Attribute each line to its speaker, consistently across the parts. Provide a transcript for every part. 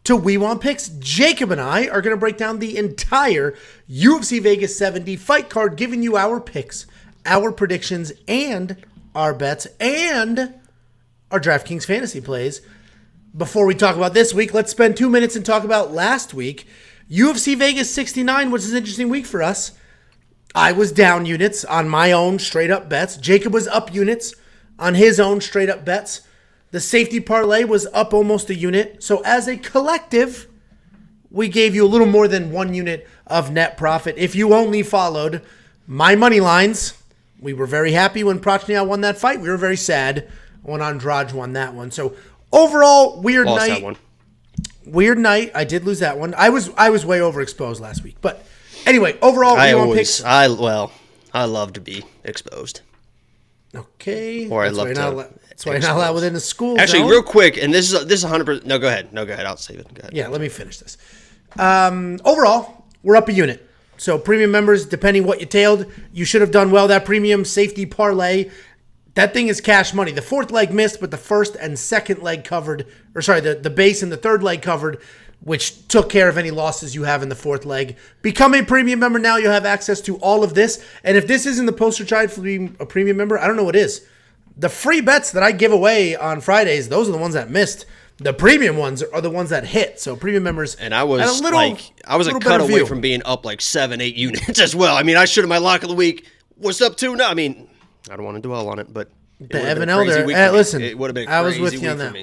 Speaker 1: to We Want Picks. Jacob and I are going to break down the entire UFC Vegas 70 fight card, giving you our picks, our predictions, and our bets, and our DraftKings fantasy plays. Before we talk about this week, let's spend 2 minutes and talk about last week. UFC Vegas 69 was an interesting week for us. I was down units on my own straight-up bets. Jacob was up units on his own straight-up bets. The safety parlay was up almost a unit. So as a collective, we gave you a little more than 1 unit of net profit. If you only followed my money lines, we were very happy when Prochniak won that fight. We were very sad when Andrade won that one. So overall, weird
Speaker 2: Lost
Speaker 1: night.
Speaker 2: That one.
Speaker 1: Weird night. I did lose that one. I was way overexposed last week. But anyway, overall,
Speaker 2: I love to be exposed.
Speaker 1: Okay.
Speaker 2: Or
Speaker 1: That's why you're not allowed within the school
Speaker 2: Actually,
Speaker 1: zone.
Speaker 2: real quick, and this is 100%. No, go ahead. I'll save it. Go ahead.
Speaker 1: Yeah, let me finish this. Overall, we're up a unit. So premium members, depending what you tailed, you should have done well. That premium safety parlay, that thing is cash money. The fourth leg missed, but the first and second leg covered, the base and the third leg covered, which took care of any losses you have in the fourth leg. Become a premium member now. You'll have access to all of this. And if this isn't the poster child for being a premium member, I don't know what is. The free bets that I give away on Fridays, those are the ones that missed. The premium ones are the ones that hit. So premium members.
Speaker 2: And I was a cut away from being up like 7-8 units as well. I mean, I should have my lock of the week. What's up to now? I mean, I don't want to dwell on it, but
Speaker 1: the Evan Elder. Listen,
Speaker 2: it would have been.
Speaker 1: I was with you on that.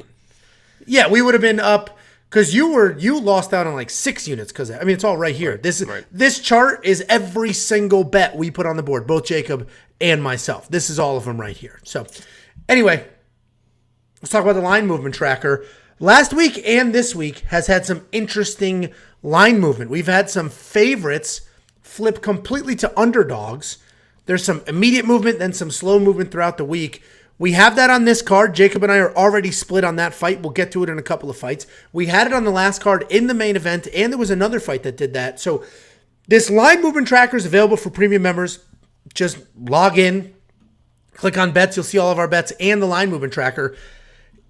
Speaker 1: Yeah, we would have been up because you lost out on like 6 units because it's all right here. This chart is every single bet we put on the board, both Jacob and myself. This is all of them right here. So anyway, let's talk about the line movement tracker. Last week and this week has had some interesting line movement. We've had some favorites flip completely to underdogs. There's some immediate movement, then some slow movement throughout the week. We have that on this card. Jacob and I are already split on that fight. We'll get to it in a couple of fights. We had it on the last card in the main event, and there was another fight that did that. So this line movement tracker is available for premium members. Just log in, click on bets. You'll see all of our bets and the line movement tracker.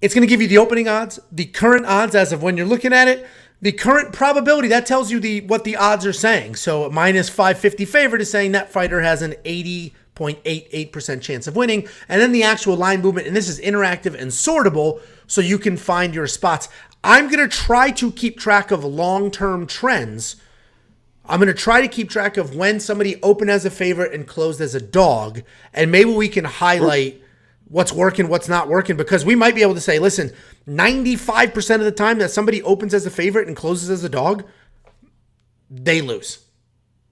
Speaker 1: It's going to give you the opening odds, the current odds as of when you're looking at it, the current probability. That tells you what the odds are saying. So minus 550 favorite is saying that fighter has an 80.88% chance of winning. And then the actual line movement, and this is interactive and sortable, so you can find your spots. I'm going to try to keep track of long-term trends. I'm going to try to keep track of when somebody opened as a favorite and closed as a dog. And maybe we can highlight what's working, what's not working, because we might be able to say, listen, 95% of the time that somebody opens as a favorite and closes as a dog, they lose.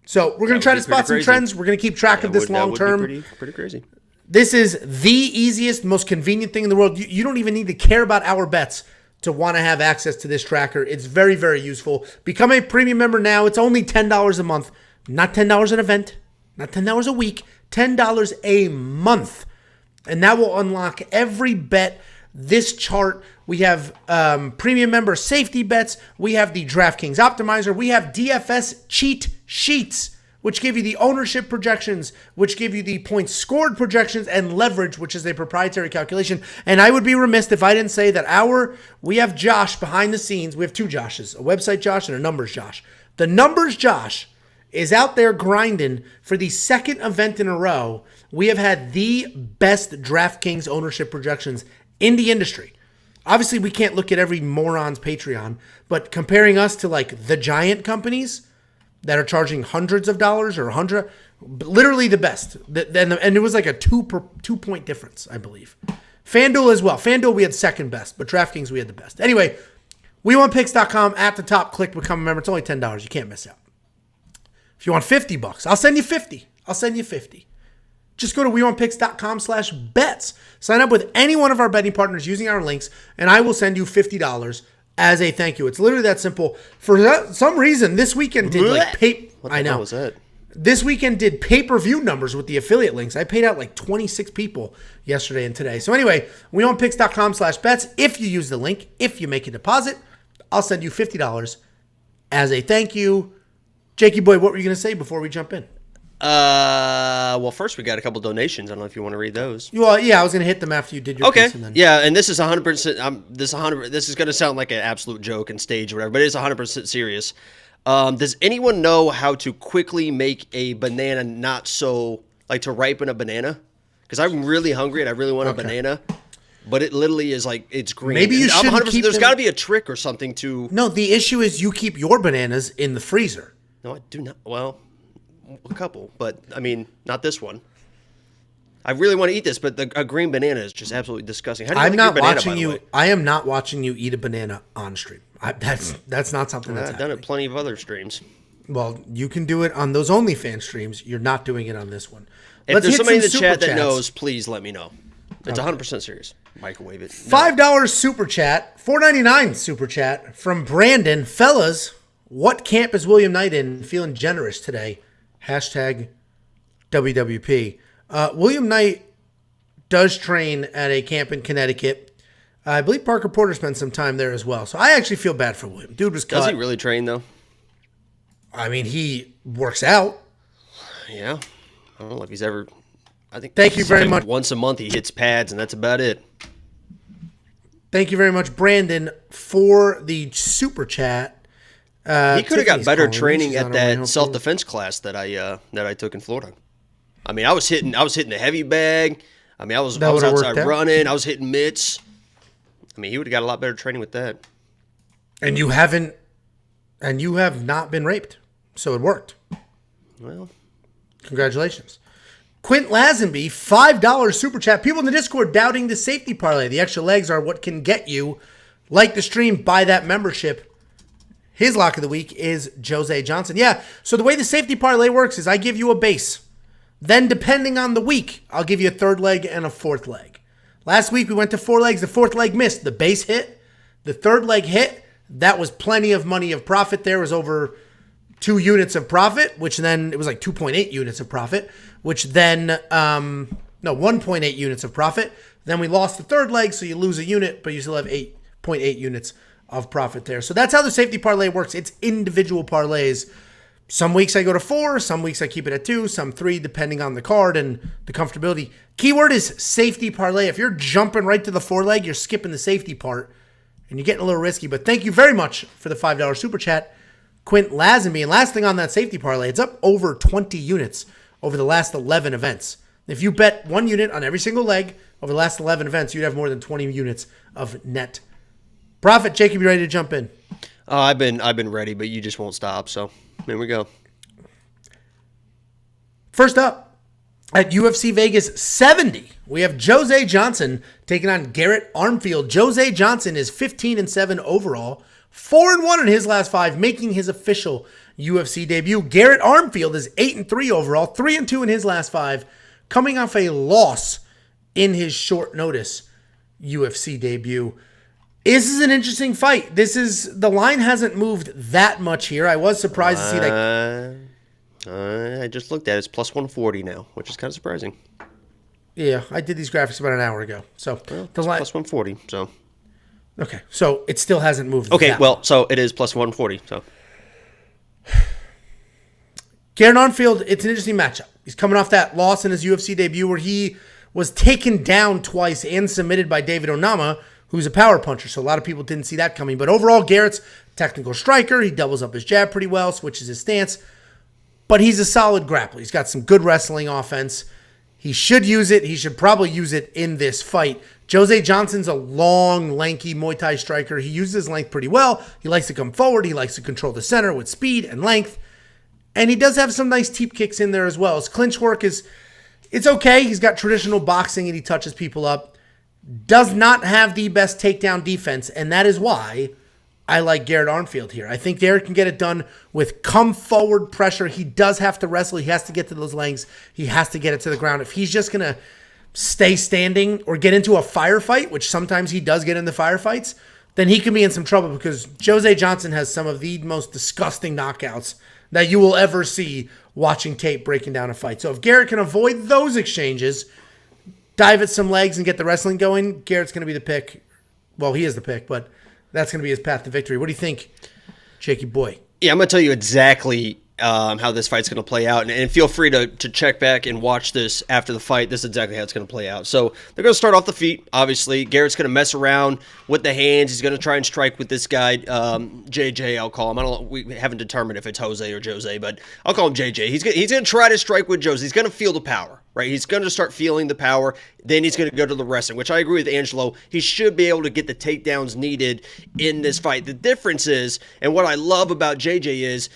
Speaker 1: So we're going to try to spot some trends. We're going to keep track of this long term.
Speaker 2: That would be pretty crazy.
Speaker 1: This is the easiest, most convenient thing in the world. You don't even need to care about our bets to want to have access to this tracker. It's very, very useful. Become a premium member now. It's only $10 a month, not $10 an event, not $10 a week, $10 a month. And that will unlock every bet. This chart, we have premium member safety bets. We have the DraftKings Optimizer. We have DFS cheat sheets, which give you the ownership projections, which give you the points scored projections, and leverage, which is a proprietary calculation. And I would be remiss if I didn't say that we have Josh behind the scenes. We have 2 Joshes, a website Josh and a numbers Josh. The numbers Josh is out there grinding for the second event in a row. We have had the best DraftKings ownership projections in the industry. Obviously, we can't look at every moron's Patreon, but comparing us to like the giant companies that are charging hundreds of dollars or literally the best. And it was like a 2-point difference, I believe. FanDuel as well. FanDuel, we had second best, but DraftKings, we had the best. Anyway, WeWantPicks.com at the top, click become a member. It's only $10. You can't miss out. If you want $50, I'll send you 50. Just go to WeWantPicks.com/bets. Sign up with any one of our betting partners using our links, and I will send you $50 as a thank you. It's literally that simple. For some reason, this weekend did
Speaker 2: What the hell was that?
Speaker 1: This weekend did pay-per-view numbers with the affiliate links. I paid out like 26 people yesterday and today. So anyway, WeWantPicks.com/bets. If you use the link, if you make a deposit, I'll send you $50 as a thank you. Jakey boy, what were you going to say before we jump in?
Speaker 2: Well, first we got a couple donations. I don't know if you want to read those.
Speaker 1: Well, yeah, I was gonna hit them after you did your piece. And then...
Speaker 2: Yeah, and this is 100%. This is gonna sound like an absolute joke and stage or whatever, but it's 100% serious. Does anyone know how to quickly make a banana not so like to ripen a banana? Because I'm really hungry and I really want a banana, but it literally is like it's green.
Speaker 1: Maybe you should keep
Speaker 2: There's got to be a trick or something to.
Speaker 1: No, the issue is you keep your bananas in the freezer.
Speaker 2: No, I do not. Well, a couple, but I mean, not this one. I really want to eat this, but a green banana is just absolutely disgusting. How do you
Speaker 1: I'm not
Speaker 2: banana,
Speaker 1: watching you. I am not watching you eat a banana on stream. That's not something that's
Speaker 2: I've done it plenty of other streams.
Speaker 1: Well, you can do it on those OnlyFans streams. You're not doing it on this one.
Speaker 2: If there's somebody in the chat that knows, please let me know. It's 100% serious. Microwave it.
Speaker 1: $5 super chat, $4.99 super chat from Brandon. Fellas, what camp is William Knight in? Feeling generous today. Hashtag WWP. William Knight does train at a camp in Connecticut. I believe Parker Porter spent some time there as well. So I actually feel bad for William. Dude was cut.
Speaker 2: Does he really train, though?
Speaker 1: I mean, he works out.
Speaker 2: Yeah. I don't know if he's ever... I think.
Speaker 1: Thank you very much.
Speaker 2: Once a month he hits pads, and that's about it.
Speaker 1: Thank you very much, Brandon, for the super chat.
Speaker 2: He could have got better training at that self-defense class that I took in Florida. I mean, I was hitting the heavy bag. I mean, I was outside running. I was hitting mitts. I mean, he would have got a lot better training with that.
Speaker 1: And you have not been raped, so it worked.
Speaker 2: Well,
Speaker 1: congratulations. Quint Lazenby, $5 super chat. People in the Discord doubting the safety parlay. The extra legs are what can get you. Like the stream, buy that membership. His lock of the week is Jose Johnson. Yeah, so the way the safety parlay works is I give you a base. Then, depending on the week, I'll give you a third leg and a fourth leg. Last week, we went to 4 legs. The fourth leg missed. The base hit. The third leg hit. That was plenty of money of profit. There was over 2 units of profit, which then, it was like 2.8 units of profit, which then, 1.8 units of profit. Then we lost the third leg, so you lose a unit, but you still have 8.8 units of profit there. So that's how the safety parlay works. It's individual parlays. Some weeks I go to 4, some weeks I keep it at 2, some 3, depending on the card and the comfortability. Keyword is safety parlay. If you're jumping right to the 4 leg, you're skipping the safety part, and you're getting a little risky. But thank you very much for the $5 super chat, Quint Lazenby. And last thing on that safety parlay, it's up over 20 units over the last 11 events. If you bet 1 unit on every single leg over the last 11 events, you'd have more than 20 units of net profit. Jacob, you ready to jump in?
Speaker 2: I've been ready, but you just won't stop. So here we go.
Speaker 1: First up, at UFC Vegas 70, we have Jose Johnson taking on Garrett Armfield. Jose Johnson is 15-7 overall, 4-1 in his last 5, making his official UFC debut. Garrett Armfield is 8-3 overall, 3-2 in his last 5, coming off a loss in his short notice UFC debut. This is an interesting fight. The line hasn't moved that much here. I was surprised to see that.
Speaker 2: I just looked at it. It's plus 140 now, which is kind of surprising.
Speaker 1: Yeah, I did these graphics about an hour ago. So
Speaker 2: the line plus 140. So
Speaker 1: okay, so it still hasn't moved.
Speaker 2: Okay, well, so it is plus 140. So
Speaker 1: Garrett Armfield, it's an interesting matchup. He's coming off that loss in his UFC debut where he was taken down twice and submitted by David Onama, who's a power puncher. So a lot of people didn't see that coming. But overall, Garrett's technical striker. He doubles up his jab pretty well, switches his stance. But he's a solid grappler. He's got some good wrestling offense. He should use it. He should probably use it in this fight. Jose Johnson's a long, lanky Muay Thai striker. He uses his length pretty well. He likes to come forward. He likes to control the center with speed and length. And he does have some nice teep kicks in there as well. His clinch work it's okay. He's got traditional boxing and he touches people up. Does not have the best takedown defense, and that is why I like Garrett Armfield here. I think Garrett can get it done with come forward pressure. He does have to wrestle. He has to get to those legs. He has to get it to the ground. If he's just going to stay standing or get into a firefight, which sometimes he does get into firefights, then he can be in some trouble because Jose Johnson has some of the most disgusting knockouts that you will ever see watching tape breaking down a fight. So if Garrett can avoid those exchanges, dive at some legs and get the wrestling going, Garrett's going to be the pick. Well, he is the pick, but that's going to be his path to victory. What do you think, Jakey boy?
Speaker 2: Yeah, I'm going to tell you exactly how this fight's going to play out. And feel free to check back and watch this after the fight. This is exactly how it's going to play out. So they're going to start off the feet, obviously. Garrett's going to mess around with the hands. He's going to try and strike with this guy, JJ, I'll call him. We haven't determined if it's Jose or Jose, but I'll call him JJ. He's going to try to strike with Jose. He's going to feel the power, right? He's going to start feeling the power. Then he's going to go to the wrestling, which I agree with Angelo. He should be able to get the takedowns needed in this fight. The difference is, and what I love about JJ is,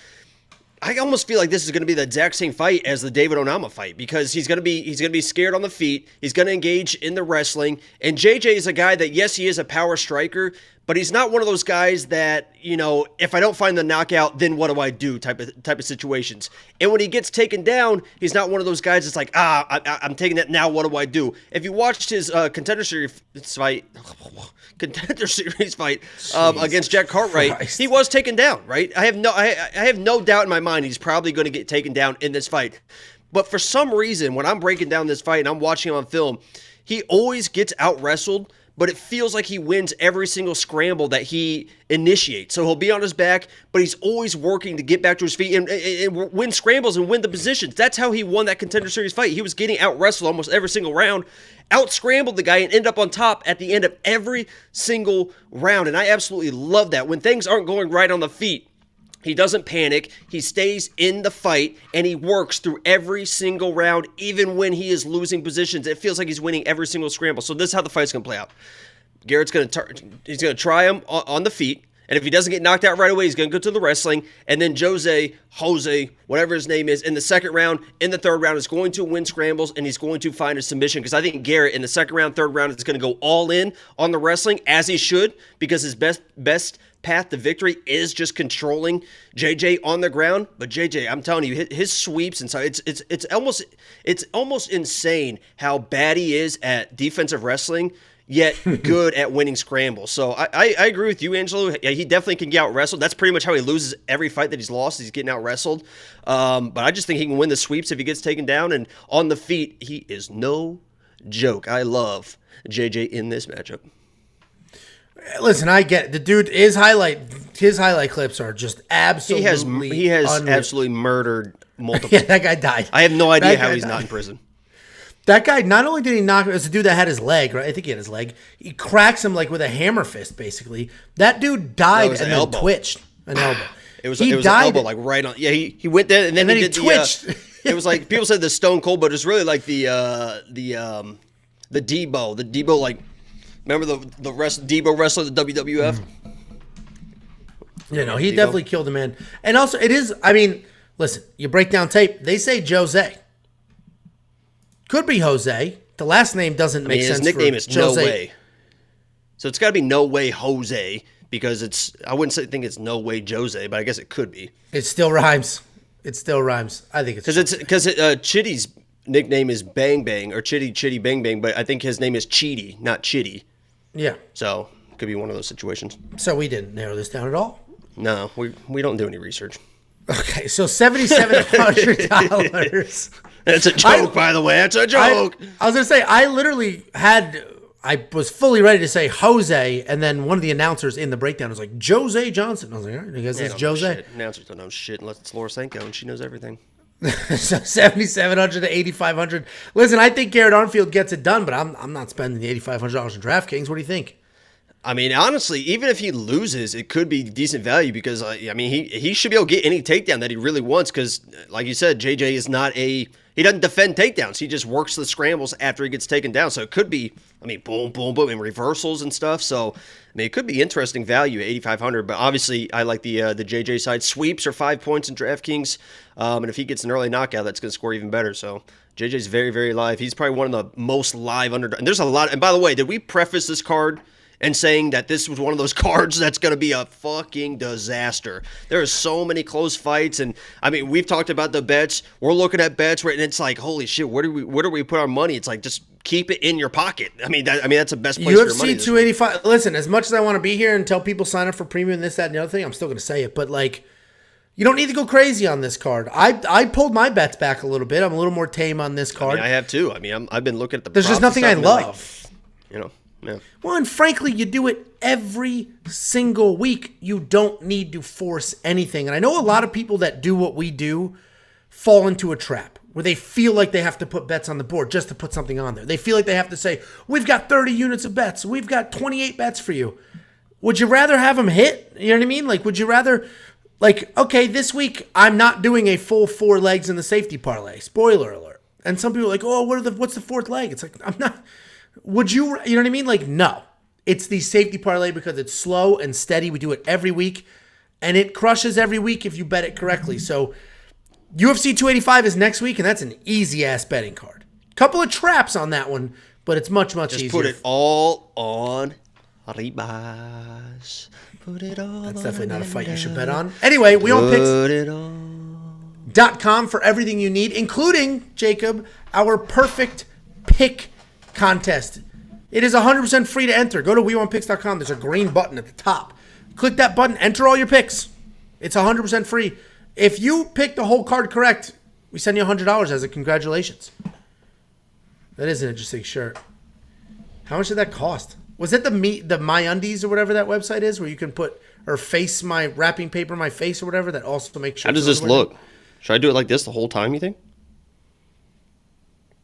Speaker 2: I almost feel like this is going to be the exact same fight as the David Onama fight, because he's going to be scared on the feet. He's going to engage in the wrestling. And JJ is a guy that, yes, he is a power striker, but he's not one of those guys that, if I don't find the knockout, then what do I do type of situations. And when he gets taken down, he's not one of those guys that's like, I'm taking that, now what do I do? If you watched his Contender Series fight against Jack Cartwright,
Speaker 1: Christ.
Speaker 2: he was taken down, right? I have no doubt in my mind he's probably going to get taken down in this fight. But for some reason, when I'm breaking down this fight and I'm watching him on film, he always gets out-wrestled, but it feels like he wins every single scramble that he initiates. So he'll be on his back, but he's always working to get back to his feet and win scrambles and win the positions. That's how he won that Contender Series fight. He was getting out-wrestled almost every single round, out-scrambled the guy, and ended up on top at the end of every single round. And I absolutely love that. When things aren't going right on the feet, he doesn't panic. He stays in the fight, and he works through every single round, even when he is losing positions. It feels like he's winning every single scramble. So this is how the fight's going to play out. Garrett's going to try him on the feet, and if he doesn't get knocked out right away, he's going to go to the wrestling. And then Jose, whatever his name is, in the second round, in the third round, is going to win scrambles, and he's going to find a submission. Because I think Garrett, in the second round, third round, is going to go all in on the wrestling, as he should, because his best path to victory is just controlling JJ on the ground. But JJ, I'm telling you, his sweeps and so it's almost insane how bad he is at defensive wrestling, yet good at winning scrambles. So I agree with you, Angelo. Yeah, he definitely can get out wrestled. That's pretty much how he loses every fight that he's lost. He's getting out wrestled. But I just think he can win the sweeps if he gets taken down. And on the feet, he is no joke. I love JJ in this matchup.
Speaker 1: Listen, I get it. The dude, his highlight clips are just absolutely
Speaker 2: He has
Speaker 1: unreal.
Speaker 2: absolutely murdered multiple.
Speaker 1: Yeah, that guy died.
Speaker 2: I have no idea how he's not in prison.
Speaker 1: That guy, not only did he knock, it was the dude that had his leg, right? I think he had his leg. He cracks him like with a hammer fist, basically. That dude died and then twitched an elbow.
Speaker 2: It was an elbow, like right on. Yeah, he went there and then he did
Speaker 1: twitched.
Speaker 2: It was like, people said the Stone Cold, but it's really like the Debo. The Debo, like, remember the Debo wrestler, the WWF?
Speaker 1: He definitely killed a man. And also, it is, I mean, listen, you break down tape, they say Jose. Could be Jose. The last name doesn't make sense.
Speaker 2: His nickname is
Speaker 1: Jose.
Speaker 2: No Way. So it's got to be No Way Jose, because I wouldn't think it's No Way Jose, but I guess it could be.
Speaker 1: It still rhymes. I think it's
Speaker 2: because Chitty's nickname is Bang Bang, or Chitty Bang Bang, but I think his name is Cheaty, not Chitty.
Speaker 1: Yeah.
Speaker 2: So it could be one of those situations.
Speaker 1: So we didn't narrow this down at all?
Speaker 2: No, we don't do any research.
Speaker 1: Okay, so $7,700.
Speaker 2: That's a joke, by the way. That's a joke.
Speaker 1: I was going to say, I was fully ready to say Jose, and then one of the announcers in the breakdown was like, Jose Johnson. I was like, all right, I guess it's Jose.
Speaker 2: Announcers don't know shit unless it's Laura Sanko, and she knows everything.
Speaker 1: So 7,700 to 8,500. Listen, I think Garrett Armfield gets it done, but I'm not spending the $8,500 in DraftKings. What do you think?
Speaker 2: I mean, honestly, even if he loses, it could be decent value, because he should be able to get any takedown that he really wants, because like you said, JJ is he doesn't defend takedowns. He just works the scrambles after he gets taken down. So it could be, boom, boom, boom, and reversals and stuff. So, it could be interesting value at 8,500. But obviously, I like the JJ side. Sweeps are 5 points in DraftKings. And if he gets an early knockout, that's going to score even better. So JJ's very, very live. He's probably one of the most live underdogs. And there's a lot. And by the way, did we preface this card and saying that this was one of those cards that's going to be a fucking disaster? There are so many close fights, and we've talked about the bets. We're looking at bets, right, and it's like, holy shit, where do we put our money? It's like, just keep it in your pocket. That's the best place for your money.
Speaker 1: UFC 285. Listen, as much as I want to be here and tell people sign up for premium, this, that, and the other thing, I'm still going to say it, but you don't need to go crazy on this card. I pulled my bets back a little bit. I'm a little more tame on this card.
Speaker 2: I have too. I've been looking at the.
Speaker 1: There's just nothing I love.
Speaker 2: Yeah.
Speaker 1: Well, and frankly, you do it every single week. You don't need to force anything. And I know a lot of people that do what we do fall into a trap where they feel like they have to put bets on the board just to put something on there. They feel like they have to say, we've got 30 units of bets. We've got 28 bets for you. Would you rather have them hit? You know what I mean? Like, would you rather, like, okay, this week I'm not doing a full 4 legs in the safety parlay. Spoiler alert. And some people are like, oh, what's the 4th leg? It's like, I'm not. Would you know what I mean? Like, no. It's the safety parlay because it's slow and steady. We do it every week, and it crushes every week if you bet it correctly. So UFC 285 is next week, and that's an easy-ass betting card. Couple of traps on that one, but it's much easier.
Speaker 2: Just put it all on Ribas. Put it all
Speaker 1: That's definitely not a fight you should bet on. Anyway, WeWantPicks.com for everything you need, including, Jacob, our perfect pick contest. It is 100% free to enter. Go to WeWantPicks.com. There's a green button at the top. Click that button. Enter all your picks. It's 100% free. If you pick the whole card correct, we send you $100 as a congratulations. That is an interesting shirt. How much did that cost? Was it the MyUndies or whatever that website is where you can put or face my wrapping paper my face or whatever that also makes sure.
Speaker 2: How does this look? Should I do it like this the whole time, you think?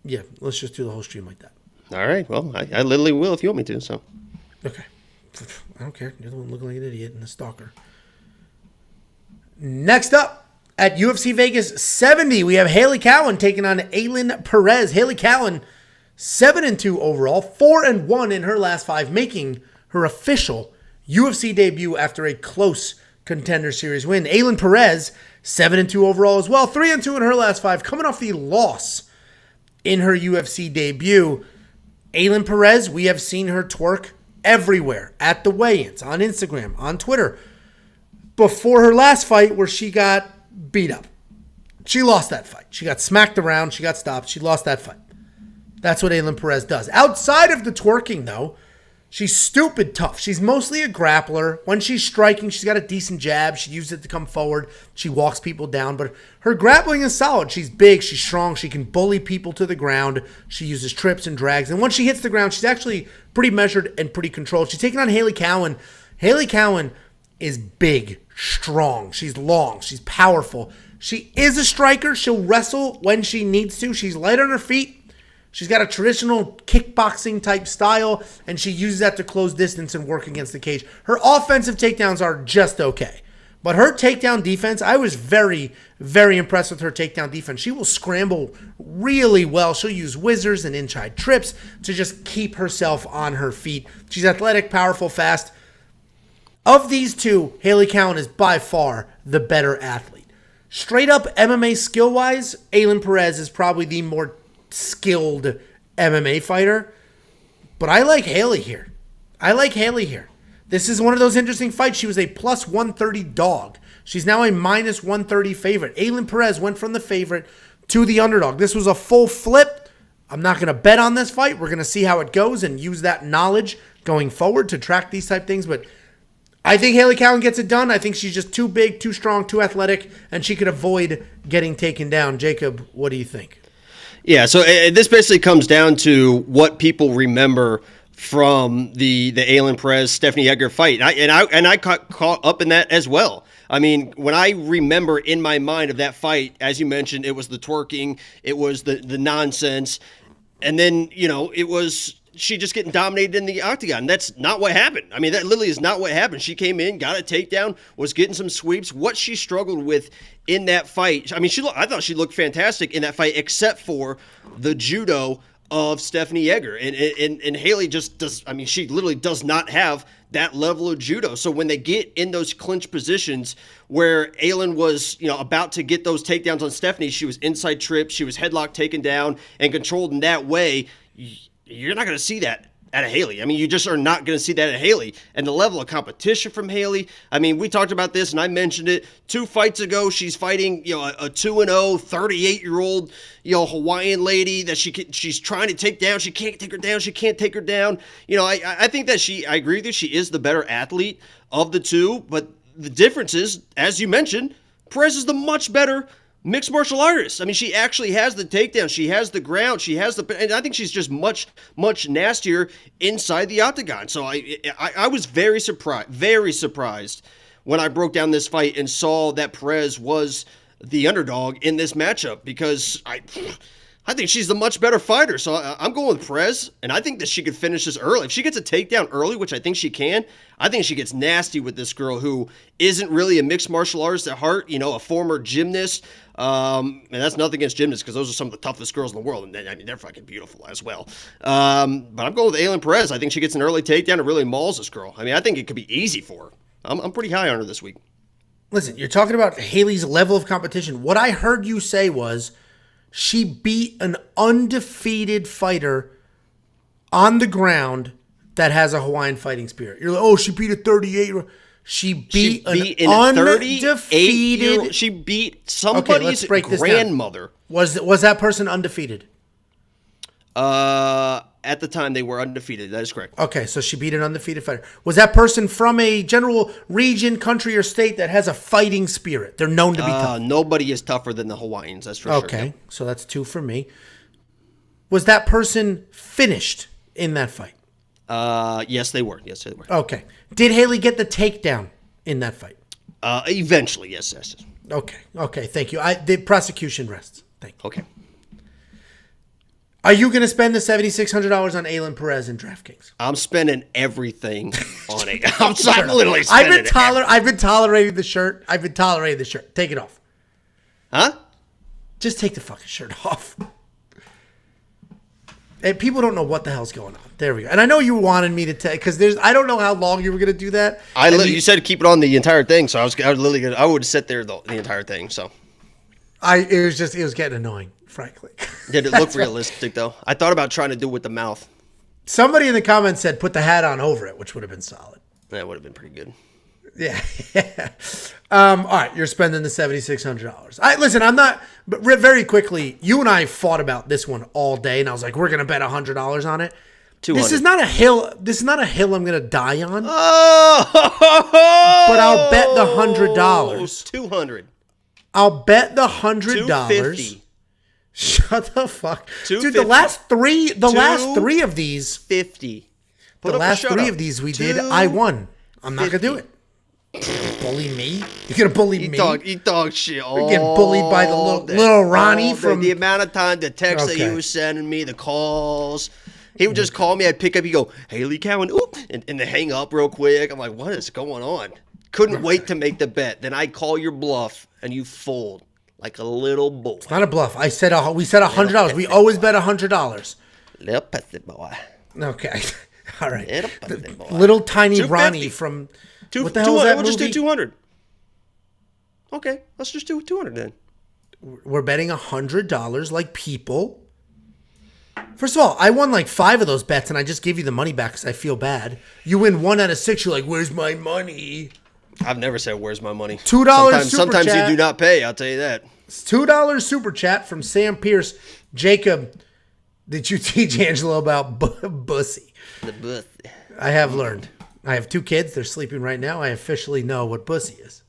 Speaker 1: Yeah, let's just do the whole stream like that.
Speaker 2: All right. Well, I literally will if you want me to. So.
Speaker 1: Okay. I don't care. You're the one looking like an idiot and a stalker. Next up, at UFC Vegas 70, we have Hailey Cowan taking on Ailin Perez. Hailey Cowan, 7-2 overall, 4-1 in her last 5, making her official UFC debut after a close Contender Series win. Ailin Perez, 7-2 overall as well, 3-2 in her last 5, coming off the loss in her UFC debut. Ailin Perez, we have seen her twerk everywhere, at the weigh-ins, on Instagram, on Twitter. Before her last fight where she got beat up. She lost that fight. She got smacked around. She got stopped. She lost that fight. That's what Ailin Perez does. Outside of the twerking, though, she's stupid tough. She's mostly a grappler. When she's striking, she's got a decent jab. She uses it to come forward. She walks people down. But her grappling is solid. She's big. She's strong. She can bully people to the ground. She uses trips and drags. And once she hits the ground, she's actually pretty measured and pretty controlled. She's taking on Hailey Cowan. Hailey Cowan is big, strong. She's long. She's powerful. She is a striker. She'll wrestle when she needs to. She's light on her feet. She's got a traditional kickboxing type style, and she uses that to close distance and work against the cage. Her offensive takedowns are just okay. But her takedown defense, I was very, very impressed with her takedown defense. She will scramble really well. She'll use whizzers and inside trips to just keep herself on her feet. She's athletic, powerful, fast. Of these two, Hailey Cowan is by far the better athlete. Straight up MMA skill-wise, Ailin Perez is probably the more skilled MMA fighter. But I like Hailey here. This is one of those interesting fights. She was a plus 130 dog. She's now a minus 130 favorite. Ailin Perez went from the favorite to the underdog. This was a full flip. I'm not going to bet on this fight. We're going to see how it goes and use that knowledge going forward to track these type things. But I think Hailey Cowan gets it done. I think she's just too big, too strong, too athletic, and she could avoid getting taken down. Jacob, what do you think?
Speaker 2: Yeah, so this basically comes down to what people remember from the Ailin Perez Stephanie Egger fight, and I got caught up in that as well. I mean, when I remember in my mind of that fight, as you mentioned, it was the twerking, it was the nonsense, and then it was she just getting dominated in the octagon. That's not what happened. I mean, that literally is not what happened. She came in, got a takedown, was getting some sweeps. What she struggled with in that fight, I mean, I thought she looked fantastic in that fight, except for the judo of Stephanie Egger. And Hailey just does, I mean, she literally does not have that level of judo. So when they get in those clinch positions where Ailin was, about to get those takedowns on Stephanie, she was inside trip, she was headlock taken down and controlled in that way. You're not going to see that out of Hailey. I mean, you just are not going to see that at Hailey. And the level of competition from Hailey, I mean, we talked about this and I mentioned it 2 fights ago. She's fighting, a 2-0, 38-year-old, Hawaiian lady that she's trying to take down. She can't take her down. I think that I agree with you. She is the better athlete of the two, but the difference is, as you mentioned, Perez is the much better mixed martial artist. I mean, she actually has the takedown. She has the ground. She has and I think she's just much nastier inside the octagon. So I was very surprised when I broke down this fight and saw that Perez was the underdog in this matchup, because I think she's the much better fighter. So I'm going with Perez, and I think that she could finish this early. If she gets a takedown early, which I think she can, I think she gets nasty with this girl who isn't really a mixed martial artist at heart, a former gymnast. And that's nothing against gymnasts, because those are some of the toughest girls in the world, and they're fucking beautiful as well. But I'm going with Ailin Perez. I think she gets an early takedown and really mauls this girl. I mean, I think it could be easy for her. I'm pretty high on her this week.
Speaker 1: Listen, you're talking about Hailey's level of competition. What I heard you say was she beat an undefeated fighter on the ground that has a Hawaiian fighting spirit. You're like, oh, she beat a 38. She beat an undefeated.
Speaker 2: She beat somebody's grandmother.
Speaker 1: Was that person undefeated?
Speaker 2: At the time, they were undefeated. That is correct.
Speaker 1: Okay, so she beat an undefeated fighter. Was that person from a general region, country, or state that has a fighting spirit? They're known to be tough.
Speaker 2: Nobody is tougher than the Hawaiians, that's for sure.
Speaker 1: Okay, so that's 2 for me. Was that person finished in that fight?
Speaker 2: Yes, they were.
Speaker 1: Okay. Did Hailey get the takedown in that fight?
Speaker 2: Eventually, yes.
Speaker 1: Okay, thank you. The prosecution rests. Thank you.
Speaker 2: Okay.
Speaker 1: Are you going to spend the $7,600 on Ailin Perez in DraftKings?
Speaker 2: I'm spending everything on it. I'm literally spending
Speaker 1: I've been tolerating the shirt. Take it off.
Speaker 2: Huh?
Speaker 1: Just take the fucking shirt off. And people don't know what the hell's going on. There we go. And I know you wanted me to take, because I don't know how long you were going to do that.
Speaker 2: You said keep it on the entire thing, so I would sit there the entire thing. So
Speaker 1: it was getting annoying, frankly.
Speaker 2: Did it look realistic though? I thought about trying to do it with the mouth.
Speaker 1: Somebody in the comments said put the hat on over it, which would have been solid.
Speaker 2: That would have been pretty good.
Speaker 1: Yeah. All right, you're spending the $7,600. Listen, I'm not. But very quickly, you and I fought about this one all day, and I was like, we're gonna bet $100 on it.
Speaker 2: 200.
Speaker 1: This is not a hill. This is not a hill I'm gonna die on.
Speaker 2: Oh!
Speaker 1: But I'll bet the $100.
Speaker 2: 200.
Speaker 1: I'll bet the $100.
Speaker 2: 250.
Speaker 1: Shut the fuck, dude. The last three of these,
Speaker 2: 50.
Speaker 1: The last 3 of these we did, I won. I'm not gonna do it. Bully me? You're gonna bully me?
Speaker 2: You dog shit.
Speaker 1: You're getting bullied by the little Ronnie from
Speaker 2: the amount of time, the text that he was sending me, the calls. He would just call me. I'd pick up. He'd go, Hailey, Cowan, oop, and then hang up real quick. I'm like, what is going on? Couldn't wait to make the bet. Then I'd call your bluff, and you fold like a little boy.
Speaker 1: It's not a bluff. We said $100. We always bet $100.
Speaker 2: Little pussy boy.
Speaker 1: Okay. All right.
Speaker 2: Boy.
Speaker 1: Little tiny Ronnie from what the hell is that movie?
Speaker 2: We'll just do 200. Okay, let's just do 200 then.
Speaker 1: We're betting $100 like people. First of all, I won like 5 of those bets, and I just gave you the money back because I feel bad. You win 1 out of 6. You're like, "Where's my money?"
Speaker 2: I've never said, "Where's my money?"
Speaker 1: $2
Speaker 2: Sometimes you do not pay. I'll tell you that.
Speaker 1: It's $2 super chat from Sam Pierce. Jacob, did you teach Angelo about bussy?
Speaker 2: The bussy.
Speaker 1: I have learned. I have 2 kids. They're sleeping right now. I officially know what bussy is.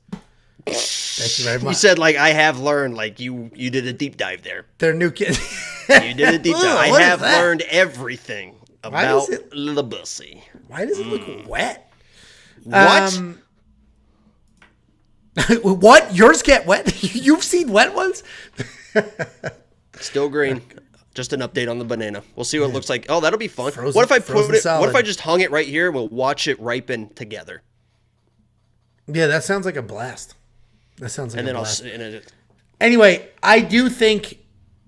Speaker 1: Thank you very much.
Speaker 2: You said like I have learned, like you did a deep dive there.
Speaker 1: They're new kids.
Speaker 2: You did a deep dive. I have learned everything about the bussy.
Speaker 1: Why does it look wet?
Speaker 2: What?
Speaker 1: What? Yours get wet? You've seen wet ones?
Speaker 2: Still green. Just an update on the banana. We'll see what it looks like. Oh, that'll be fun.
Speaker 1: Frozen,
Speaker 2: what if I put it?
Speaker 1: salad.
Speaker 2: What if I just hung it right here? We'll watch it ripen together.
Speaker 1: Yeah, that sounds like a blast. That sounds like a blast.
Speaker 2: Anyway,
Speaker 1: I do think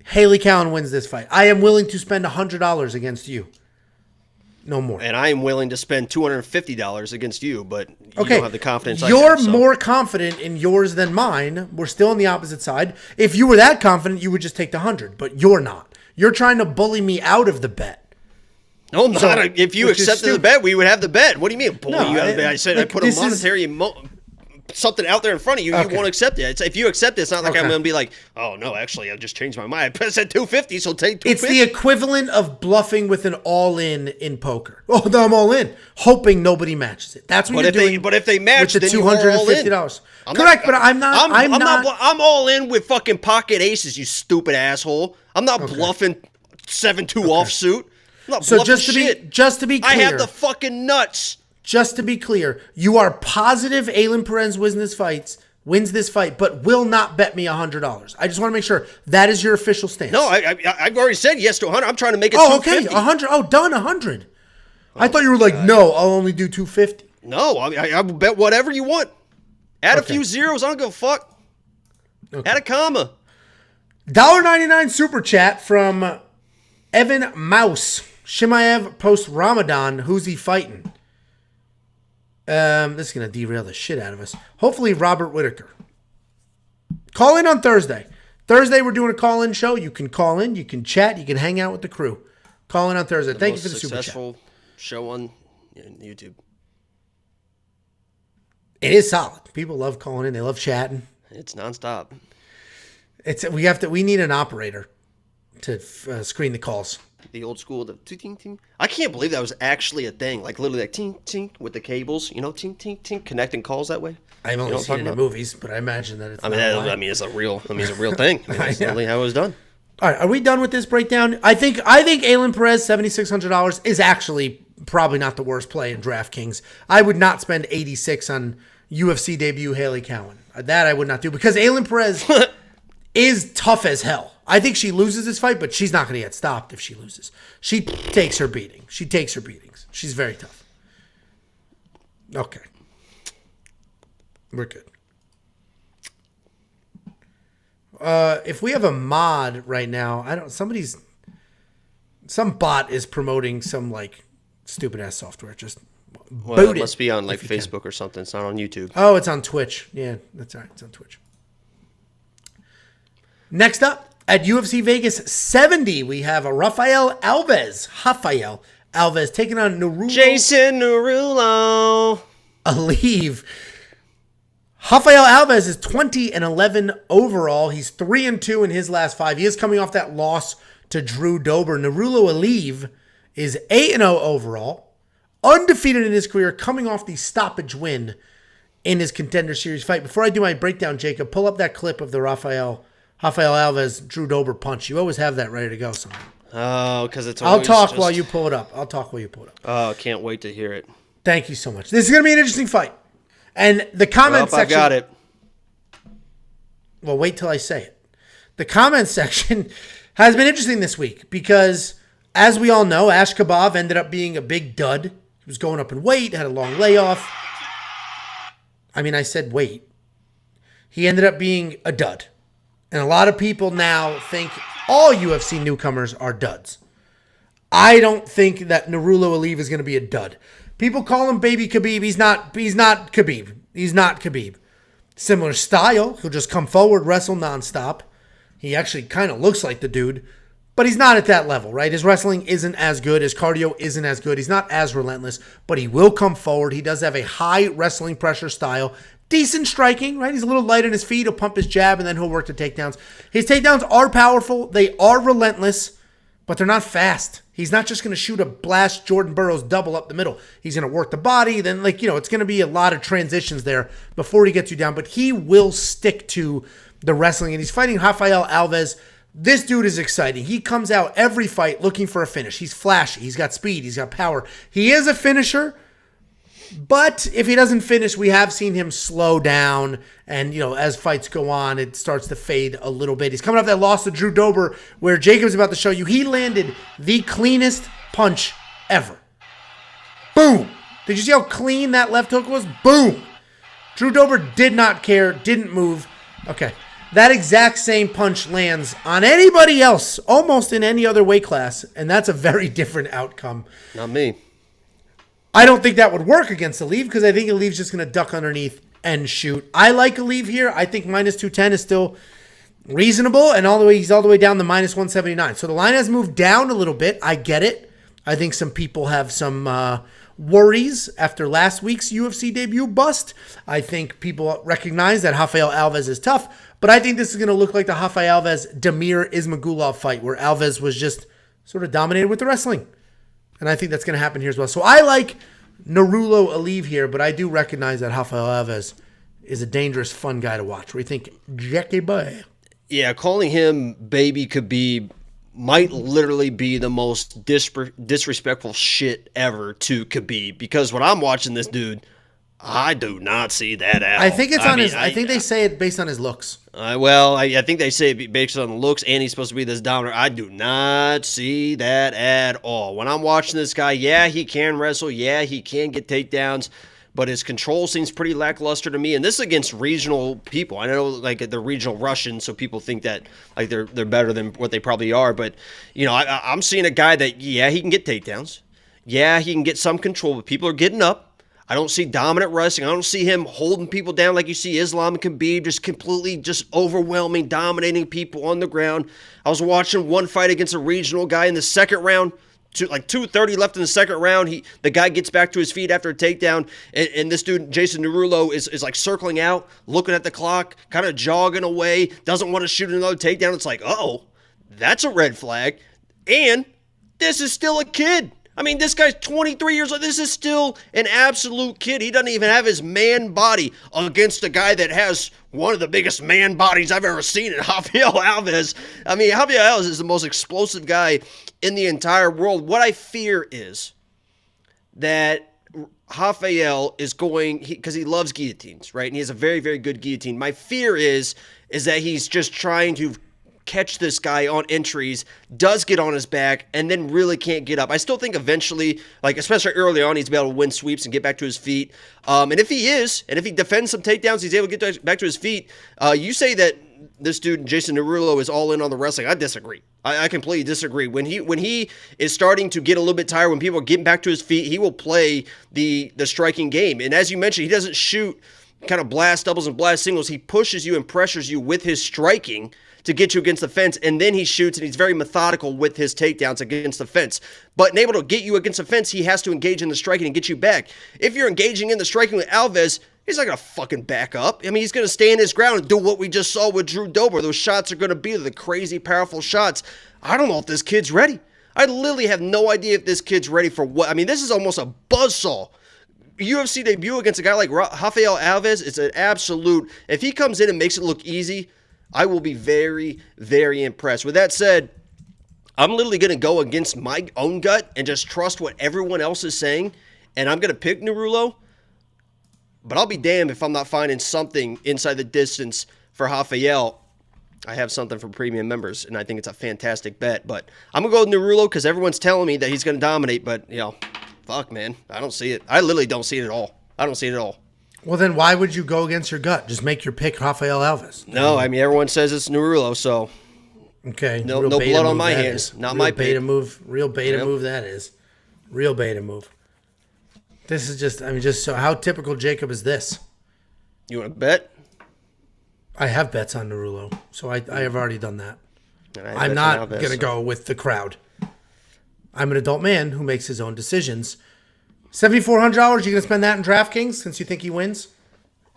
Speaker 1: Hailey Cowan wins this fight. I am willing to spend $100 against you. No more.
Speaker 2: And I am willing to spend $250 against you, but you don't have the confidence I
Speaker 1: You're
Speaker 2: have, so.
Speaker 1: more confident in yours than mine. We're still on the opposite side. If you were that confident, you would just take the 100, but you're not. You're trying to bully me out of the bet.
Speaker 2: No, I'm not. If you accepted the bet, we would have the bet. What do you mean bully you out of the bet? I said I put a monetary something out there in front of you, you won't accept it. If you accept it, it's not like I'm going to be like, oh, no, actually, I just changed my mind. I said 250, so take 250.
Speaker 1: It's the equivalent of bluffing with an all-in in poker. Oh, no, I'm all in, hoping nobody matches it. That's what you're doing.
Speaker 2: But if they match,
Speaker 1: with the
Speaker 2: then
Speaker 1: $250. Correct, but I'm not.
Speaker 2: I'm all in with fucking pocket aces, you stupid asshole. I'm not bluffing 7-2 offsuit. I'm not bluffing
Speaker 1: just to be clear,
Speaker 2: I have the fucking nuts.
Speaker 1: Just to be clear, you are positive Ailin Perez wins this fight, but will not bet me $100. I just want to make sure that is your official stance.
Speaker 2: No, I've already said yes to 100. I'm trying to make it.
Speaker 1: Oh, okay, 100. Oh, done 100. I thought you were like, no, I'll only do 250.
Speaker 2: No, I will bet whatever you want. Add a few zeros. I don't give a fuck. Add a comma.
Speaker 1: $1.99 super chat from Evan Mouse. Shimaev post Ramadan. Who's he fighting? This is going to derail the shit out of us. Hopefully Robert Whitaker. Call in on Thursday. Thursday we're doing a call-in show. You can call in, you can chat, you can hang out with the crew. Call in on Thursday. Thank you for the super chat.
Speaker 2: Successful show on YouTube.
Speaker 1: It is solid. People love calling in. They love chatting.
Speaker 2: It's nonstop.
Speaker 1: We need an operator to screen the calls.
Speaker 2: The old school, the ting ting. I can't believe that was actually a thing. Like literally, like ting ting with the cables. You know, ting ting ting, connecting calls that way.
Speaker 1: I've only seen it in movies, but I imagine that it's.
Speaker 2: It's a real thing. That's literally how it was done.
Speaker 1: All right, are we done with this breakdown? I think Ailin Perez $7,600 is actually probably not the worst play in DraftKings. I would not spend $86 on UFC debut Hailey Cowan. That I would not do because Ailin Perez is tough as hell. I think she loses this fight, but she's not going to get stopped if she loses. She takes her beating. She takes her beatings. She's very tough. Okay. We're good. If we have a mod right now, some bot is promoting some like stupid ass software. Just
Speaker 2: it must be on like Facebook or something. It's not on YouTube.
Speaker 1: Oh, it's on Twitch. Yeah, that's all right. It's on Twitch. Next up, at UFC Vegas 70, we have a Rafael Alves taking on Nurullo.
Speaker 2: Jason Nurullo.
Speaker 1: Aliev. Rafael Alves is 20-11 overall. He's 3-2 in his last 5. He is coming off that loss to Drew Dober. Nurullo Aliev is 8-0 overall. Undefeated in his career, coming off the stoppage win in his Contender Series fight. Before I do my breakdown, Jacob, pull up that clip of the Rafael Alves Drew Dober punch. You always have that ready to go somehow.
Speaker 2: Oh, because it's
Speaker 1: always I'll talk while you pull it up.
Speaker 2: Oh, can't wait to hear it.
Speaker 1: Thank you so much. This is going to be an interesting fight. And the comment section...
Speaker 2: I got it.
Speaker 1: Well, wait till I say it. The comment section has been interesting this week because, as we all know, Ash Kebab ended up being a big dud. He was going up in weight, had a long layoff. I mean, I said wait. He ended up being a dud. And a lot of people now think all UFC newcomers are duds. I don't think that Nurullo Aliev is going to be a dud. People call him Baby Khabib. He's not Khabib. He's not Khabib. Similar style. He'll just come forward, wrestle nonstop. He actually kind of looks like the dude. But he's not at that level, right? His wrestling isn't as good. His cardio isn't as good. He's not as relentless. But he will come forward. He does have a high wrestling pressure style. Decent striking, right? He's a little light on his feet. He'll pump his jab, and then he'll work the takedowns. His takedowns are powerful. They are relentless, but they're not fast. He's not just going to shoot a blast Jordan Burroughs double up the middle. He's going to work the body. Then, it's going to be a lot of transitions there before he gets you down. But he will stick to the wrestling, and he's fighting Rafael Alves. This dude is exciting. He comes out every fight looking for a finish. He's flashy. He's got speed. He's got power. He is a finisher. But if he doesn't finish, we have seen him slow down. And, as fights go on, it starts to fade a little bit. He's coming off that loss to Drew Dober, where Jacob's about to show you he landed the cleanest punch ever. Boom. Did you see how clean that left hook was? Boom. Drew Dober did not care, didn't move. Okay. That exact same punch lands on anybody else, almost in any other weight class. And that's a very different outcome.
Speaker 2: Not me.
Speaker 1: I don't think that would work against Aliev because I think Aliev's just going to duck underneath and shoot. I like Aliev here. I think minus 210 is still reasonable, and he's all the way down to minus 179. So the line has moved down a little bit. I get it. I think some people have some worries after last week's UFC debut bust. I think people recognize that Rafael Alves is tough, but I think this is going to look like the Rafael Alves Damir Ismagulov fight where Alves was just sort of dominated with the wrestling. And I think that's going to happen here as well. So I like Nurullo Aliev here, but I do recognize that Rafael Alves is a dangerous, fun guy to watch. What do you think, Jackie Boy?
Speaker 2: Yeah, calling him Baby Khabib might literally be the most disrespectful shit ever to Khabib, because when I'm watching this dude, I do not see that at all.
Speaker 1: I think it's on his. I think they say it based on his looks.
Speaker 2: I think they say it based on the looks, and he's supposed to be this dominant. I do not see that at all. When I'm watching this guy, yeah, he can wrestle. Yeah, he can get takedowns. But his control seems pretty lackluster to me. And this is against regional people. I know, like, they're regional Russians, so people think that, like, they're better than what they probably are. But, you know, I'm seeing a guy that, yeah, he can get takedowns. Yeah, he can get some control, but people are getting up. I don't see dominant wrestling. I don't see him holding people down like you see Islam and Khabib, just completely just overwhelming, dominating people on the ground. I was watching one fight against a regional guy in the second round. Like 2:30 left in the second round. The guy gets back to his feet after a takedown, and this dude, Jason Nurullo, is like circling out, looking at the clock, kind of jogging away, doesn't want to shoot another takedown. It's like, oh, that's a red flag. And this is still a kid. I mean, this guy's 23 years old. This is still an absolute kid. He doesn't even have his man body against a guy that has one of the biggest man bodies I've ever seen in Rafael Alves. I mean, Rafael Alves is the most explosive guy in the entire world. What I fear is that Rafael is going, because he loves guillotines, right? And he has a very, very good guillotine. My fear is that he's just trying to catch this guy on entries, does get on his back, and then really can't get up. I still think eventually, like especially early on, he's able to win sweeps and get back to his feet. And if he defends some takedowns, he's able to get back to his feet. You say that this dude, Jason Nurullo, is all in on the wrestling. I disagree. I completely disagree. When he is starting to get a little bit tired, when people are getting back to his feet, he will play the striking game. And as you mentioned, he doesn't shoot kind of blast doubles and blast singles. He pushes you and pressures you with his striking to get you against the fence, and then he shoots, and he's very methodical with his takedowns against the fence. But in able to get you against the fence, he has to engage in the striking and get you back. If you're engaging in the striking with Alves, he's not going to fucking back up. I mean, he's going to stand his ground and do what we just saw with Drew Dober. Those shots are going to be the crazy, powerful shots. I don't know if this kid's ready. I literally have no idea if this kid's ready for what. I mean, this is almost a buzzsaw. UFC debut against a guy like Rafael Alves is an absolute. If he comes in and makes it look easy, I will be very, very impressed. With that said, I'm literally going to go against my own gut and just trust what everyone else is saying, and I'm going to pick Nurullo, but I'll be damned if I'm not finding something inside the distance for Rafael. I have something for premium members, and I think it's a fantastic bet, but I'm going to go with Nurullo because everyone's telling me that he's going to dominate, but, you know, fuck, man. I don't see it. I literally don't see it at all. I don't see it at all.
Speaker 1: Well, then why would you go against your gut? Just make your pick Rafael Alves.
Speaker 2: No, I mean, everyone says it's Nurullo, so
Speaker 1: okay.
Speaker 2: No blood on my hands. Not my
Speaker 1: beta move. Real beta move that is. Real beta move. This is just so how typical Jacob is this?
Speaker 2: You want to bet?
Speaker 1: I have bets on Nurullo, so I have already done that. I'm not going to go with the crowd. I'm an adult man who makes his own decisions. $7,400, you going to spend that in DraftKings since you think he wins?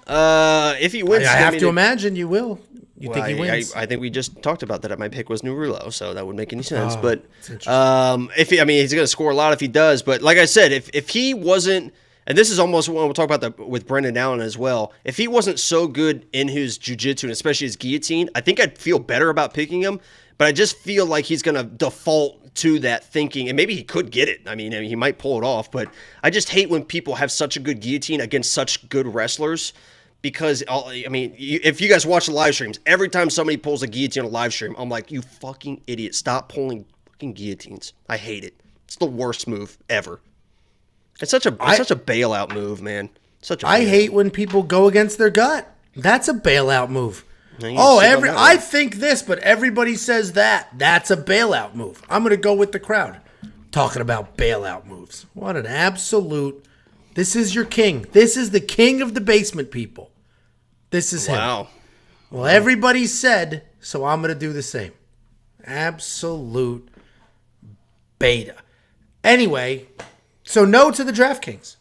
Speaker 2: If he wins,
Speaker 1: I have to imagine you will. You think he wins?
Speaker 2: I think we just talked about that. My pick was Nurullo, so that would make any sense. But he's going to score a lot if he does. But like I said, if he wasn't, and this is almost what we'll talk about with Brendan Allen as well. If he wasn't so good in his jiu-jitsu and especially his guillotine, I think I'd feel better about picking him. But I just feel like he's going to default to that thinking, and maybe he could get it. I mean, he might pull it off, but I just hate when people have such a good guillotine against such good wrestlers because, I mean, if you guys watch the live streams, every time somebody pulls a guillotine on a live stream, I'm like, you fucking idiot. Stop pulling fucking guillotines. I hate it. It's the worst move ever. It's such a bailout move, man.
Speaker 1: I hate when people go against their gut. That's a bailout move. I think this, but everybody says that. That's a bailout move. I'm going to go with the crowd. Talking about bailout moves. What an absolute. This is your king. This is the king of the basement, people. This is him.
Speaker 2: Wow.
Speaker 1: Well, everybody said, so I'm going to do the same. Absolute beta. Anyway, So no to the DraftKings.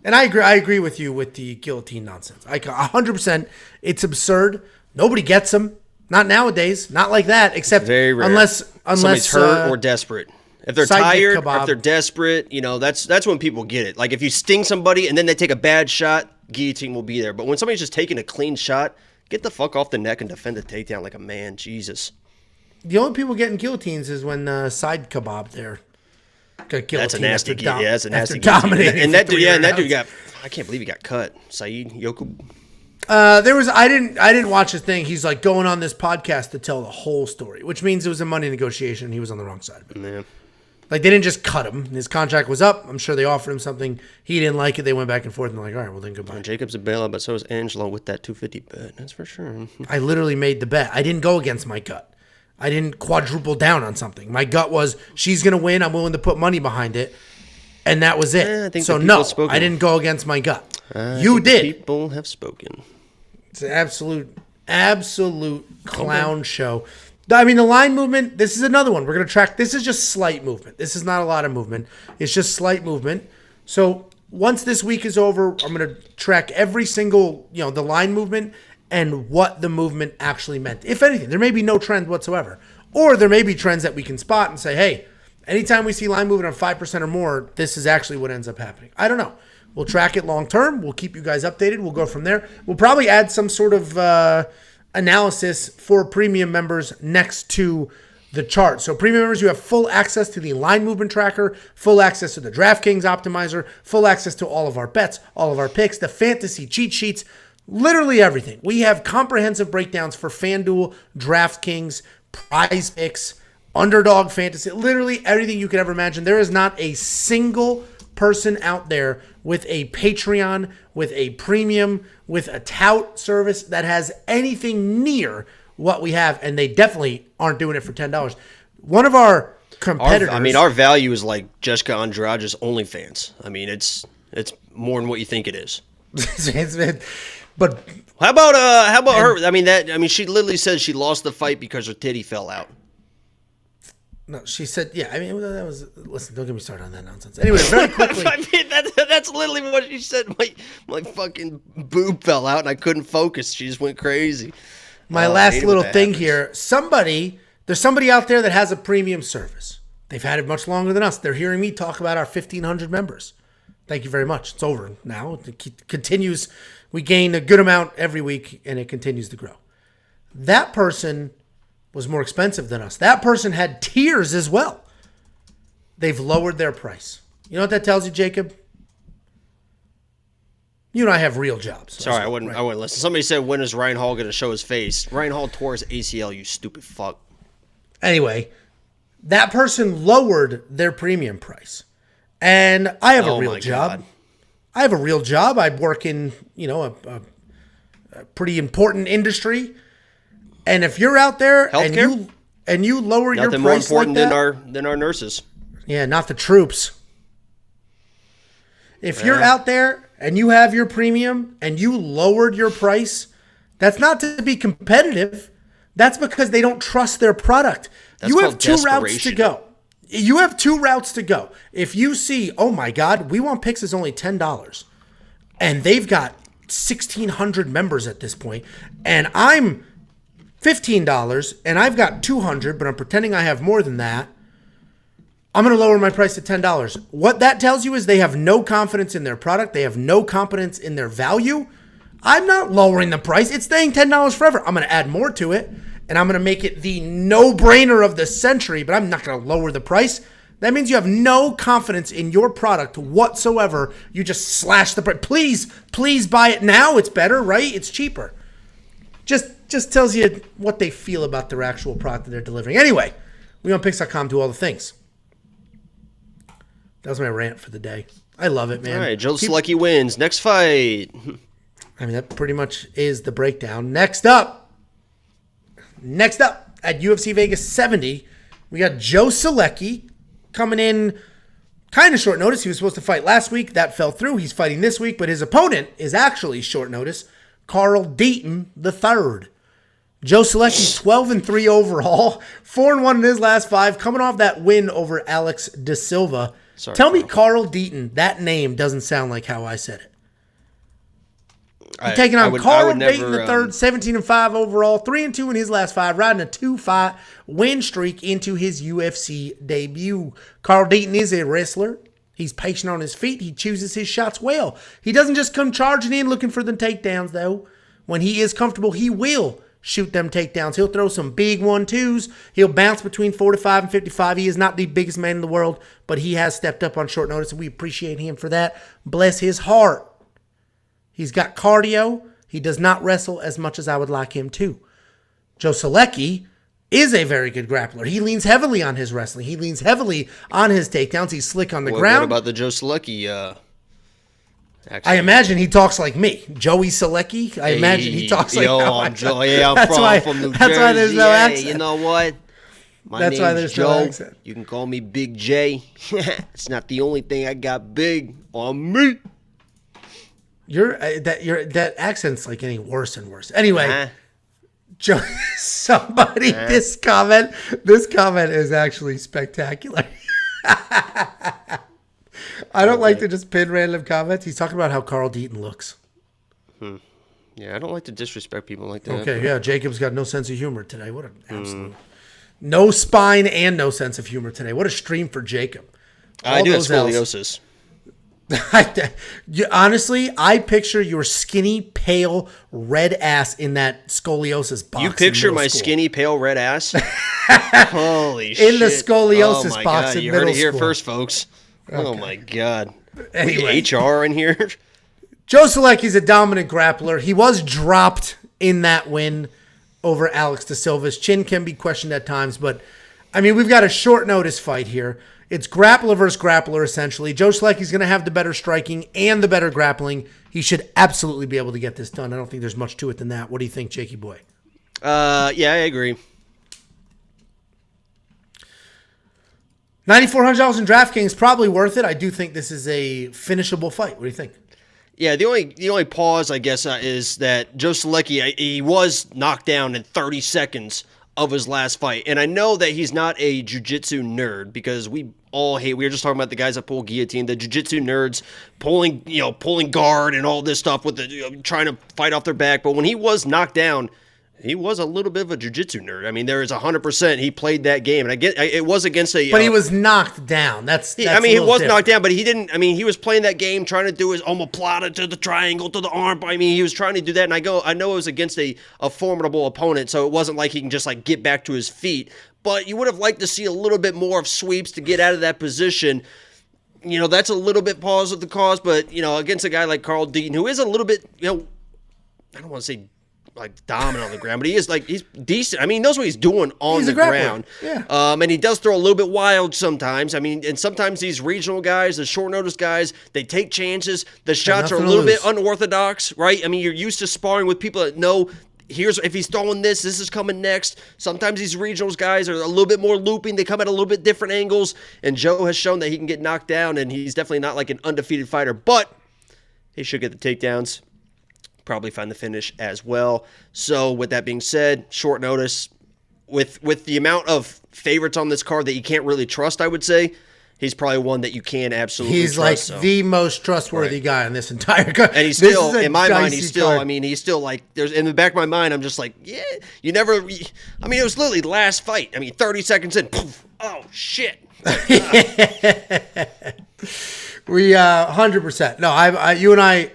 Speaker 1: And I agree with you with the guillotine nonsense. 100%. It's absurd. Nobody gets them. Not nowadays. Not like that. Except
Speaker 2: very rare.
Speaker 1: Unless
Speaker 2: somebody's hurt or desperate. If they're tired or if they're desperate, that's when people get it. Like if you sting somebody and then they take a bad shot, guillotine will be there. But when somebody's just taking a clean shot, get the fuck off the neck and defend the takedown like a man. Jesus.
Speaker 1: The only people getting guillotines is when side kebab there.
Speaker 2: That's a nasty guillotine. Yeah, that's a nasty
Speaker 1: guillotine.
Speaker 2: And that dude got. I can't believe he got cut. Saeed Yokub.
Speaker 1: I didn't watch the thing. He's like going on this podcast to tell the whole story, which means it was a money negotiation. And he was on the wrong side of it.
Speaker 2: Yeah.
Speaker 1: Like they didn't just cut him. His contract was up. I'm sure they offered him something. He didn't like it. They went back and forth and like, all right, well then goodbye.
Speaker 2: Jacob's a bailout, but so is Angelo with that 250 bet. That's for sure.
Speaker 1: I literally made the bet. I didn't go against my gut. I didn't quadruple down on something. My gut was she's going to win. I'm willing to put money behind it. And that was it. So no, I didn't go against my gut. You did.
Speaker 2: People have spoken.
Speaker 1: It's an absolute clown show. I mean, the line movement, this is another one. We're going to track. This is just slight movement. This is not a lot of movement. It's just slight movement. So once this week is over, I'm going to track every single, the line movement and what the movement actually meant. If anything, there may be no trend whatsoever. Or there may be trends that we can spot and say, hey, anytime we see line movement on 5% or more, this is actually what ends up happening. I don't know. We'll track it long term. We'll keep you guys updated. We'll go from there. We'll probably add some sort of analysis for premium members next to the chart. So premium members, you have full access to the line movement tracker, full access to the DraftKings optimizer, full access to all of our bets, all of our picks, the fantasy cheat sheets, literally everything. We have comprehensive breakdowns for FanDuel, DraftKings, Prize Picks, Underdog Fantasy, literally everything you could ever imagine. There is not a single person out there with a Patreon, with a premium, with a tout service that has anything near what we have, and they definitely aren't doing it for $10. One of our competitors...
Speaker 2: our value is like Jessica Andrade's OnlyFans. I mean, it's more than what you think it is.
Speaker 1: But
Speaker 2: how about her? I mean, she literally says she lost the fight because her titty fell out.
Speaker 1: No, she said, yeah. I mean, that was. Listen, don't get me started on that nonsense. Anyway, very quickly.
Speaker 2: I mean, that's literally what she said. My fucking boob fell out and I couldn't focus. She just went crazy.
Speaker 1: My last little thing here. There's somebody out there that has a premium service. They've had it much longer than us. They're hearing me talk about our 1,500 members. Thank you very much. It's over now. It continues. We gain a good amount every week, and it continues to grow. That person was more expensive than us. That person had tiers as well. They've lowered their price. You know what that tells you, Jacob? You and I have real jobs.
Speaker 2: Sorry, I wouldn't listen. Somebody said, when is Ryan Hall going to show his face? Ryan Hall tore his ACL, you stupid fuck.
Speaker 1: Anyway, that person lowered their premium price. And I have a real job. God. I have a real job. I work in, a pretty important industry. And if you're out there and you lower your price
Speaker 2: nothing more important
Speaker 1: like that,
Speaker 2: than our nurses.
Speaker 1: Yeah, not the troops. If you're out there and you have your premium and you lowered your price, that's not to be competitive. That's because they don't trust their product. You have two routes to go. If you see, oh my God, We Want Picks is only $10 and they've got 1,600 members at this point, and I'm $15 and I've got 200, but I'm pretending I have more than that, I'm going to lower my price to $10. What that tells you is they have no confidence in their product. They have no confidence in their value. I'm not lowering the price. It's staying $10 forever. I'm going to add more to it, and I'm going to make it the no-brainer of the century, but I'm not going to lower the price. That means you have no confidence in your product whatsoever. You just slash the price. Please buy it now. It's better, right? It's cheaper. Just tells you what they feel about their actual product that they're delivering. Anyway, WeOnPicks.com, do all the things. That was my rant for the day. I love it, man.
Speaker 2: All right, Joe Solecki wins. Next fight.
Speaker 1: I mean, that pretty much is the breakdown. Next up at UFC Vegas 70, we got Joe Solecki coming in kind of short notice. He was supposed to fight last week. That fell through. He's fighting this week, but his opponent is actually short notice. Carl Deaton III. Joe Solecki 12-3 overall, 4-1 in his last 5, coming off that win over Alex Da Silva.
Speaker 2: Sorry,
Speaker 1: Tell me Carl Deaton, that name doesn't sound like how I said it. Taking on Carl Deaton the third, 17-5 overall, 3-2 in his last 5, riding a 2-5 win streak into his UFC debut. Carl Deaton is a wrestler. He's patient on his feet. He chooses his shots well. He doesn't just come charging in looking for the takedowns, though. When he is comfortable, he will shoot them takedowns. He'll throw some big 1-2s. He'll bounce between 45 and 55. He is not the biggest man in the world, but he has stepped up on short notice, and we appreciate him for that. Bless his heart. He's got cardio. He does not wrestle as much as I would like him to. Joe Solecki is a very good grappler. He leans heavily on his wrestling. He leans heavily on his takedowns. He's slick on the ground.
Speaker 2: What about the Joe Solecki
Speaker 1: I imagine he talks like me. Joey Solecki. I imagine he talks like
Speaker 2: I'm Joe. Yeah, I'm from New Jersey.
Speaker 1: That's why there's no accent.
Speaker 2: You know what? My name's Joe. You can call me Big J. It's not the only thing I got big on me.
Speaker 1: That accent's like getting worse and worse. Anyway, Joe, this comment is actually spectacular. I don't like to just pin random comments. He's talking about how Carl Deaton looks.
Speaker 2: Yeah, I don't like to disrespect people like that.
Speaker 1: Okay, yeah, Jacob's got no sense of humor today. What an absolute no spine and no sense of humor today. What a stream for Jacob.
Speaker 2: I do have scoliosis.
Speaker 1: Honestly, I picture your skinny, pale, red ass in that scoliosis box.
Speaker 2: You picture my skinny, pale, red ass? Holy shit.
Speaker 1: In the scoliosis box
Speaker 2: God.
Speaker 1: in
Speaker 2: you
Speaker 1: middle
Speaker 2: heard it here
Speaker 1: school.
Speaker 2: First, folks. Okay. Oh, my God.
Speaker 1: Anyway.
Speaker 2: HR in here?
Speaker 1: Joe Solecki's a dominant grappler. He was dropped in that win over Alex De Silva's. Chin can be questioned at times, but, I mean, we've got a short notice fight here. It's grappler versus grappler, essentially. Joe Solecki's going to have the better striking and the better grappling. He should absolutely be able to get this done. I don't think there's much to it than that. What do you think, Jakey boy?
Speaker 2: Yeah, I agree.
Speaker 1: $9,400 in DraftKings, probably worth it. I do think this is a finishable fight. What do you think?
Speaker 2: Yeah, the only pause, I guess, is that Joe Solecki, he was knocked down in 30 seconds of his last fight. And I know that he's not a jiu-jitsu nerd because we were just talking about the guys that pull guillotine, the jiu-jitsu nerds pulling guard and all this stuff with the trying to fight off their back. But when he was knocked down, he was a little bit of a jiu-jitsu nerd. I mean, there is 100% he played that game. And it was against a...
Speaker 1: But he was knocked down.
Speaker 2: He was knocked down, but he didn't... I mean, he was playing that game, trying to do his omoplata to the triangle, to the arm. I mean, he was trying to do that, and I know it was against a formidable opponent, so it wasn't like he can just, get back to his feet. But you would have liked to see a little bit more of sweeps to get out of that position. That's a little bit pause of the cause, but, against a guy like Carl Deaton, who is a little bit, I don't want to say dominant on the ground, but he's decent. I mean, he knows what he's doing on the ground.
Speaker 1: Yeah.
Speaker 2: And he does throw a little bit wild sometimes. I mean, and sometimes these regional guys, the short notice guys, they take chances. The shots are a little bit unorthodox, right? I mean, you're used to sparring with people that know if he's throwing this is coming next. Sometimes these regionals guys are a little bit more looping. They come at a little bit different angles, and Joe has shown that he can get knocked down, and he's definitely not like an undefeated fighter, but he should get the takedowns. Probably find the finish as well. So with that being said, short notice, with the amount of favorites on this card that you can't really trust, I would say, he's probably one that you can absolutely trust.
Speaker 1: He's the most trustworthy guy in this entire card.
Speaker 2: And he's still, in my mind, he's still like, there's in the back of my mind, I'm just like, yeah, you never, I mean, it was literally the last fight. I mean, 30 seconds in, poof, oh, shit.
Speaker 1: We, 100%. No, you and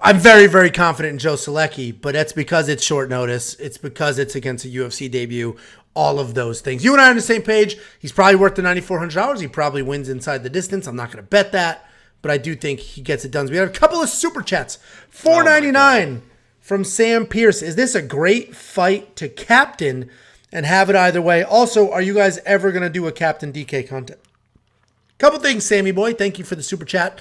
Speaker 1: I'm very, very confident in Joe Solecki, but that's because it's short notice. It's because it's against a UFC debut. All of those things. You and I are on the same page. He's probably worth the $9,400. He probably wins inside the distance. I'm not going to bet that, but I do think he gets it done. So we have a couple of super chats. $4.99 from Sam Pierce. Is this a great fight to captain and have it either way? Also, are you guys ever going to do a Captain DK content? Couple things, Sammy boy. Thank you for the super chat.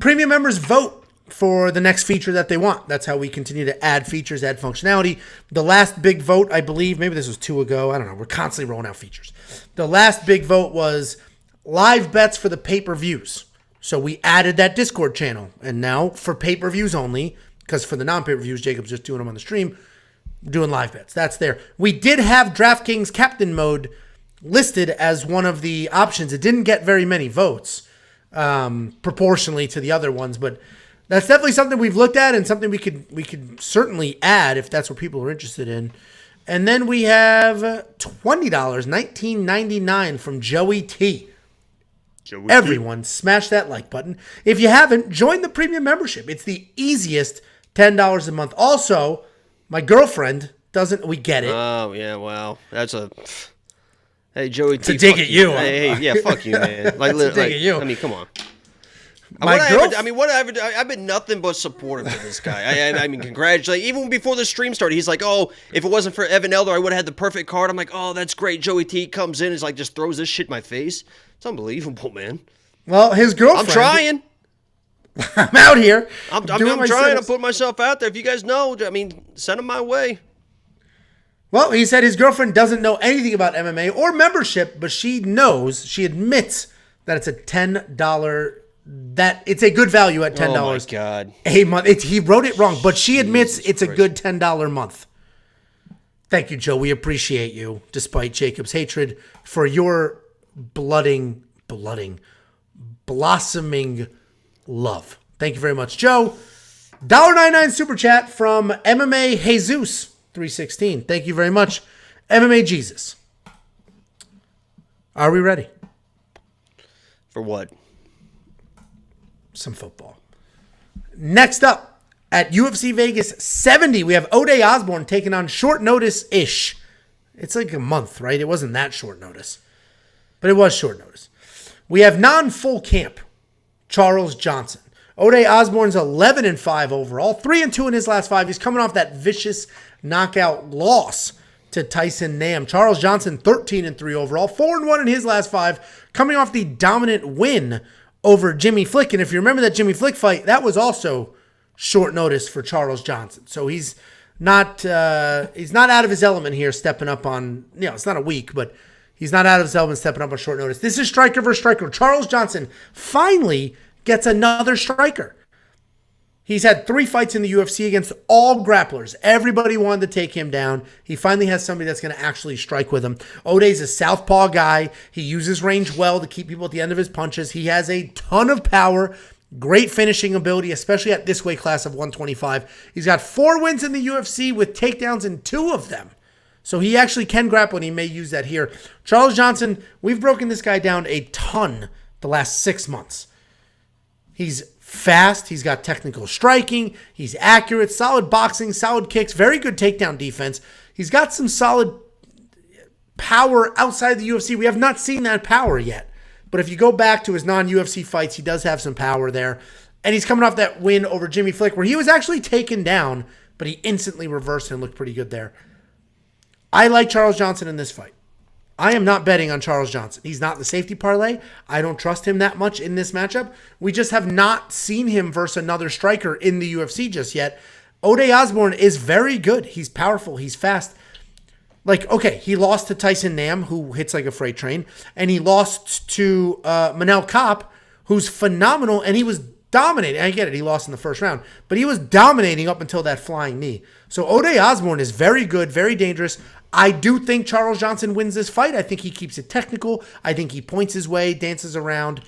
Speaker 1: Premium members vote for the next feature that they want. That's how we continue to add features, add functionality. The last big vote, I believe, maybe this was 2 ago. I don't know. We're constantly rolling out features. The last big vote was live bets for the pay-per-views. So we added that Discord channel. And now for pay-per-views only, because for the non-pay-per-views, Jacob's just doing them on the stream, doing live bets. That's there. We did have DraftKings captain mode listed as one of the options. It didn't get very many votes proportionally to the other ones, but that's definitely something we've looked at and something we could certainly add if that's what people are interested in. And then we have $20, $19.99 from Joey T. Everyone, smash that like button. If you haven't, join the premium membership. It's the easiest $10 a month. Also, my girlfriend doesn't. We get it.
Speaker 2: Oh yeah, well, that's a. Hey Joey T.
Speaker 1: To dig at you.
Speaker 2: Hey, yeah, fuck you, man. Like,
Speaker 1: to dig at you.
Speaker 2: I mean, come on. I've been nothing but supportive of this guy. I mean, congratulate. Even before the stream started, he's like, "Oh, if it wasn't for Evan Elder, I would have had the perfect card." I'm like, "Oh, that's great." Joey T comes in, and is like, just throws this shit in my face. It's unbelievable, man.
Speaker 1: Well, his girlfriend.
Speaker 2: I'm trying.
Speaker 1: I'm out here.
Speaker 2: I'm trying to put myself out there. If you guys know, I mean, send them my way.
Speaker 1: Well, he said his girlfriend doesn't know anything about MMA or membership, but she admits that it's a $10. That it's a good value at $10.
Speaker 2: Oh my God.
Speaker 1: A month. He wrote it wrong, but she admits it's a good $10 month. Thank you, Joe. We appreciate you, despite Jacob's hatred for your blossoming love. Thank you very much, Joe. $1.99 super chat from MMA Jesus 316. Thank you very much, MMA Jesus. Are we ready?
Speaker 2: For what?
Speaker 1: Some football. Next up, at UFC Vegas 70, we have Ode Osbourne taking on short notice-ish. It's like a month, right? It wasn't that short notice. But it was short notice. We have non-full camp, Charles Johnson. Ode Osbourne's 11-5 overall, 3-2 in his last 5. He's coming off that vicious knockout loss to Tyson Nam. Charles Johnson, 13-3 overall, 4-1 in his last 5, coming off the dominant win over Jimmy Flick. And if you remember that Jimmy Flick fight, that was also short notice for Charles Johnson. So he's not out of his element here, stepping up on, it's not a week, but he's not out of his element stepping up on short notice. This is striker versus striker. Charles Johnson finally gets another striker. He's had 3 fights in the UFC against all grapplers. Everybody wanted to take him down. He finally has somebody that's going to actually strike with him. Ode's a southpaw guy. He uses range well to keep people at the end of his punches. He has a ton of power, great finishing ability, especially at this weight class of 125. He's got 4 wins in the UFC with takedowns in 2 of them. So he actually can grapple, and he may use that here. Charles Johnson, we've broken this guy down a ton the last 6 months. He's fast. He's got technical striking. He's accurate, solid boxing, solid kicks, very good takedown defense. He's got some solid power outside the UFC. We have not seen that power yet. But if you go back to his non-UFC fights, he does have some power there. And he's coming off that win over Jimmy Flick where he was actually taken down, but he instantly reversed and looked pretty good there. I like Charles Johnson in this fight. I am not betting on Charles Johnson. He's not the safety parlay. I don't trust him that much in this matchup. We just have not seen him versus another striker in the UFC just yet. Ode Osbourne is very good. He's powerful. He's fast. Like, okay, he lost to Tyson Nam, who hits like a freight train, and he lost to Manel Kopp, who's phenomenal, and he was dominating. I get it, he lost in the first round, but he was dominating up until that flying knee. So Ode Osbourne is very good, very dangerous. I do think Charles Johnson wins this fight. I think he keeps it technical. I think he points his way, dances around.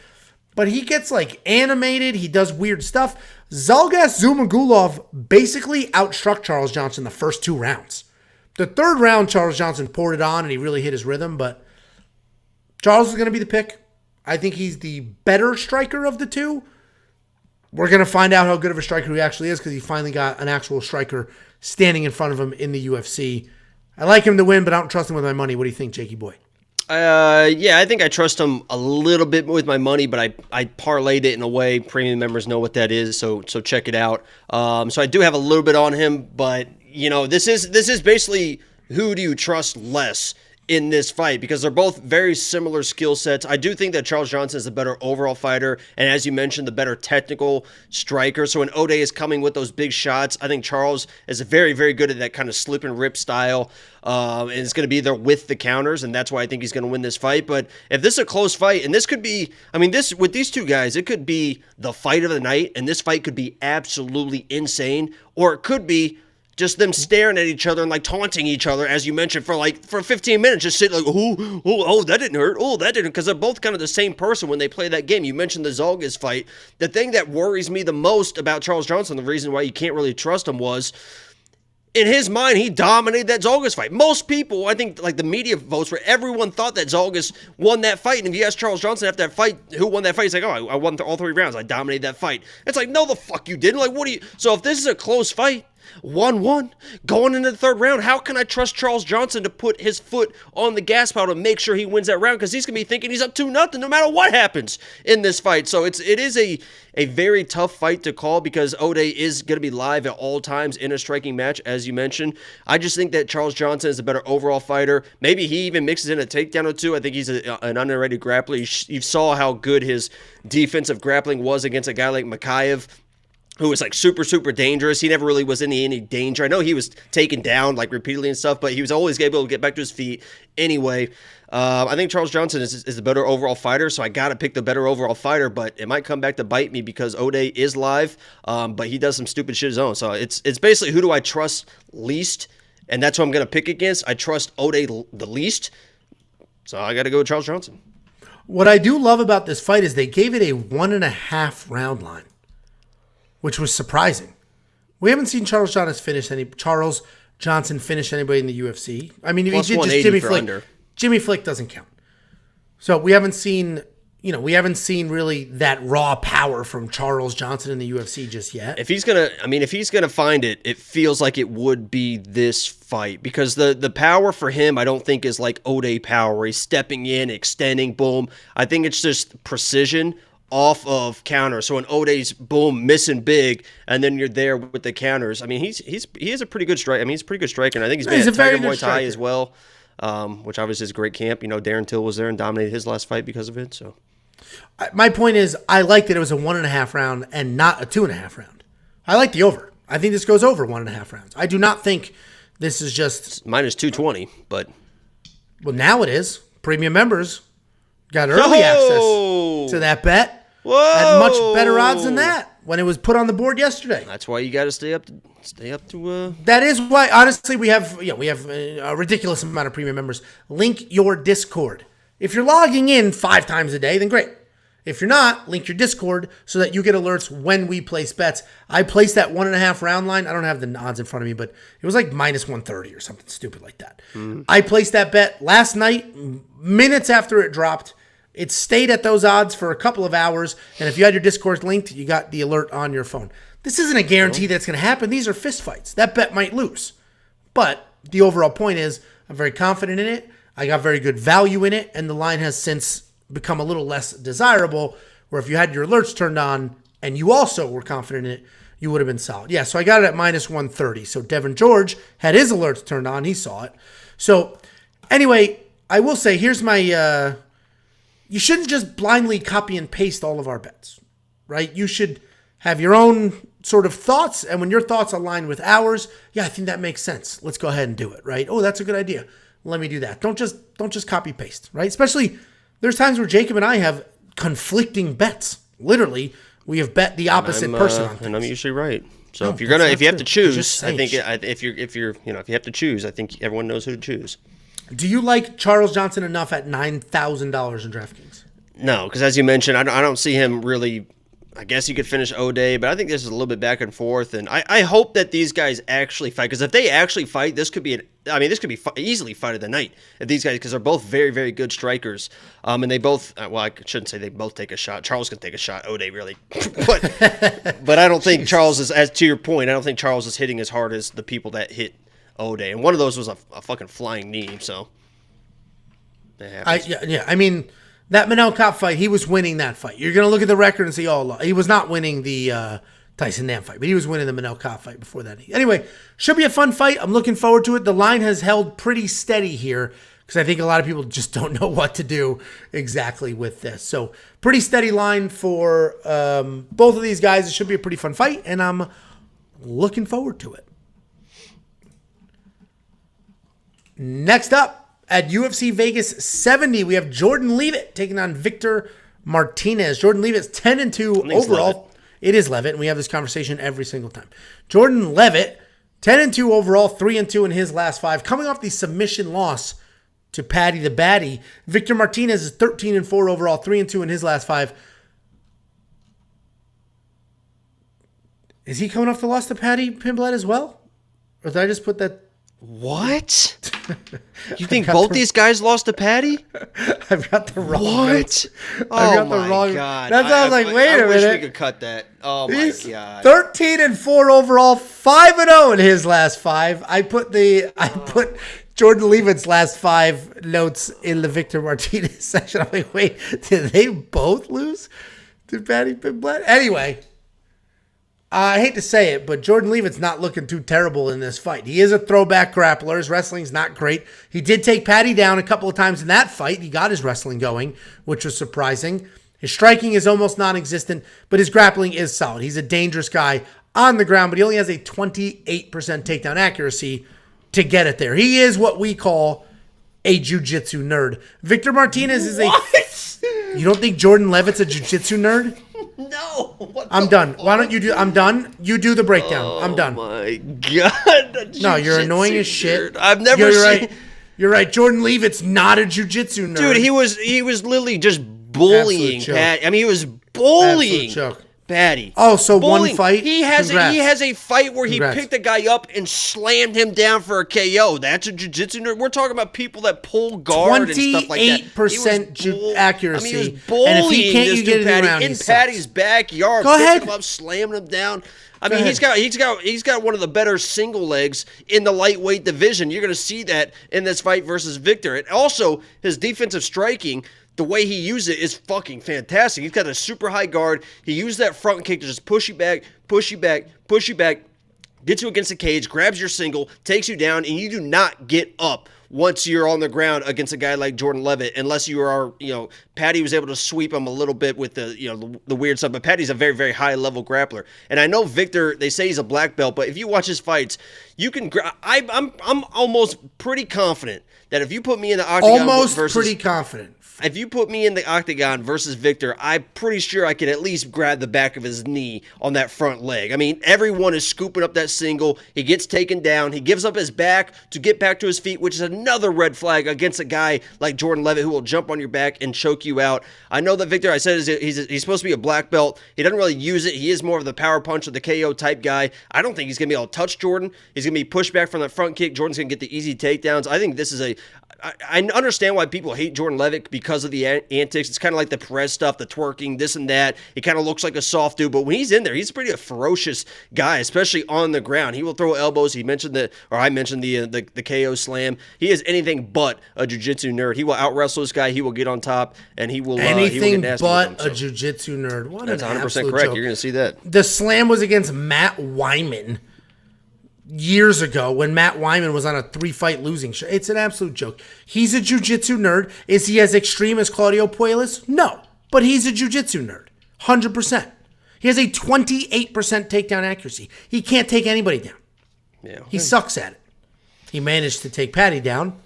Speaker 1: But he gets like animated. He does weird stuff. Zhalgas Zhumagulov basically outstruck Charles Johnson the first 2 rounds. The 3rd round, Charles Johnson poured it on and he really hit his rhythm. But Charles is going to be the pick. I think he's the better striker of the 2. We're going to find out how good of a striker he actually is because he finally got an actual striker standing in front of him in the UFC. I like him to win, but I don't trust him with my money. What do you think, Jakey boy?
Speaker 2: Yeah, I think I trust him a little bit with my money, but I parlayed it in a way. Premium members know what that is, so check it out. So I do have a little bit on him, but this is basically who do you trust less in this fight because they're both very similar skill sets. I do think that Charles Johnson is the better overall fighter, and as you mentioned, the better technical striker. So when Ode is coming with those big shots, I think Charles is very, very good at that kind of slip and rip style, and it's going to be there with the counters, and that's why I think he's going to win this fight. But if this is a close fight, and this could be, with these 2 guys, it could be the fight of the night, and this fight could be absolutely insane, or it could be just them staring at each other and like taunting each other, as you mentioned, for 15 minutes, just sitting like, oh, that didn't hurt. Oh, that didn't, because they're both kind of the same person when they play that game. You mentioned the Zalgas fight. The thing that worries me the most about Charles Johnson, the reason why you can't really trust him, was in his mind, he dominated that Zalgas fight. Most people, I think, like the media votes, where everyone thought that Zalgas won that fight. And if you ask Charles Johnson after that fight, who won that fight, he's like, oh, I won all 3 rounds. I dominated that fight. It's like, no, the fuck you didn't. Like, what do you? So if this is a close fight, 1-1, going into the 3rd round, how can I trust Charles Johnson to put his foot on the gas pedal to make sure he wins that round? Because he's going to be thinking he's up 2-0 no matter what happens in this fight. So it is a very tough fight to call, because O'Day is going to be live at all times in a striking match, as you mentioned. I just think that Charles Johnson is a better overall fighter. Maybe he even mixes in a takedown or two. I think he's an underrated grappler. You saw how good his defensive grappling was against a guy like Makayev, who was like super, super dangerous. He never really was in any danger. I know he was taken down like repeatedly and stuff, but he was always able to get back to his feet anyway. I think Charles Johnson is the better overall fighter, so I got to pick the better overall fighter, but it might come back to bite me because O'Day is live, but he does some stupid shit his own. So it's basically, who do I trust least, and that's who I'm going to pick against. I trust O'Day the least, so I got to go with Charles Johnson.
Speaker 1: What I do love about this fight is they gave it a 1.5 round line, which was surprising. We haven't seen Charles Johnson finish anybody in the UFC. I mean,
Speaker 2: Plus
Speaker 1: he did just Jimmy Flick. Under. Jimmy Flick doesn't count. So we haven't seen really that raw power from Charles Johnson in the UFC just yet.
Speaker 2: If he's gonna find it, it feels like it would be this fight, because the power for him, I don't think, is like O'Day power, where he's stepping in, extending, boom. I think it's just precision off of counter. So when O'Day's boom missing big, and then you're there with the counters. I mean, he is a pretty good strike. I mean, he's a pretty good striker, and I think he's been at Tiger Muay Thai as well, which obviously is a great camp. You know, Darren Till was there and dominated his last fight because of it. So
Speaker 1: my point is, I like that it was a 1.5 round and not a 2.5 round. I like the over. I think this goes over 1.5 rounds. I do not think this is just
Speaker 2: it's minus 220, but
Speaker 1: now it is. Premium members got early access to that bet.
Speaker 2: Whoa!
Speaker 1: Had much better odds than that when it was put on the board yesterday.
Speaker 2: That's why you got to stay up to.
Speaker 1: That is why, honestly, we have a ridiculous amount of premium members. Link your Discord. If you're logging in 5 times a day, then great. If you're not, link your Discord so that you get alerts when we place bets. I placed that 1.5 round line. I don't have the odds in front of me, but it was like minus 130 or something stupid like that. Mm-hmm. I placed that bet last night, minutes after it dropped. It stayed at those odds for a couple of hours, and if you had your Discord linked, you got the alert on your phone. This isn't a guarantee that's going to happen. These are fist fights. That bet might lose. But the overall point is, I'm very confident in it. I got very good value in it, and the line has since become a little less desirable, where if you had your alerts turned on and you also were confident in it, you would have been solid. Yeah, so I got it at minus 130. So Devin George had his alerts turned on. He saw it. So anyway, I will say, here's my... you shouldn't just blindly copy and paste all of our bets, right? You should have your own sort of thoughts, and when your thoughts align with ours, yeah, I think that makes sense. Let's go ahead and do it, right? Oh, that's a good idea. Let me do that. Don't just copy paste, right? Especially there's times where Jacob and I have conflicting bets. Literally, we have bet the opposite person on things.
Speaker 2: And I'm usually right. So if you have to choose, I think if you have to choose, I think everyone knows who to choose.
Speaker 1: Do you like Charles Johnson enough at $9,000 in DraftKings?
Speaker 2: No, because as you mentioned, I don't see him really. I guess you could finish O'Day, but I think this is a little bit back and forth, and I hope that these guys actually fight, because if they actually fight, this could be easily fight of the night if these guys, because they're both very, very good strikers, and they both, well, I shouldn't say they both take a shot. Charles can take a shot. O'Day really, but I don't think Charles is, as to your point, I don't think Charles is hitting as hard as the people that hit O'Day, and one of those was a fucking flying knee, so
Speaker 1: I mean, that Manel Kape fight, he was winning that fight. You're going to look at the record and see, he was not winning the Tyson Nam fight, but he was winning the Manel Kape fight before that. Anyway, should be a fun fight. I'm looking forward to it. The line has held pretty steady here because I think a lot of people just don't know what to do exactly with this. So pretty steady line for both of these guys. It should be a pretty fun fight, and I'm looking forward to it. Next up, at UFC Vegas 70, we have Jordan Leavitt taking on Victor Martinez. Jordan Leavitt's 10-2 overall. It is Leavitt, and we have this conversation every single time. Jordan Leavitt 10-2 overall, 3-2 in his last 5. Coming off the submission loss to Patty the Batty, Victor Martinez is 13-4 overall, 3-2 in his last 5. Is he coming off the loss to Patty Pimblett as well? Or did I just put that?
Speaker 2: What? You think both these guys lost to Patty?
Speaker 1: I've got the wrong
Speaker 2: What?
Speaker 1: Oh
Speaker 2: my God.
Speaker 1: That's why I was like, wait a minute.
Speaker 2: I wish we could cut that. Oh my God.
Speaker 1: 13-4 overall, 5-0 in his last 5. I put Jordan Leavitt's last 5 notes in the Victor Martinez section. I'm like, wait, did they both lose to Patty Pimblett? Anyway. I hate to say it, but Jordan Leavitt's not looking too terrible in this fight. He is a throwback grappler. His wrestling's not great. He did take Patty down a couple of times in that fight. He got his wrestling going, which was surprising. His striking is almost non-existent, but his grappling is solid. He's a dangerous guy on the ground, but he only has a 28% takedown accuracy to get it there. He is what we call a jiu-jitsu nerd. Victor Martinez is
Speaker 2: What?
Speaker 1: You don't think Jordan Leavitt's a jiu-jitsu nerd?
Speaker 2: No.
Speaker 1: I'm done. Why don't you do... I'm done. You do the breakdown. I'm done.
Speaker 2: Oh, my God.
Speaker 1: No, you're annoying as shit.
Speaker 2: Nerd. I've never seen...
Speaker 1: Right. You're right. Jordan Leavitt's not a jiu-jitsu nerd.
Speaker 2: Dude, he was literally just bullying Patty. I mean, he was bullying Patty.
Speaker 1: Oh, so
Speaker 2: bullying.
Speaker 1: One fight?
Speaker 2: He has a fight where he picked a guy up and slammed him down for a KO. That's a jiu-jitsu nerd. We're talking about people that pull guard and stuff like that.
Speaker 1: 28% accuracy.
Speaker 2: I mean, he was bullying
Speaker 1: and if he can't,
Speaker 2: this
Speaker 1: you get
Speaker 2: dude
Speaker 1: it
Speaker 2: Patty
Speaker 1: around,
Speaker 2: in Patty's backyard.
Speaker 1: Go ahead.
Speaker 2: Him up, slamming him down. I mean, he's got one of the better single legs in the lightweight division. You're going to see that in this fight versus Victor. And also, his defensive striking, the way he used it is fucking fantastic. He's got a super high guard. He used that front kick to just push you back, gets you against the cage, grabs your single, takes you down, and you do not get up once you're on the ground against a guy like Jordan Leavitt, unless you are, Patty was able to sweep him a little bit with the weird stuff, but Patty's a very, very high level grappler. And I know Victor, they say he's a black belt, but if you watch his fights, you can, I'm almost pretty confident that if you put me in the octagon if you put me in the octagon versus Victor, I'm pretty sure I could at least grab the back of his knee on that front leg. I mean, everyone is scooping up that single. He gets taken down. He gives up his back to get back to his feet, which is another red flag against a guy like Jordan Leavitt who will jump on your back and choke you out. I know that Victor, I said, he's supposed to be a black belt. He doesn't really use it. He is more of the power punch or the KO type guy. I don't think he's going to be able to touch Jordan. He's going to be pushed back from that front kick. Jordan's going to get the easy takedowns. I think this is I understand why people hate Jordan Leavitt because of the antics. It's kind of like the Perez stuff, the twerking, this and that. He kind of looks like a soft dude, but when he's in there, he's pretty a ferocious guy, especially on the ground. He will throw elbows. I mentioned the KO slam. He is anything but a jiu-jitsu nerd. He will out-wrestle this guy. He will get on top, and he will
Speaker 1: anything
Speaker 2: get
Speaker 1: but a jiu-jitsu nerd. What
Speaker 2: that's 100%
Speaker 1: absolute
Speaker 2: correct.
Speaker 1: Joke.
Speaker 2: You're going to see that.
Speaker 1: The slam was against Matt Wyman years ago when Matt Wyman was on a 3-fight losing streak. It's an absolute joke. He's a jiu-jitsu nerd. Is he as extreme as Claudio Puelles? No, but he's a jiu-jitsu nerd. 100%. He has a 28% takedown accuracy. He can't take anybody down. Yeah, he sucks at it. He managed to take Patty down,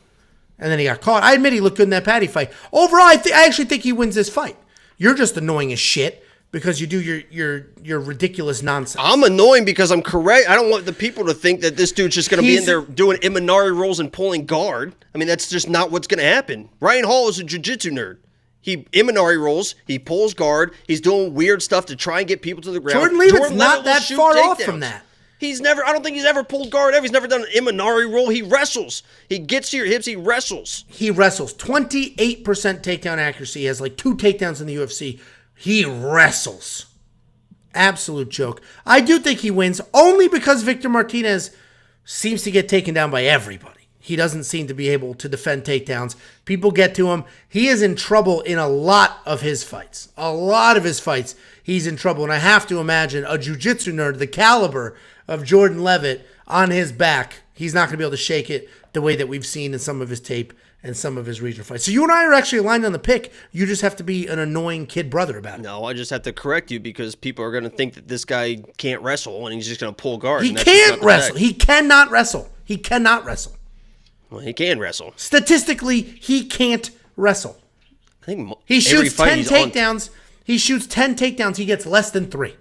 Speaker 1: and then he got caught. I admit he looked good in that Patty fight. Overall, I actually think he wins this fight. You're just annoying as shit because you do your ridiculous nonsense.
Speaker 2: I'm annoying because I'm correct. I don't want the people to think that this dude's just going to be in there doing Imanari rolls and pulling guard. I mean, that's just not what's going to happen. Ryan Hall is a jiu-jitsu nerd. He Imanari rolls, he pulls guard, he's doing weird stuff to try and get people to the ground.
Speaker 1: Jordan Leavitt's not that far off from that.
Speaker 2: I don't think he's ever pulled guard ever. He's never done an Imanari roll. He wrestles. He gets to your hips. He wrestles. 28%
Speaker 1: takedown accuracy. He has like 2 takedowns in the UFC. He wrestles. Absolute joke. I do think he wins only because Victor Martinez seems to get taken down by everybody. He doesn't seem to be able to defend takedowns. People get to him. He is in trouble in a lot of his fights. He's in trouble. And I have to imagine a jiu-jitsu nerd, the caliber of Jordan Leavitt, on his back, he's not going to be able to shake it the way that we've seen in some of his tape and some of his regional fights. So you and I are actually aligned on the pick. You just have to be an annoying kid brother about it.
Speaker 2: No, I just have to correct you because people are going to think that this guy can't wrestle and he's just going to pull guard.
Speaker 1: He can't wrestle. He cannot wrestle. He cannot wrestle.
Speaker 2: Well, he can wrestle.
Speaker 1: Statistically, he can't wrestle.
Speaker 2: I think
Speaker 1: he shoots 10 takedowns. He shoots 10 takedowns. He gets less than 3.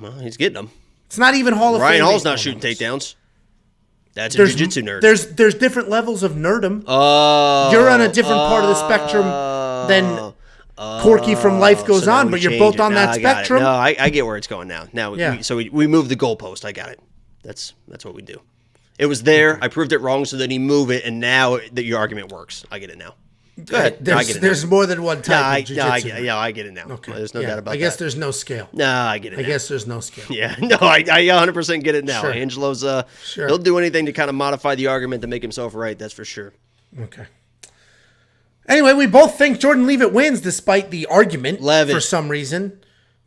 Speaker 2: Well, he's getting them.
Speaker 1: It's not even Hall of Fame.
Speaker 2: Ryan Hall's not shooting takedowns. That's a jiu-jitsu nerd.
Speaker 1: There's different levels of nerdom.
Speaker 2: Oh.
Speaker 1: You're on a different part of the spectrum than Corky from Life Goes On, but you're both on that spectrum.
Speaker 2: No, I get where it's going now. Now, we moved the goalpost. I got it. That's what we do. It was there. I proved it wrong, so then you move it, and now that your argument works. I get it now. Go ahead.
Speaker 1: There's more than one type of jiu-jitsu.
Speaker 2: I get it now.
Speaker 1: Okay.
Speaker 2: There's no doubt about that.
Speaker 1: I guess there's no scale.
Speaker 2: No, I get it now.
Speaker 1: I guess there's no scale.
Speaker 2: Yeah, no, I 100% get it now.
Speaker 1: Sure.
Speaker 2: Angelo's, he'll do anything to kind of modify the argument to make himself right, that's for sure.
Speaker 1: Okay. Anyway, we both think Jordan Leavitt wins despite the argument
Speaker 2: Leavitt.
Speaker 1: for some reason.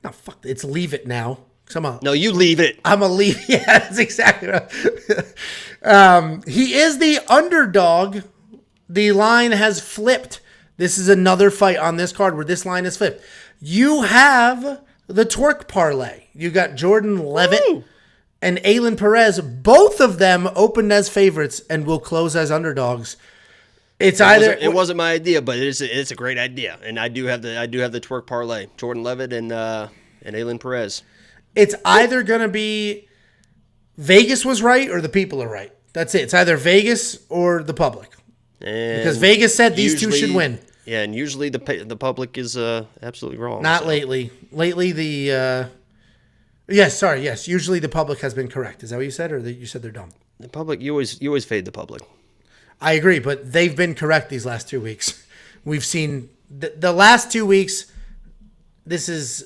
Speaker 1: No, fuck, it's Leavitt now.
Speaker 2: No, you leave it.
Speaker 1: I'm a Leavitt. Yeah, that's exactly right. He is the underdog. The line has flipped. This is another fight on this card where this line is flipped. You have the twerk parlay. You got Jordan Leavitt and Ailin Perez. Both of them opened as favorites and will close as underdogs. It
Speaker 2: wasn't my idea, but it's a great idea, and I do have the twerk parlay. Jordan Leavitt and Ailin Perez.
Speaker 1: It's either gonna be Vegas was right or the people are right. That's it. It's either Vegas or the public.
Speaker 2: And
Speaker 1: because Vegas said these two should win.
Speaker 2: Yeah, and usually the public is absolutely wrong.
Speaker 1: Not lately. Lately, yes. Usually the public has been correct. Is that what you said, or you said they're dumb?
Speaker 2: The public, you always fade the public.
Speaker 1: I agree, but they've been correct these last 2 weeks. We've seen the last 2 weeks. This is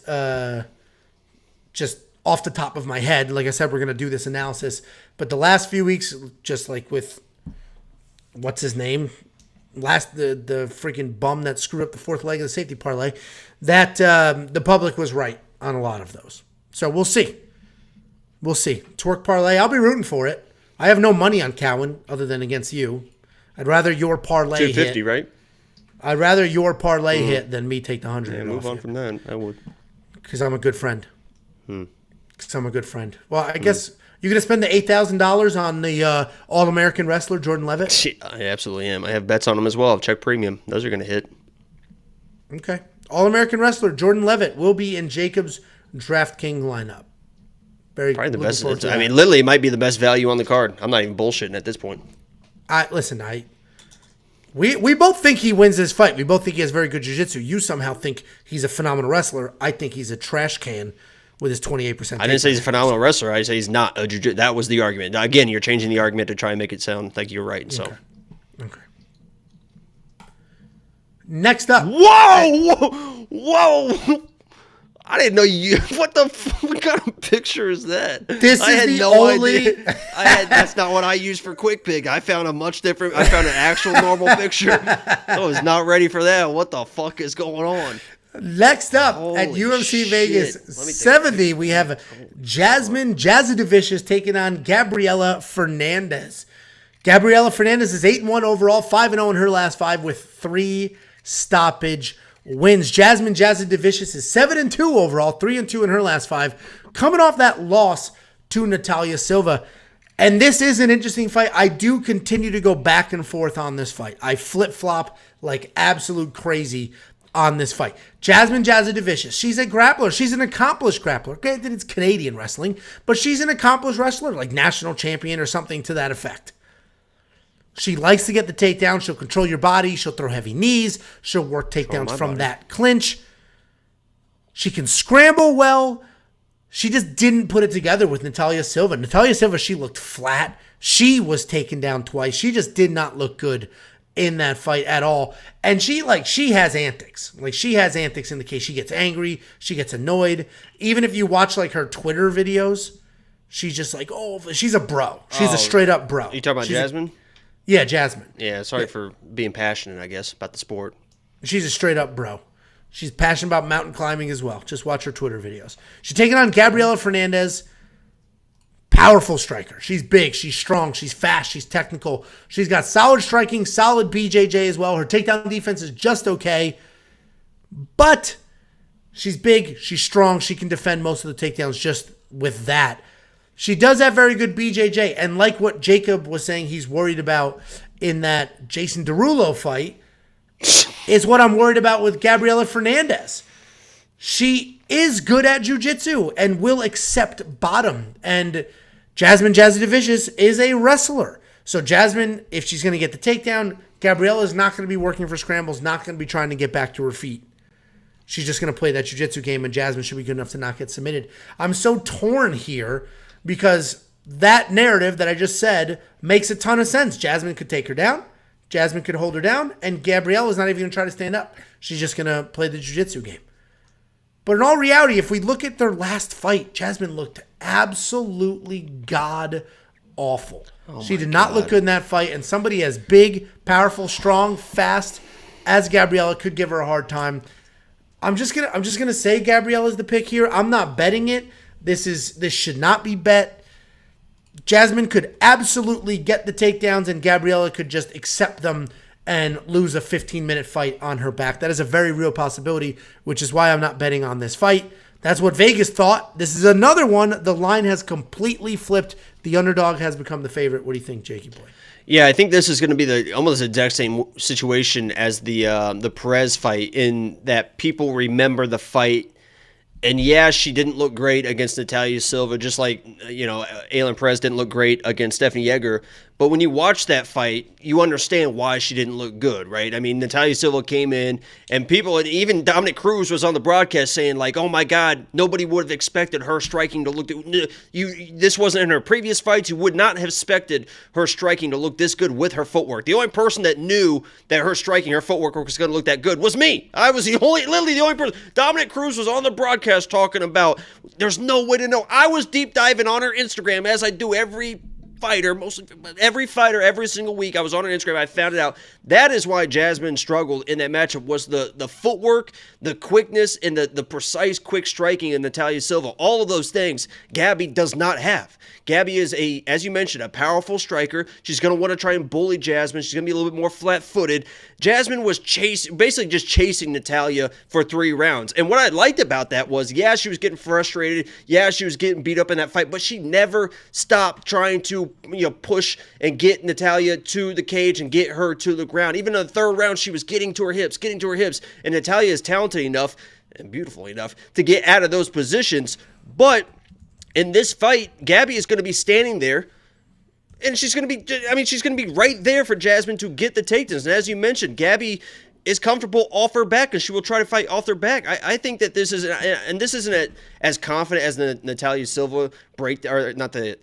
Speaker 1: just off the top of my head. Like I said, we're going to do this analysis, but the last few weeks, just like with what's his name, the freaking bum that screwed up the fourth leg of the safety parlay, that the public was right on a lot of those. So we'll see. Twerk parlay. I'll be rooting for it. I have no money on Cowan other than against you. I'd rather your parlay
Speaker 2: 250,
Speaker 1: hit.
Speaker 2: right?
Speaker 1: I'd rather your parlay hit than me take the 100.
Speaker 2: Yeah, move on from that. I would.
Speaker 1: Because I'm a good friend. Well, I guess you're going to spend the $8,000 on the All-American wrestler, Jordan Leavitt?
Speaker 2: I absolutely am. I have bets on him as well. Check premium. Those are going to hit.
Speaker 1: Okay. All-American wrestler, Jordan Leavitt, will be in Jacob's DraftKings lineup.
Speaker 2: Probably the best. I mean, literally, it might be the best value on the card. I'm not even bullshitting at this point.
Speaker 1: We both think he wins this fight. We both think he has very good jiu-jitsu. You somehow think he's a phenomenal wrestler. I think he's a trash can with his 28%.
Speaker 2: I didn't say he's a phenomenal wrestler. I say he's not a jiu-jitsu. That was the argument. Now, again, you're changing the argument to try and make it sound like you're right. So,
Speaker 1: okay. Next up.
Speaker 2: Whoa! I didn't know you. What kind of picture is that?
Speaker 1: This is the only.
Speaker 2: That's not what I used for Quick Pick. I found an actual normal picture. I was not ready for that. What the fuck is going on?
Speaker 1: Next up at UFC Vegas 70, we have Jasmine Jasudavicius taking on Gabriella Fernandes. Gabriella Fernandes is 8-1 overall, 5-0 in her last 5 with 3 stoppage wins. Jasmine Jasudavicius is 7-2 overall, 3-2 in her last 5, coming off that loss to Natalia Silva. And this is an interesting fight. I do continue to go back and forth on this fight. I flip-flop like absolute crazy on this fight. Jasmine Jasudavicius, she's a grappler. She's an accomplished grappler. Granted, it's Canadian wrestling, but she's an accomplished wrestler, like national champion or something to that effect. She likes to get the takedown. She'll control your body. She'll throw heavy knees. She'll work takedowns from that clinch. She can scramble well. She just didn't put it together with Natalia Silva. Natalia Silva, she looked flat. She was taken down twice. She just did not look good in that fight at all. And she has antics. Like, she has antics in the case. She gets angry. She gets annoyed. Even if you watch, like, her Twitter videos, she's just like, she's a bro. She's a straight up bro.
Speaker 2: You talking about Jasmine?
Speaker 1: Yeah, Jasmine.
Speaker 2: Yeah, sorry for being passionate, I guess, about the sport.
Speaker 1: She's a straight up bro. She's passionate about mountain climbing as well. Just watch her Twitter videos. She's taking on Gabriella Fernandes. Powerful striker. She's big. She's strong. She's fast. She's technical. She's got solid striking, solid BJJ as well. Her takedown defense is just okay. But she's big. She's strong. She can defend most of the takedowns just with that. She does have very good BJJ. And like what Jacob was saying he's worried about in that Jason Nurullo fight, is what I'm worried about with Gabriella Fernandes. She is good at jiu-jitsu and will accept bottom. And Jasmine Jasudavicius is a wrestler. So Jasmine, if she's going to get the takedown, Gabriella is not going to be working for scrambles, not going to be trying to get back to her feet. She's just going to play that jiu-jitsu game, and Jasmine should be good enough to not get submitted. I'm so torn here because that narrative that I just said makes a ton of sense. Jasmine could take her down. Jasmine could hold her down, and Gabriella is not even going to try to stand up. She's just going to play the jiu-jitsu game. But in all reality, if we look at their last fight, Jasmine looked absolutely god-awful. She did not look good in that fight, and somebody as big, powerful, strong, fast as Gabriella could give her a hard time. I'm just gonna say Gabriella's the pick here. I'm not betting it. This should not be bet. Jasmine could absolutely get the takedowns, and Gabriella could just accept them and lose a 15-minute fight on her back. That is a very real possibility, which is why I'm not betting on this fight. That's what Vegas thought. This is another one. The line has completely flipped. The underdog has become the favorite. What do you think, Jakey boy?
Speaker 2: Yeah, I think this is going to be almost the exact same situation as the Perez fight, in that people remember the fight. And yeah, she didn't look great against Natalia Silva, just like, Ailin Perez didn't look great against Stephanie Yeager. But when you watch that fight, you understand why she didn't look good, right? I mean, Natalia Silva came in, and people, and even Dominic Cruz was on the broadcast saying, like, oh my God, nobody would have expected her striking to look, this wasn't in her previous fights. You would not have expected her striking to look this good with her footwork. The only person that knew that her striking, her footwork was going to look that good was me. I was literally the only person. Dominic Cruz was on the broadcast talking about, there's no way to know. I was deep diving on her Instagram, as I do every fighter, every single week. I was on her Instagram. I found it out. That is why Jasmine struggled in that matchup, was the footwork, the quickness, and the precise, quick striking in Natalia Silva. All of those things Gabby does not have. Gabby is, as you mentioned, a powerful striker. She's going to want to try and bully Jasmine. She's going to be a little bit more flat-footed. Jasmine was basically just chasing Natalia for 3 rounds. And what I liked about that was, yeah, she was getting frustrated. Yeah, she was getting beat up in that fight, but she never stopped trying to push and get Natalia to the cage and get her to the ground. Even in the 3rd round, she was getting to her hips. And Natalia is talented enough and beautiful enough to get out of those positions. But in this fight, Gabby is going to be standing there, and she's going to be right there for Jasmine to get the takedowns. And as you mentioned, Gabby is comfortable off her back, and she will try to fight off their back. I think that this isn't as confident as the Natalia Silva breakdown, or not the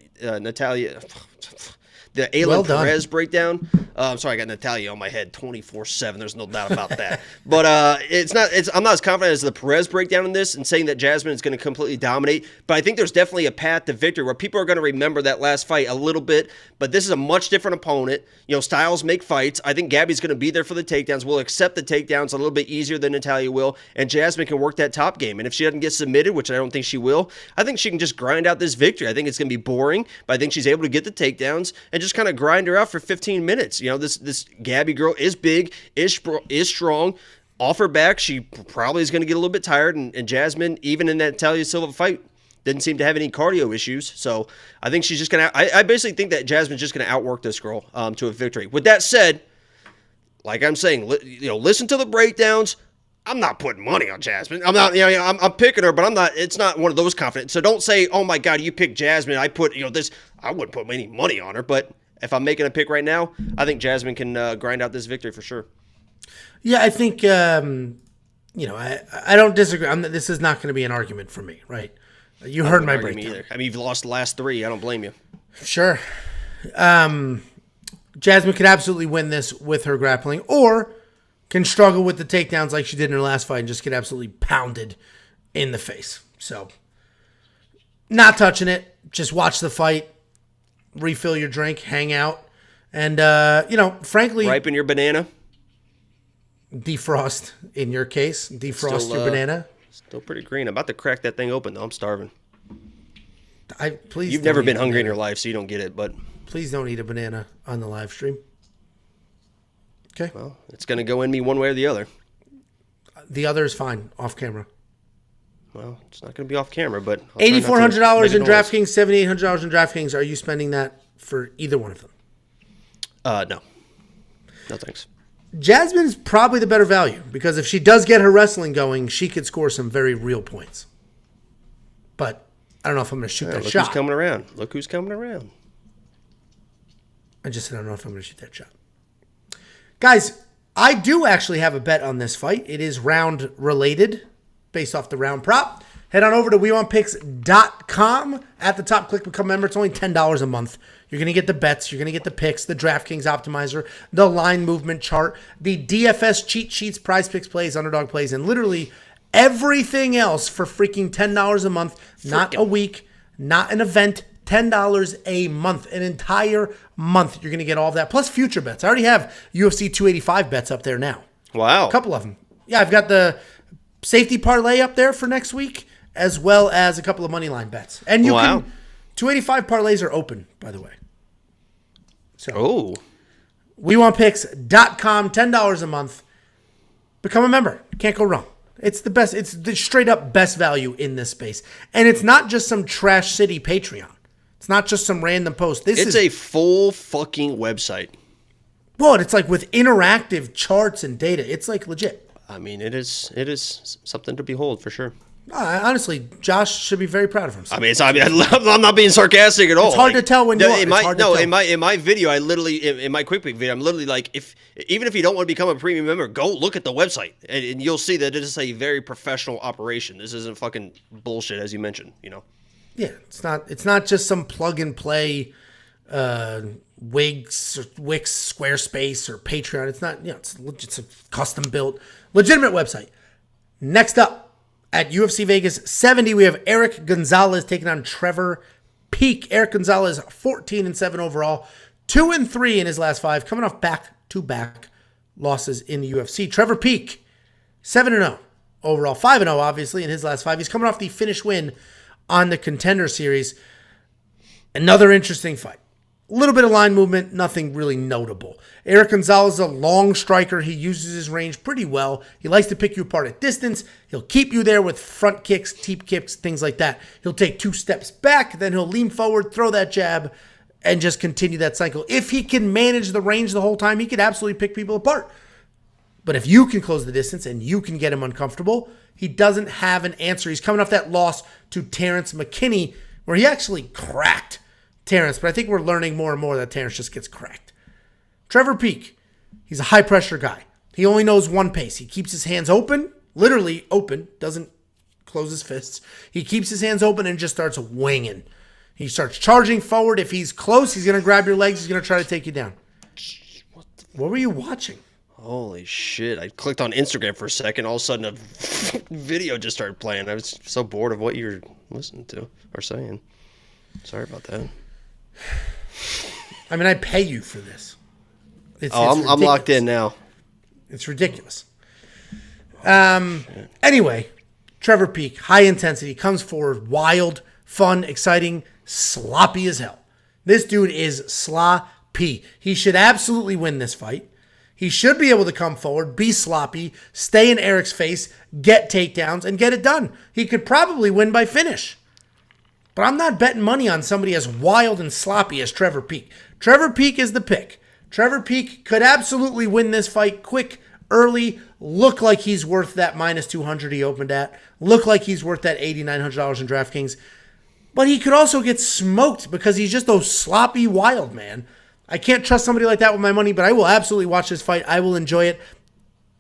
Speaker 2: the Ailin Perez breakdown. I'm sorry, I got Natalia on my head 24/7. There's no doubt about that. But I'm not as confident as the Perez breakdown in this, and saying that Jasmine is going to completely dominate. But I think there's definitely a path to victory where people are going to remember that last fight a little bit. But this is a much different opponent. Styles make fights. I think Gabby's going to be there for the takedowns. Will accept the takedowns a little bit easier than Natalia will, and Jasmine can work that top game. And if she doesn't get submitted, which I don't think she will, I think she can just grind out this victory. I think it's going to be boring, but I think she's able to get the takedowns and just kind of grind her out for 15 minutes. This Gabby girl is big, is strong. Off her back, she probably is going to get a little bit tired. And Jasmine, even in that Natalia Silva fight, didn't seem to have any cardio issues. So I think she's just going to, I basically think that Jasmine's just going to outwork this girl to a victory. With that said, like I'm saying, listen to the breakdowns. I'm not putting money on Jasmine. I'm not, I'm picking her, but I'm not, it's not one of those confident. So don't say, oh my God, you picked Jasmine. I put, this, I wouldn't put any money on her, but if I'm making a pick right now, I think Jasmine can grind out this victory for sure.
Speaker 1: Yeah, I think, I don't disagree. This is not going to be an argument for me, right? You heard my breakdown.
Speaker 2: Either. I mean, you've lost the last 3. I don't blame you.
Speaker 1: Sure. Jasmine could absolutely win this with her grappling, or can struggle with the takedowns like she did in her last fight and just get absolutely pounded in the face. So, not touching it. Just watch the fight, refill your drink, hang out, and, frankly...
Speaker 2: Ripen your banana.
Speaker 1: Defrost, in your case. Defrost your banana.
Speaker 2: Still pretty green. I'm about to crack that thing open, though. I'm starving.
Speaker 1: Please.
Speaker 2: You've never been hungry in your life, so you don't get it, but...
Speaker 1: Please don't eat a banana on the live stream. Okay.
Speaker 2: Well, it's going to go in me one way or the other.
Speaker 1: The other is fine, off camera.
Speaker 2: Well, it's not going to be off camera, but...
Speaker 1: $8,400 in DraftKings, $7,800 in DraftKings. Are you spending that for either one of them?
Speaker 2: No. No, thanks.
Speaker 1: Jasmine is probably the better value, because if she does get her wrestling going, she could score some very real points. But I don't know if I'm going to shoot that
Speaker 2: look
Speaker 1: shot.
Speaker 2: Who's coming around. Look who's coming around.
Speaker 1: I just said I don't know if I'm going to shoot that shot. Guys, I do actually have a bet on this fight. It is round related based off the round prop. Head on over to WeWantPicks.com. At the top, click Become a Member. It's only $10 a month. You're going to get the bets. You're going to get the picks, the DraftKings optimizer, the line movement chart, the DFS cheat sheets, prize picks plays, underdog plays, and literally everything else for freaking $10 a month. Not a week, not an event. $10 a month, an entire month. You're going to get all of that. Plus future bets. I already have UFC 285 bets up there now.
Speaker 2: Wow.
Speaker 1: A couple of them. Yeah, I've got the safety parlay up there for next week, as well as a couple of money line bets. And you can 285 parlays are open, by the way. So WeWantPicks.com, $10 a month. Become a member. Can't go wrong. It's the best. It's the straight up best value in this space. And it's not just some trash city Patreon. It's not just some random post.
Speaker 2: It's a full fucking website.
Speaker 1: Well, it's like with interactive charts and data. It's like legit.
Speaker 2: I mean, it is something to behold for sure.
Speaker 1: Honestly, Josh should be very proud of himself.
Speaker 2: I'm not being sarcastic at all.
Speaker 1: It's hard to tell when you are.
Speaker 2: In my video, I literally, in my quick pick video, I'm literally like, even if you don't want to become a premium member, go look at the website, and you'll see that it is a very professional operation. This isn't fucking bullshit, as you mentioned, you know.
Speaker 1: Yeah, it's not just some plug and play Wix, Squarespace, or Patreon. It's not, it's a custom built, legitimate website. Next up, at UFC Vegas 70, we have Erick Gonzalez taking on Trevor Peek. Erick Gonzalez, 14-7 overall, 2-3 in his last 5, coming off back-to-back losses in the UFC. Trevor Peek, 7-0 overall, 5-0 obviously in his last 5. He's coming off the finish win on the Contender Series. Another interesting fight. A little bit of line movement, nothing really notable. Erick Gonzalez is a long striker. He uses his range pretty well. He likes to pick you apart at distance. He'll keep you there with front kicks, teep kicks, things like that. He'll take 2 steps back, then he'll lean forward, throw that jab, and just continue that cycle. If he can manage the range the whole time, he could absolutely pick people apart. But if you can close the distance and you can get him uncomfortable, he doesn't have an answer. He's coming off that loss to Terrence McKinney, where he actually cracked Terrence, but I think we're learning more and more that Terrence just gets cracked. Trevor Peek, he's a high-pressure guy. He only knows one pace. He keeps his hands open, literally open, doesn't close his fists. He keeps his hands open and just starts winging. He starts charging forward. If he's close, he's going to grab your legs. He's going to try to take you down. What were you watching?
Speaker 2: Holy shit. I clicked on Instagram for a second. All of a sudden, a video just started playing. I was so bored of what you were listening to or saying. Sorry about that.
Speaker 1: I mean, I pay you for this.
Speaker 2: I'm locked in now.
Speaker 1: It's ridiculous. Anyway, Trevor Peek, high intensity, comes forward, wild, fun, exciting, sloppy as hell. This dude is sloppy. He should absolutely win this fight. He should be able to come forward, be sloppy, stay in Erick's face, get takedowns, and get it done. He could probably win by finish. But I'm not betting money on somebody as wild and sloppy as Trevor Peek. Trevor Peek is the pick. Trevor Peek could absolutely win this fight quick, early, look like he's worth that minus 200 he opened at, look like he's worth that $8,900 in DraftKings. But he could also get smoked because he's just a sloppy wild man. I can't trust somebody like that with my money, but I will absolutely watch this fight. I will enjoy it.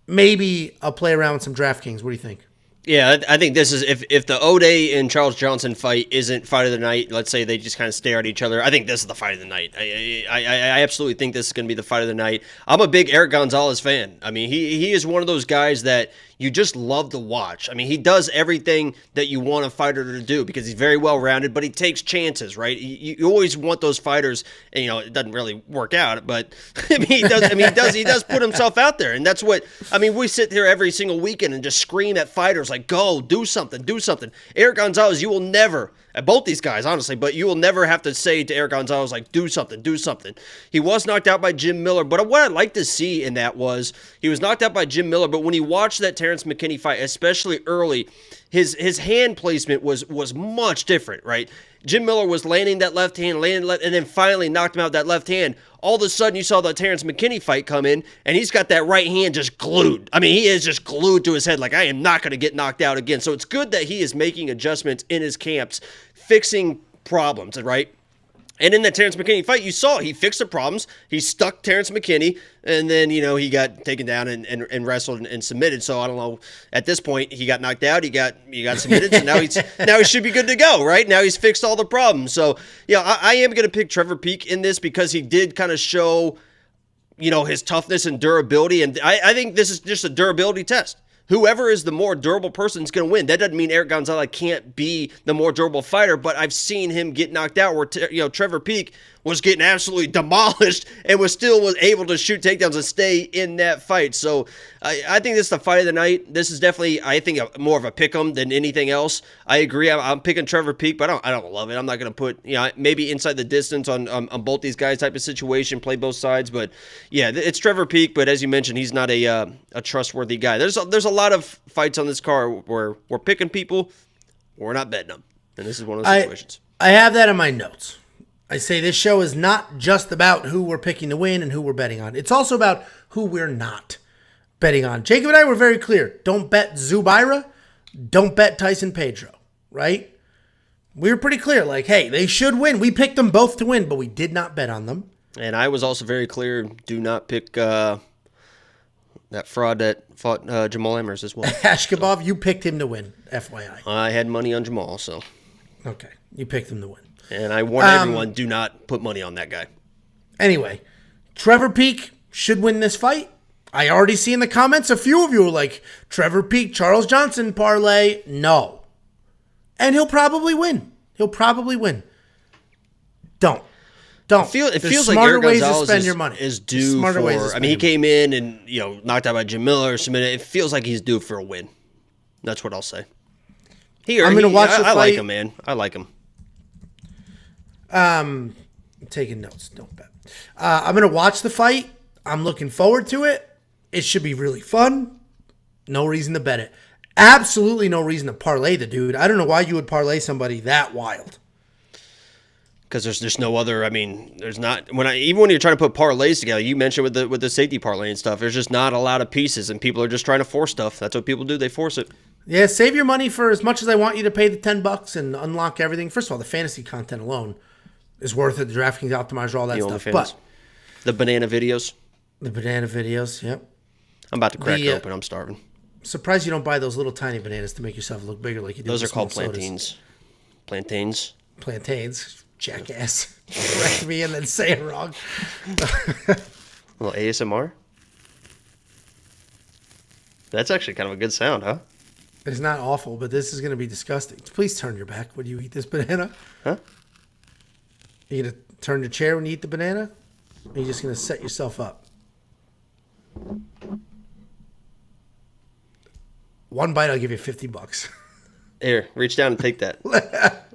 Speaker 1: Maybe I'll play around with some DraftKings. What do you think?
Speaker 2: Yeah, I think this is if the O'Day and Charles Johnson fight isn't fight of the night, let's say they just kind of stare at each other, I think this is the fight of the night. I absolutely think this is going to be the fight of the night. I'm a big Erick Gonzalez fan. I mean, he is one of those guys that you just love to watch. I mean, he does everything that you want a fighter to do because he's very well-rounded, but he takes chances, right? You always want those fighters, and, it doesn't really work out, but he does put himself out there, and that's what, we sit here every single weekend and just scream at fighters like, go, do something. Erick Gonzalez, you will never, both these guys, honestly, but you will never have to say to Erick Gonzalez, like, do something. He was knocked out by Jim Miller, but what I'd like to see in that was, he was knocked out by Jim Miller, but when he watched that Terrence McKinney fight, especially early, his hand placement was much different, right? Jim Miller was landing that left hand, and then finally knocked him out with that left hand. All of a sudden, you saw the Terrence McKinney fight come in, and he's got that right hand just glued. He is just glued to his head, like, I am not going to get knocked out again. So it's good that he is making adjustments in his camps, fixing problems, right? And in the Terrence McKinney fight, you saw he fixed the problems. He stuck Terrence McKinney, and then, he got taken down and wrestled and submitted. So I don't know. At this point, he got knocked out. He got submitted. So now he should be good to go, right? Now he's fixed all the problems. So I am going to pick Trevor Peek in this because he did kind of show, his toughness and durability. And I think this is just a durability test. Whoever is the more durable person is going to win. That doesn't mean Erick Gonzalez can't be the more durable fighter, but I've seen him get knocked out where Trevor Peek was getting absolutely demolished and was able to shoot takedowns and stay in that fight. So I think this is the fight of the night. This is definitely, I think, more of a pick'em than anything else. I agree. I'm picking Trevor Peek, but I don't love it. I'm not going to put maybe inside the distance on both these guys type of situation, play both sides. But yeah, it's Trevor Peek. But as you mentioned, he's not a trustworthy guy. There's a lot of fights on this card where we're picking people, we're not betting them, and this is one of those situations.
Speaker 1: I have that in my notes. I say this show is not just about who we're picking to win and who we're betting on. It's also about who we're not betting on. Jacob and I were very clear. Don't bet Zubaira. Don't bet Tyson Pedro, right? We were pretty clear. Like, hey, they should win. We picked them both to win, but we did not bet on them.
Speaker 2: And I was also very clear. Do not pick that fraud that fought Jamal Emmers as well.
Speaker 1: Ashkabov, you picked him to win, FYI.
Speaker 2: I had money on Jamal, so.
Speaker 1: Okay, you picked him to win.
Speaker 2: And I warn everyone, do not put money on that guy.
Speaker 1: Anyway, Trevor Peek should win this fight. I already see in the comments a few of you are like, Trevor Peek, Charles Johnson parlay. No. And he'll probably win. Don't.
Speaker 2: It feels like Erick Gonzalez is due for. I mean, he came in and knocked out by Jim Miller or submitted. It feels like he's due for a win. That's what I'll say.
Speaker 1: I'm going to watch the fight.
Speaker 2: I like him, man. I like him.
Speaker 1: I'm taking notes. Don't bet. I'm going to watch the fight. I'm looking forward to it. It should be really fun. No reason to bet it. Absolutely no reason to parlay the dude. I don't know why you would parlay somebody that wild.
Speaker 2: Because there's no other. I mean, there's not even when you're trying to put parlays together. You mentioned with the safety parlay and stuff. There's just not a lot of pieces, and people are just trying to force stuff. That's what people do. They force it.
Speaker 1: Yeah, save your money for as much as I want you to pay the $10 and unlock everything. First of all, the fantasy content alone is worth it. The DraftKings optimizer, all that stuff. But
Speaker 2: the banana videos.
Speaker 1: Yep.
Speaker 2: I'm about to crack it open. I'm starving.
Speaker 1: Surprised you don't buy those little tiny bananas to make yourself look bigger like you do.
Speaker 2: Those are called plantains.
Speaker 1: Plantains. Jackass. Correct me and then say it wrong.
Speaker 2: A little ASMR. That's actually kind of a good sound, huh?
Speaker 1: It's not awful, but this is going to be disgusting. Please turn your back when you eat this banana.
Speaker 2: Huh?
Speaker 1: Are you going to turn your chair when you eat the banana? Or are you just going to set yourself up? One bite, I'll give you $50.
Speaker 2: Here, reach down and take that.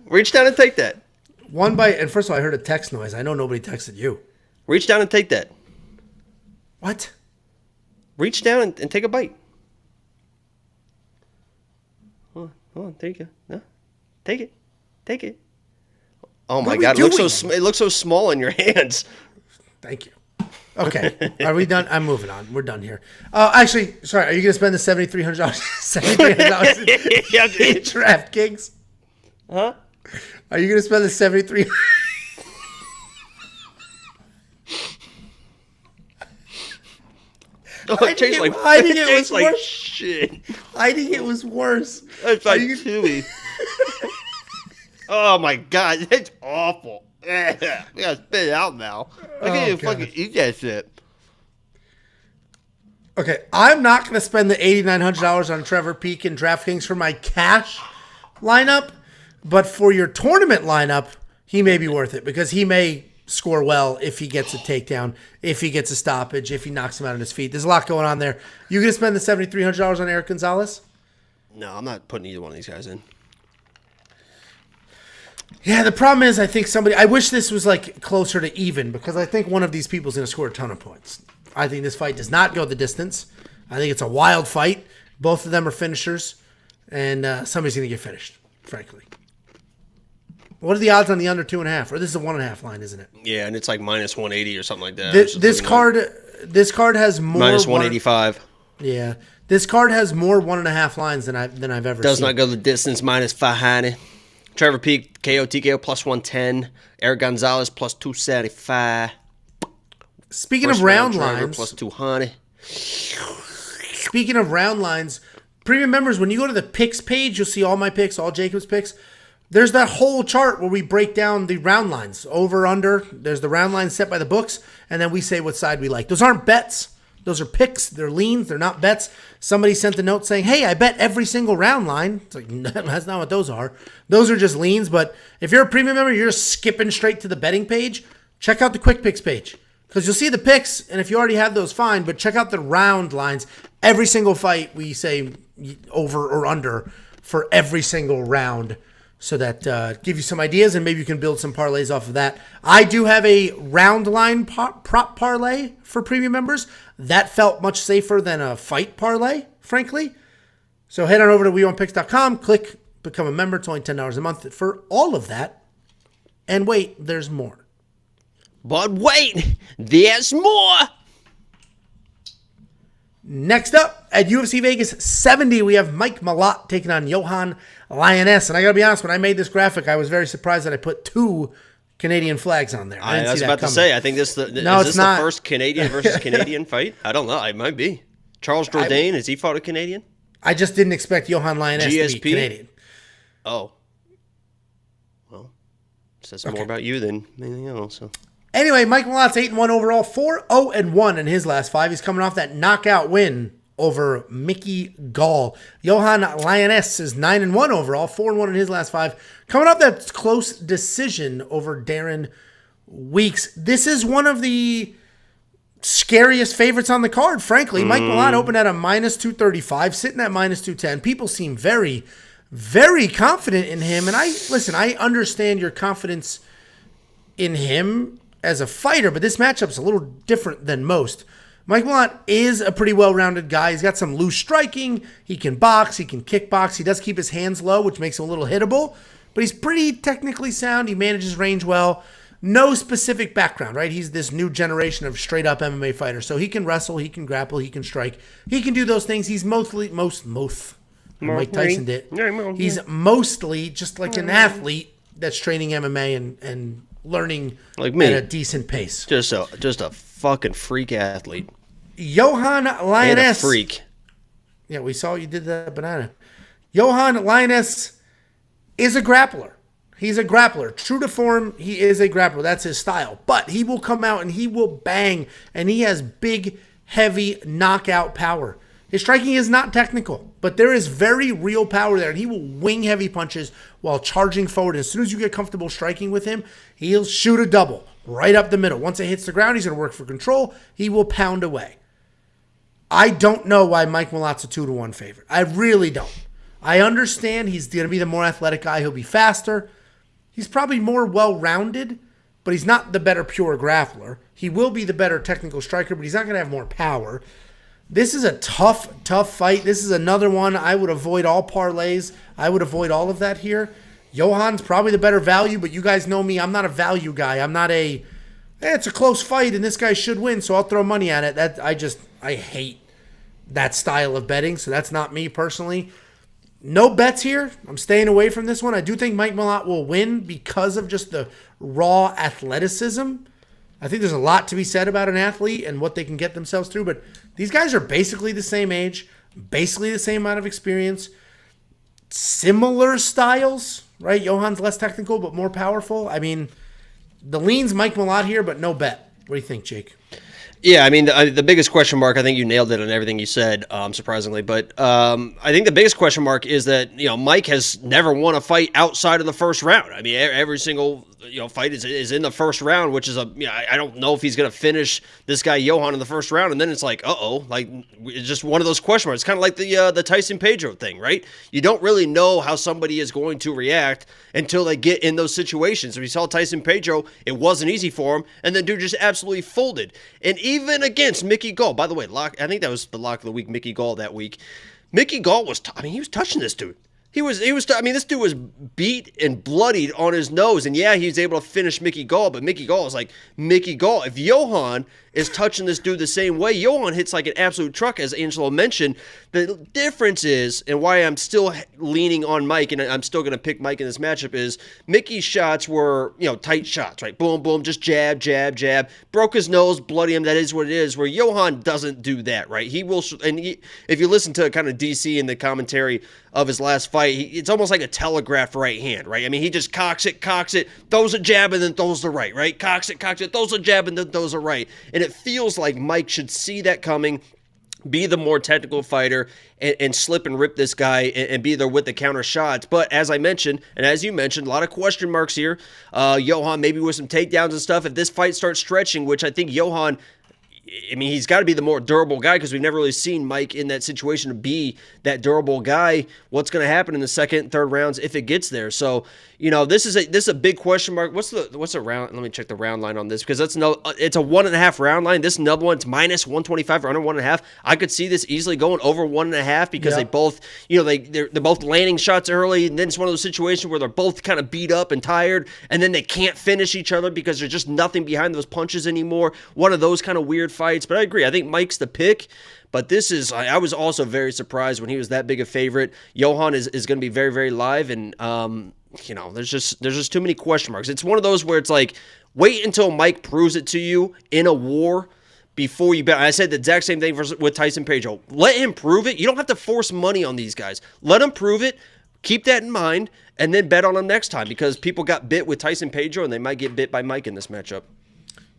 Speaker 2: Reach down and take that.
Speaker 1: One bite, and first of all, I heard a text noise. I know nobody texted you.
Speaker 2: Reach down and take that.
Speaker 1: What?
Speaker 2: Reach down and take a bite. Hold on, there you go. No, take it. Oh my God, it looks so small in your hands.
Speaker 1: Thank you. Okay, are we done? I'm moving on. We're done here. Actually, sorry. Are you going to spend the $7,300 in DraftKings?
Speaker 2: Huh?
Speaker 1: Are you going to spend the $7,300?
Speaker 2: Oh, it tastes like shit.
Speaker 1: Hiding it was worse.
Speaker 2: It's like chewy. Oh my God, it's awful. I gotta spit it out now. I can't even fucking eat that shit.
Speaker 1: Okay, I'm not going to spend the $8,900 on Trevor Peek and DraftKings for my cash lineup, but for your tournament lineup, he may be worth it because he may score well if he gets a takedown, if he gets a stoppage, if he knocks him out on his feet. There's a lot going on there. You going to spend the $7,300 on Erick Gonzalez?
Speaker 2: No, I'm not putting either one of these guys in.
Speaker 1: Yeah, the problem is I wish this was like closer to even because I think one of these people is going to score a ton of points. I think this fight does not go the distance. I think it's a wild fight. Both of them are finishers, and somebody's going to get finished, frankly. What are the odds on the under 2.5? Or this is a 1.5 line, isn't it?
Speaker 2: Yeah, and it's like minus 180 or something like that.
Speaker 1: This card has more
Speaker 2: minus 185.
Speaker 1: Yeah, this card has more 1.5 lines than I've ever seen.
Speaker 2: Does not go the distance. Minus 500. Trevor Peak, KO, TKO, plus 110. Erick Gonzalez, plus 275.
Speaker 1: Speaking of round
Speaker 2: Trevor,
Speaker 1: lines,
Speaker 2: plus 200.
Speaker 1: speaking of round lines, premium members, when you go to the picks page, you'll see all my picks, all Jacob's picks. There's that whole chart where we break down the round lines, over, under. There's the round lines set by the books, and then we say what side we like. Those aren't bets. Those are picks. They're leans. They're not bets. Somebody sent a note saying, hey, I bet every single round line. It's like, no, that's not what those are. Those are just leans. But if you're a premium member, you're just skipping straight to the betting page. Check out the quick picks page because you'll see the picks. And if you already have those, fine. But check out the round lines. Every single fight, we say over or under for every single round. So that give you some ideas, and maybe you can build some parlays off of that. I do have a round line prop parlay for premium members. That felt much safer than a fight parlay, frankly. So head on over to WeWantPicks.com, click Become a Member. It's only $10 a month for all of that. And wait, there's more.
Speaker 2: But wait, there's more.
Speaker 1: Next up, at UFC Vegas 70, we have Mike Malott taking on Yohan Lainesse. And I got to be honest, when I made this graphic, I was very surprised that I put 2 Canadian flags on there.
Speaker 2: I was about to say, I think is this the first Canadian versus Canadian fight? I don't know. It might be. Charles Jourdain, has he fought a Canadian?
Speaker 1: I just didn't expect Yohan Lainesse to be Canadian.
Speaker 2: Oh. Well, it says more about you than anything else. So. Anyway,
Speaker 1: Mike Malott's 8-1 overall, 4-0-1 in his last 5. He's coming off that knockout win over Mickey Gall. Yohan Lainesse is 9-1 overall, 4-1 in his last 5. Coming off that close decision over Darren Weeks. This is one of the scariest favorites on the card, frankly. Mike Malott opened at a minus 235, sitting at minus 210. People seem very, very confident in him. And I understand your confidence in him as a fighter, but this matchup's a little different than most. Mike Malott is a pretty well-rounded guy. He's got some loose striking. He can box. He can kickbox. He does keep his hands low, which makes him a little hittable, but he's pretty technically sound. He manages range well. No specific background, right? He's this new generation of straight-up MMA fighter, so he can wrestle, he can grapple, he can strike. He can do those things. He's Mike Tyson did. He's mostly just like an athlete that's training MMA and learning like me at a decent pace.
Speaker 2: Just a fucking freak athlete.
Speaker 1: Yohan Lainesse.
Speaker 2: And a freak.
Speaker 1: Yeah, we saw you did that banana. Yohan Lainesse is a grappler. He's a grappler. True to form, he is a grappler. That's his style. But he will come out and he will bang, and he has big, heavy knockout power. His striking is not technical, but there is very real power there, and he will wing heavy punches while charging forward. And as soon as you get comfortable striking with him, he'll shoot a double right up the middle. Once it hits the ground, he's going to work for control. He will pound away. I don't know why Mike Malott's a 2-1 favorite. I really don't. I understand he's going to be the more athletic guy. He'll be faster. He's probably more well-rounded, but he's not the better pure grappler. He will be the better technical striker, but he's not going to have more power. This is a tough fight. This is another one. I would avoid all parlays. I would avoid all of that here. Yohan's probably the better value, but you guys know me. I'm not a value guy. I'm not it's a close fight and this guy should win, so I'll throw money at it. I hate that style of betting, so that's not me personally. No bets here. I'm staying away from this one. I do think Mike Malott will win because of just the raw athleticism. I think there's a lot to be said about an athlete and what they can get themselves through, but these guys are basically the same age, basically the same amount of experience, similar styles, right? Yohan's less technical but more powerful. I mean, the lean's Mike Malott here, but no bet. What do you think, Jake?
Speaker 2: Yeah, I mean, the biggest question mark, I think you nailed it on everything you said, surprisingly. But I think the biggest question mark is that, Mike has never won a fight outside of the first round. I mean, every single, fight is in the first round, which is I don't know if he's going to finish this guy Yohan in the first round. And then it's like, it's just one of those question marks. It's kind of like the Tyson Pedro thing, right? You don't really know how somebody is going to react until they get in those situations. If you saw Tyson Pedro, it wasn't easy for him. And then dude just absolutely folded. And even against Mickey Gall, by the way, I think that was the lock of the week, Mickey Gall that week. Mickey Gall was, he was touching this dude. This dude was beat and bloodied on his nose. And yeah, he was able to finish Mickey Gall, but Mickey Gall is like Mickey Gall. If Yohan is touching this dude the same way. Yohan hits like an absolute truck, as Angelo mentioned. The difference is, and why I'm still leaning on Mike, and I'm still going to pick Mike in this matchup, is Mickey's shots were, tight shots, right? Boom, boom, just jab, jab, jab. Broke his nose, bloody him, that is what it is, where Yohan doesn't do that, right? He will, if you listen to kind of DC in the commentary of his last fight, it's almost like a telegraphed right hand, right? I mean, he just cocks it, throws a jab, and then throws the right, right? Cocks it, throws a jab, and then throws a right. And it feels like Mike should see that coming, be the more technical fighter, and slip and rip this guy and be there with the counter shots. But as I mentioned, and as you mentioned, a lot of question marks here. Yohan maybe with some takedowns and stuff. If this fight starts stretching, which I think Yohan, I mean, he's got to be the more durable guy because we've never really seen Mike in that situation to be that durable guy. What's going to happen in the second and third rounds if it gets there? So, this is a big question mark. What's the round? Let me check the round line on this because it's a 1.5 round line. This another one, it's minus 125 or under 1.5. I could see this easily going over 1.5 because they both, they're both landing shots early, and then it's one of those situations where they're both kind of beat up and tired, and then they can't finish each other because there's just nothing behind those punches anymore. One of those kind of weird fights, but I agree. I think Mike's the pick. But this is, I was also very surprised when he was that big a favorite. Yohan is going to be very, very live, and there's just too many question marks. It's one of those where it's like, wait until Mike proves it to you in a war before you bet. I said the exact same thing with Tyson Pedro. Let him prove it. You don't have to force money on these guys. Let him prove it. Keep that in mind, and then bet on him next time because people got bit with Tyson Pedro, and they might get bit by Mike in this matchup.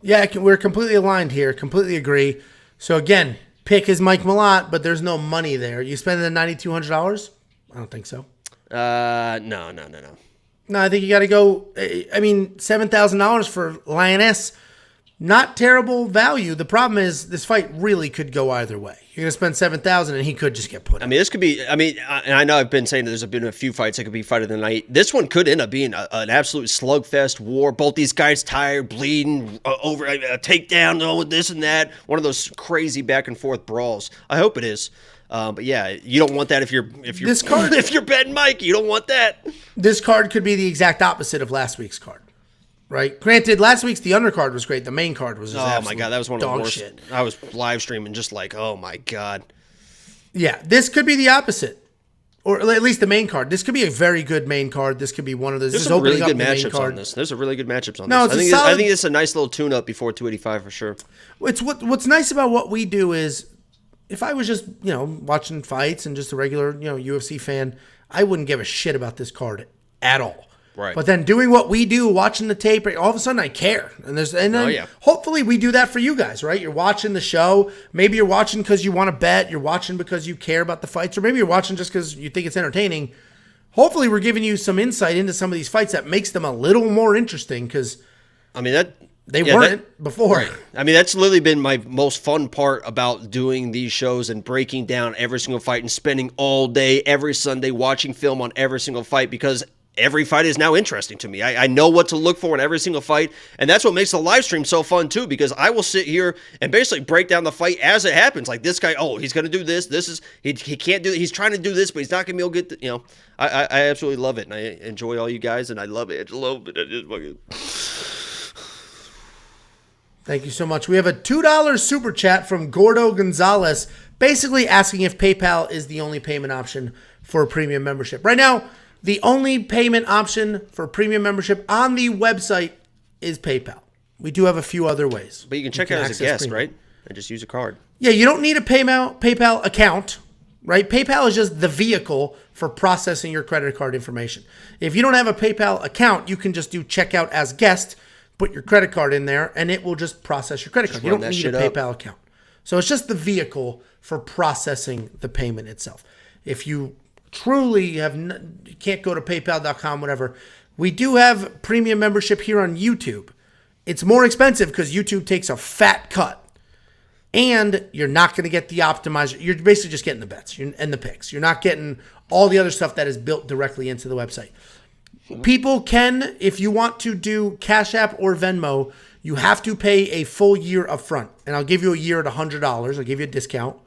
Speaker 2: Yeah,
Speaker 1: we're completely aligned here. Completely agree. So again, pick is Mike Malott, but there's no money there. You spending the $9,200? I don't think so.
Speaker 2: No.
Speaker 1: No, I think you got to go. I mean, $7,000 for Lainesse, not terrible value. The problem is this fight really could go either way. You're going to spend $7,000 and he could just get put out.
Speaker 2: I mean, this could be, and I know I've been saying that there's been a few fights that could be fight of the night. This one could end up being an absolute slugfest war. Both these guys tired, bleeding, over a takedown, this and that. One of those crazy back and forth brawls. I hope it is. But yeah, you don't want that if you're if you're betting Mike, you don't want that.
Speaker 1: This card could be the exact opposite of last week's card. Right. Granted, last week's the undercard was great. The main card was just
Speaker 2: my god, that was one of the worst. Shit. I was live streaming just like, oh my god.
Speaker 1: Yeah, this could be the opposite, or at least the main card. This could be a very good main card. This could be one of those.
Speaker 2: There's some really good matchups on this. There's a really good matchups on this. I think it's a nice little tune-up before 285 for sure.
Speaker 1: It's what's nice about what we do is, if I was just watching fights and just a regular UFC fan, I wouldn't give a shit about this card at all.
Speaker 2: Right.
Speaker 1: But then doing what we do, watching the tape, all of a sudden I care. And then hopefully we do that for you guys, right? You're watching the show. Maybe you're watching because you want to bet. You're watching because you care about the fights. Or maybe you're watching just because you think it's entertaining. Hopefully we're giving you some insight into some of these fights that makes them a little more interesting because they weren't before.
Speaker 2: Right. I mean, that's literally been my most fun part about doing these shows and breaking down every single fight and spending all day, every Sunday, watching film on every single fight because every fight is now interesting to me. I know what to look for in every single fight, and that's what makes the live stream so fun too, because I will sit here and basically break down the fight as it happens. Like this guy, he's going to do this. This is he can't do it. He's trying to do this, but he's not going to be able to get I absolutely love it, and I enjoy all you guys, and I love it. I love it. I just fucking...
Speaker 1: Thank you so much. We have a $2 super chat from Gordo Gonzalez, basically asking if PayPal is the only payment option for a premium membership. Right now, the only payment option for premium membership on the website is PayPal. We do have a few other ways.
Speaker 2: But you can check out as a guest, premium. Right? And just use a card.
Speaker 1: Yeah, you don't need a PayPal account, right? PayPal is just the vehicle for processing your credit card information. If you don't have a PayPal account, you can just do checkout as guest, put your credit card in there, and it will just process your credit card. You don't need a PayPal account. So it's just the vehicle for processing the payment itself. If you truly can't go to paypal.com, whatever, we do have premium membership here on YouTube. It's more expensive because YouTube takes a fat cut, and you're not going to get the optimizer. You're basically just getting the bets and the picks. You're not getting all the other stuff that is built directly into the website. People can, if you want to do Cash App or Venmo, you have to pay a full year up front, and I'll give you a year at $100. I'll give you a discount.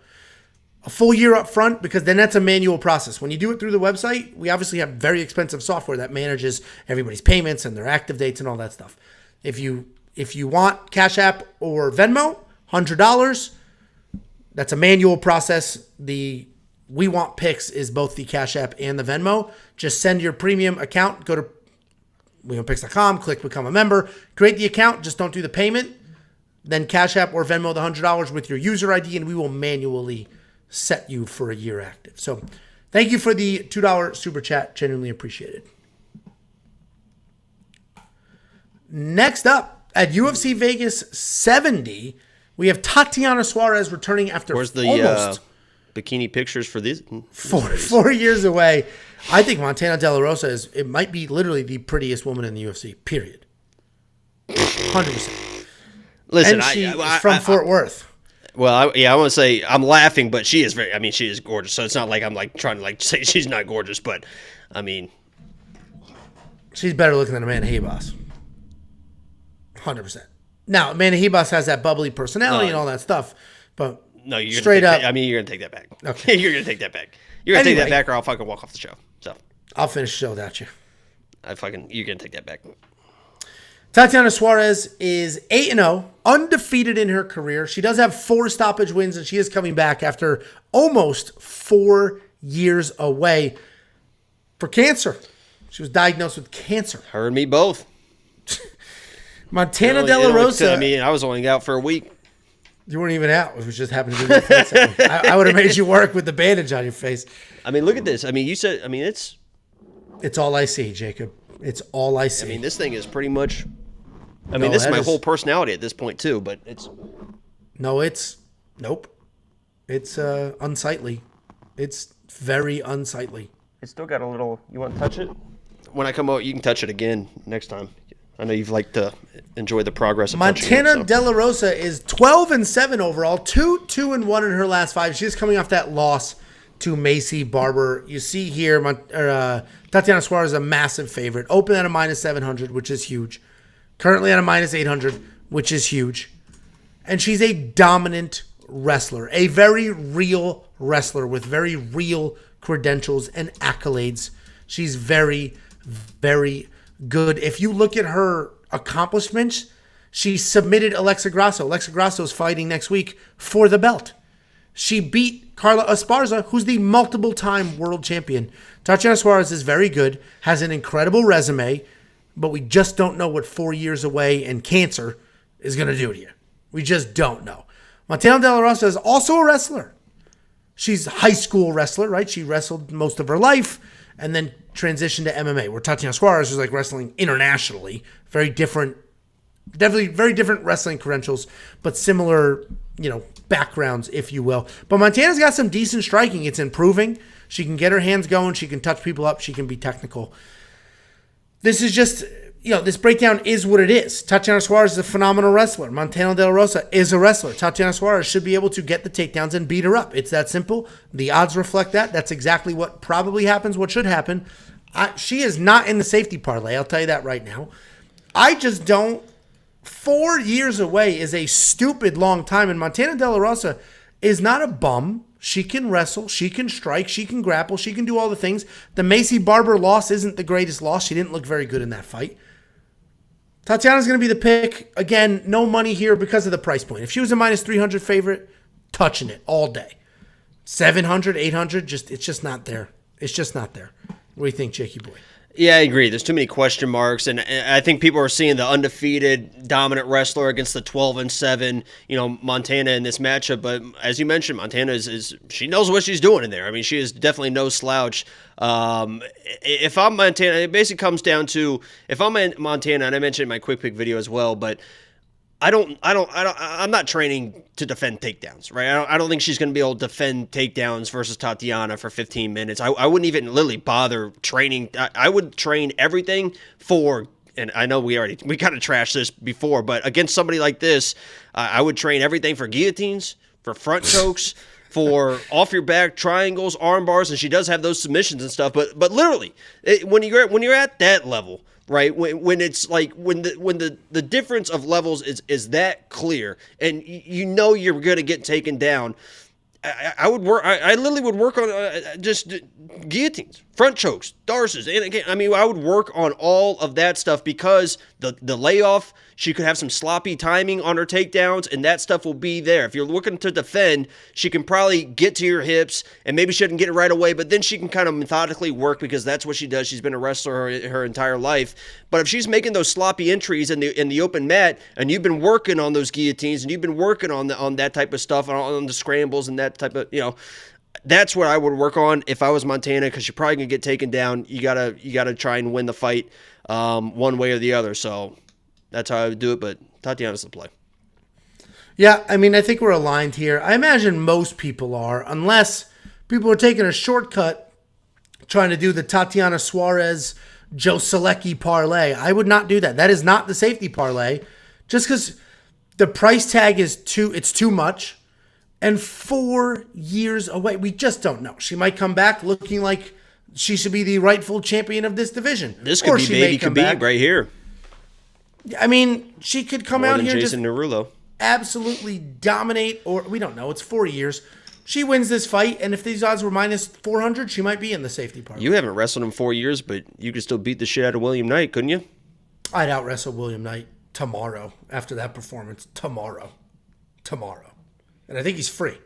Speaker 1: A full year up front, because then that's a manual process. When you do it through the website, we obviously have very expensive software that manages everybody's payments and their active dates and all that stuff. If you want Cash App or Venmo, $100. That's a manual process. The We Want Picks is both the Cash App and the Venmo. Just send your premium account. Go to WeWantPicks.com, click Become a Member. Create the account. Just don't do the payment. Then Cash App or Venmo the $100 with your user ID, and we will manually set you for a year active. So thank you for the $2 super chat. Genuinely appreciated. Next up, at UFC Vegas 70, we have Tatiana Suarez returning after
Speaker 2: Where's the
Speaker 1: almost
Speaker 2: bikini pictures for these?
Speaker 1: 4 years away. I think Montana De La Rosa it might be literally the prettiest woman in the UFC, period. 100%.
Speaker 2: Listen,
Speaker 1: and she's from Fort Worth.
Speaker 2: Well, I want to say I'm laughing, but she is she is gorgeous. So it's not like I'm like trying to like say she's not gorgeous, but I mean,
Speaker 1: she's better looking than Amanda Hebos. 100%. Now, Amanda Hebos has that bubbly personality and all that stuff, but
Speaker 2: no, you're
Speaker 1: straight up.
Speaker 2: You're gonna take that back.
Speaker 1: Okay,
Speaker 2: you're gonna take that back. You're gonna take that back, or I'll fucking walk off the show. So
Speaker 1: I'll finish the show without you.
Speaker 2: You're gonna take that back.
Speaker 1: Tatiana Suarez is 8-0, undefeated in her career. She does have 4 stoppage wins, and she is coming back after almost 4 years away for cancer. She was diagnosed with cancer.
Speaker 2: Her and me both.
Speaker 1: Montana De La Rosa.
Speaker 2: I mean, I was only out for a week.
Speaker 1: You weren't even out. It was just happened to be with your face. I would have made you work with the bandage on your face.
Speaker 2: I mean, look at this. I mean, you said, I mean, it's
Speaker 1: all I see, Jacob. It's all I see.
Speaker 2: I mean, this thing is pretty much, I mean, this is my whole personality at this point, too, but it's.
Speaker 1: No, nope. It's unsightly. It's very unsightly.
Speaker 2: It's still got a little, you want to touch it? When I come out, you can touch it again next time. I know you've liked to enjoy the progress of
Speaker 1: Montana De La Rosa is 12-7 overall, 2-1 in her last 5. She's coming off that loss to Macy Barber. You see here, Tatiana Suarez is a massive favorite. Open at a -700, which is huge. Currently at a -800, which is huge. And she's a dominant wrestler, a very real wrestler with very real credentials and accolades. She's very, very good. If you look at her accomplishments, she submitted Alexa Grasso. Alexa Grasso is fighting next week for the belt. She beat Carla Esparza, who's the multiple-time world champion. Tatiana Suarez is very good, has an incredible resume, but we just don't know what 4 years away and cancer is going to do to you. We just don't know. Montana De La Rosa is also a wrestler. She's a high school wrestler, right? She wrestled most of her life and then transitioned to MMA, where Tatiana Suarez is like wrestling internationally. Very different, definitely very different wrestling credentials, but similar, backgrounds, if you will. But Montana's got some decent striking. It's improving. She can get her hands going. She can touch people up. She can be technical. This is just, this breakdown is what it is. Tatiana Suarez is a phenomenal wrestler. Montana De La Rosa is a wrestler. Tatiana Suarez should be able to get the takedowns and beat her up. It's that simple. The odds reflect that. That's exactly what probably happens, what should happen. She is not in the safety parlay. I'll tell you that right now. I just don't. 4 years away is a stupid long time, and Montana De La Rosa is not a bum. She can wrestle, she can strike, she can grapple, she can do all the things. The Macy Barber loss isn't the greatest loss. She didn't look very good in that fight. Tatiana's going to be the pick. Again, no money here because of the price point. If she was a -300 favorite, touching it all day. 700, 800, it's just not there. It's just not there. What do you think, Jakey boy?
Speaker 2: Yeah, I agree. There's too many question marks, and I think people are seeing the undefeated, dominant wrestler against the 12-7, Montana in this matchup. But as you mentioned, Montana is she knows what she's doing in there. I mean, she is definitely no slouch. If I'm Montana, it basically comes down to if I'm in Montana, and I mentioned in my quick pick video as well, but I'm not training to defend takedowns, right? I don't think she's going to be able to defend takedowns versus Tatiana for 15 minutes. I wouldn't even literally bother training. I would train everything for, and I know we kind of trashed this before, but against somebody like this, I would train everything for guillotines, for front chokes, for off your back triangles, arm bars, and she does have those submissions and stuff. But literally, when you're at that level, right? When it's like when the difference of levels is that clear, and you're gonna get taken down. I would work. I literally would work on just guillotines, front chokes, darces, and again, I would work on all of that stuff because the layoff, She could have some sloppy timing on her takedowns, and that stuff will be there. If you're looking to defend, she can probably get to your hips, and maybe she doesn't get it right away, but then she can kind of methodically work because that's what she does. She's been a wrestler her entire life. But if she's making those sloppy entries in the open mat, and you've been working on those guillotines, and you've been working on that type of stuff, on the scrambles and that type of, that's what I would work on if I was Montana, because you're probably gonna get taken down. You gotta try and win the fight one way or the other. So that's how I would do it. But Tatiana's the play.
Speaker 1: Yeah, I mean, I think we're aligned here. I imagine most people are, unless people are taking a shortcut trying to do the Tatiana Suarez Joe Solecki parlay. I would not do that. That is not the safety parlay, just because the price tag is too much. And 4 years away, we just don't know. She might come back looking like she should be the rightful champion of this division.
Speaker 2: This could be baby Khabib right here.
Speaker 1: I mean, she could come out here and just
Speaker 2: Nurullo.
Speaker 1: Absolutely dominate, or we don't know. It's 4 years. She wins this fight, and if these odds were minus 400, she might be in the safety part.
Speaker 2: You haven't wrestled in 4 years, but you could still beat the shit out of William Knight, couldn't you?
Speaker 1: I'd out-wrestle William Knight tomorrow after that performance. Tomorrow. And I think he's free.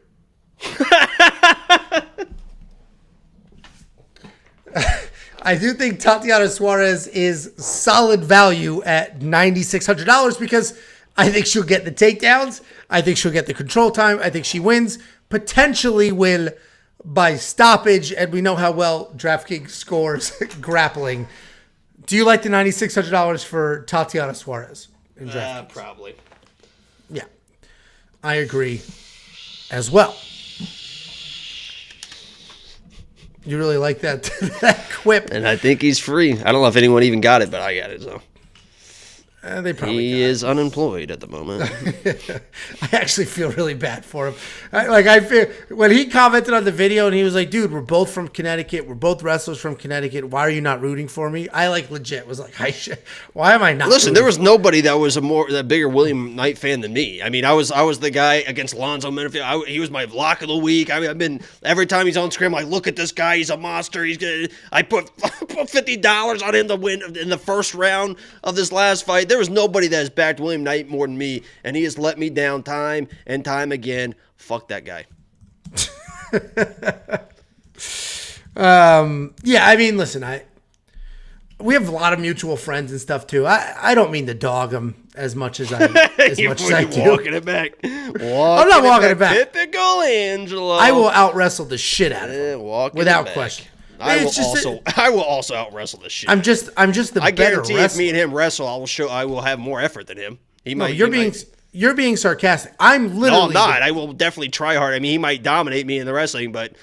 Speaker 1: I do think Tatiana Suarez is solid value at $9,600 because I think she'll get the takedowns. I think she'll get the control time. I think she wins. Potentially win by stoppage. And we know how well DraftKings scores grappling. Do you like the $9,600 for Tatiana Suarez in DraftKings?
Speaker 2: Probably.
Speaker 1: Yeah. I agree as well. You really like that quip.
Speaker 2: And I think he's free. I don't know if anyone even got it, but I got it. So
Speaker 1: they probably
Speaker 2: he is unemployed at the moment.
Speaker 1: I actually feel really bad for him. I feel when he commented on the video and he was like, "Dude, we're both from Connecticut. We're both wrestlers from Connecticut. Why are you not rooting for me?" I legit was like, "Why am I not?"
Speaker 2: Listen, there was nobody that was a bigger William Knight fan than me. I mean, I was the guy against Alonzo Menifield. He was my lock of the week. I mean, I've been every time he's on screen, I'm like, look at this guy. He's a monster. I put $50 on him to win in the first round of this last fight. There was nobody that has backed William Knight more than me, and he has let me down time and time again. Fuck that guy.
Speaker 1: Yeah, I mean, listen, we have a lot of mutual friends and stuff too. I don't mean to dog him as much as I do.
Speaker 2: Walking it back.
Speaker 1: I'm not walking it back.
Speaker 2: Typical Angelo.
Speaker 1: I will out wrestle the shit out of him without question.
Speaker 2: I will also out wrestle this shit.
Speaker 1: I'm just the better wrestler. I guarantee
Speaker 2: if me and him wrestle, I will have more effort than him.
Speaker 1: You're being sarcastic. I'm literally.
Speaker 2: No, I'm not. I will definitely try hard. I mean, he might dominate me in the wrestling, but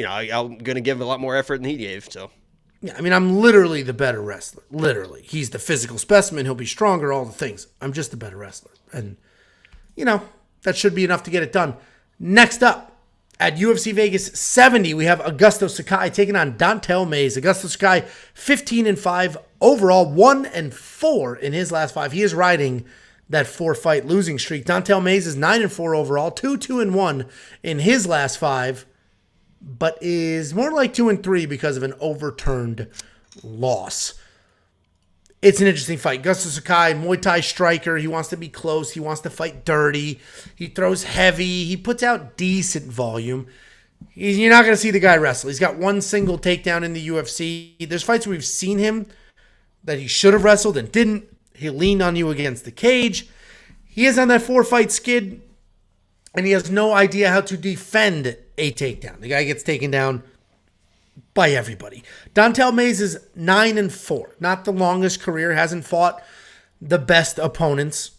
Speaker 2: I'm gonna give him a lot more effort than he gave. So.
Speaker 1: Yeah, I mean, I'm literally the better wrestler. Literally, he's the physical specimen. He'll be stronger. All the things. I'm just the better wrestler, and that should be enough to get it done. Next up. At UFC Vegas 70, we have Augusto Sakai taking on Don'Tale Mayes. Augusto Sakai, 15-5 overall, 1-4 in his last 5. He is riding that 4-fight losing streak. Don'Tale Mayes is 9-4 overall, 2-1 in his last 5, but is more like 2-3 because of an overturned loss. It's an interesting fight. Augusto Sakai, Muay Thai striker. He wants to be close. He wants to fight dirty. He throws heavy. He puts out decent volume. You're not going to see the guy wrestle. He's got one single takedown in the UFC. There's fights where we've seen him that he should have wrestled and didn't. He leaned on you against the cage. He is on that 4-fight skid, and he has no idea how to defend a takedown. The guy gets taken down by everybody. Don'Tale Mayes is 9-4. Not the longest career. Hasn't fought the best opponents.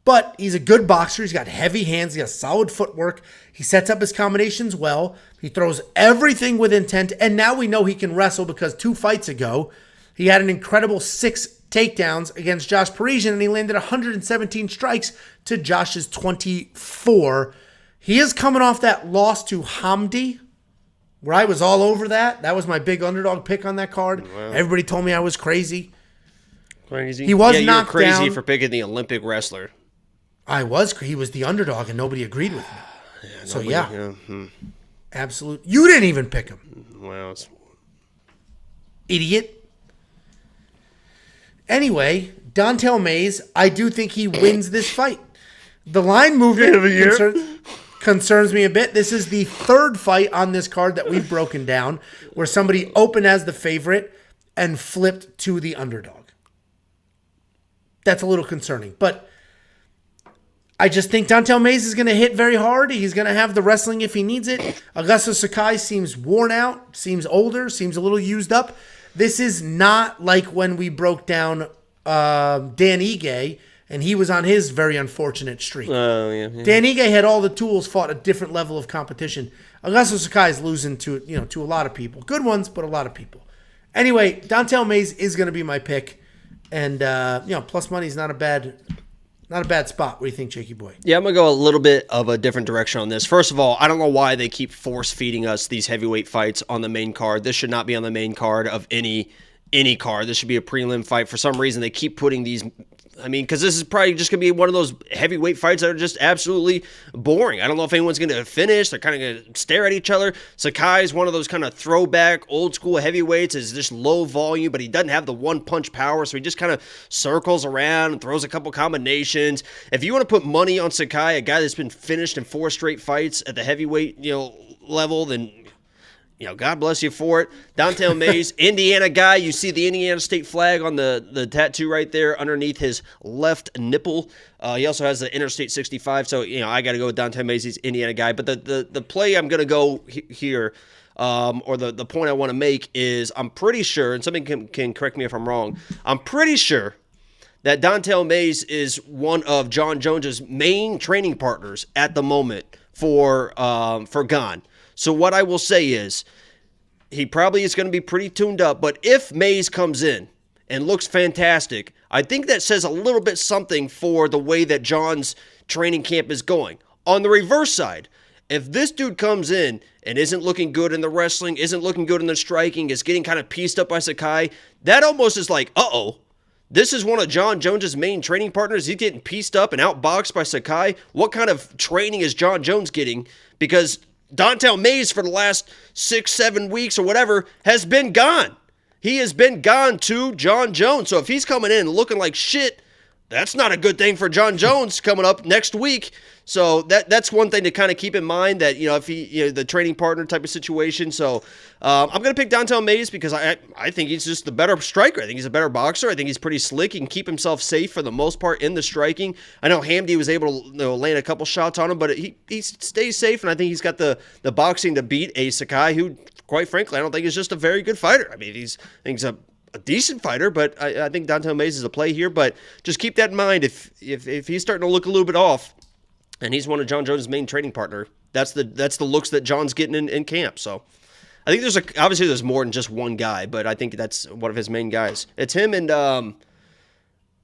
Speaker 1: But he's a good boxer. He's got heavy hands. He has solid footwork. He sets up his combinations well. He throws everything with intent. And now we know he can wrestle because 2 fights ago, he had an incredible 6 takedowns against Josh Parisian, and he landed 117 strikes to Josh's 24. He is coming off that loss to Hamdi, where I was all over that. That was my big underdog pick on that card. Wow. Everybody told me I was crazy. He was knocked down.
Speaker 2: Crazy for picking the Olympic wrestler.
Speaker 1: I was. He was the underdog, and nobody agreed with me. Absolute. You didn't even pick him.
Speaker 2: Well,
Speaker 1: idiot. Anyway, Dontel Mays, I do think he wins this fight. The line movement concerns me a bit. This is the third fight on this card that we've broken down where somebody opened as the favorite and flipped to the underdog. That's a little concerning. But I just think Dontel Mays is going to hit very hard. He's going to have the wrestling if he needs it. Augusto Sakai seems worn out, seems older, seems a little used up. This is not like when we broke down Dan Ige, and he was on his very unfortunate streak.
Speaker 2: Yeah.
Speaker 1: Dan Ige had all the tools, fought a different level of competition. Augusto Sakai is losing to a lot of people. Good ones, but a lot of people. Anyway, Dontel Mays is going to be my pick. And, plus money is not a bad spot. What do you think, Jakey boy?
Speaker 2: Yeah, I'm going to go a little bit of a different direction on this. First of all, I don't know why they keep force-feeding us these heavyweight fights on the main card. This should not be on the main card of any card. This should be a prelim fight. For some reason, they keep putting these... because this is probably just going to be one of those heavyweight fights that are just absolutely boring. I don't know if anyone's going to finish. They're kind of going to stare at each other. Sakai is one of those kind of throwback, old-school heavyweights. Is just low volume, but he doesn't have the one-punch power, so he just kind of circles around and throws a couple combinations. If you want to put money on Sakai, a guy that's been finished in 4 straight fights at the heavyweight level, then... God bless you for it. Dontel Mays, Indiana guy. You see the Indiana State flag on the tattoo right there underneath his left nipple. He also has the Interstate 65. So, I got to go with Dontel Mays. He's Indiana guy. But the play I'm going to go here, or the point I want to make is I'm pretty sure, and somebody can correct me if I'm wrong, I'm pretty sure that Dontel Mays is one of John Jones's main training partners at the moment for Gon. So what I will say is he probably is going to be pretty tuned up, but if Mays comes in and looks fantastic, I think that says a little bit something for the way that John's training camp is going. On the reverse side, if this dude comes in and isn't looking good in the wrestling, isn't looking good in the striking, is getting kind of pieced up by Sakai, that almost is like, this is one of John Jones's main training partners. He's getting pieced up and outboxed by Sakai. What kind of training is John Jones getting? Because Dontel Mays for the last 6-7 weeks or whatever has been gone. He has been gone to John Jones. So if he's coming in looking like shit, that's not a good thing for John Jones coming up next week. So that's one thing to kind of keep in mind, that, if he, the training partner type of situation. So I'm going to pick Dontel Mays because I think he's just the better striker. I think he's a better boxer. I think he's pretty slick. He can keep himself safe for the most part in the striking. I know Hamdi was able to land a couple shots on him, but he stays safe, and I think he's got the boxing to beat a Sakai who, quite frankly, I don't think is just a very good fighter. I mean, he's a decent fighter, but I think Dontel Mays is a play here. But just keep that in mind. If he's starting to look a little bit off, and he's one of John Jones' main training partner, that's the looks that John's getting in camp. So I think obviously there's more than just one guy, but I think that's one of his main guys. It's him and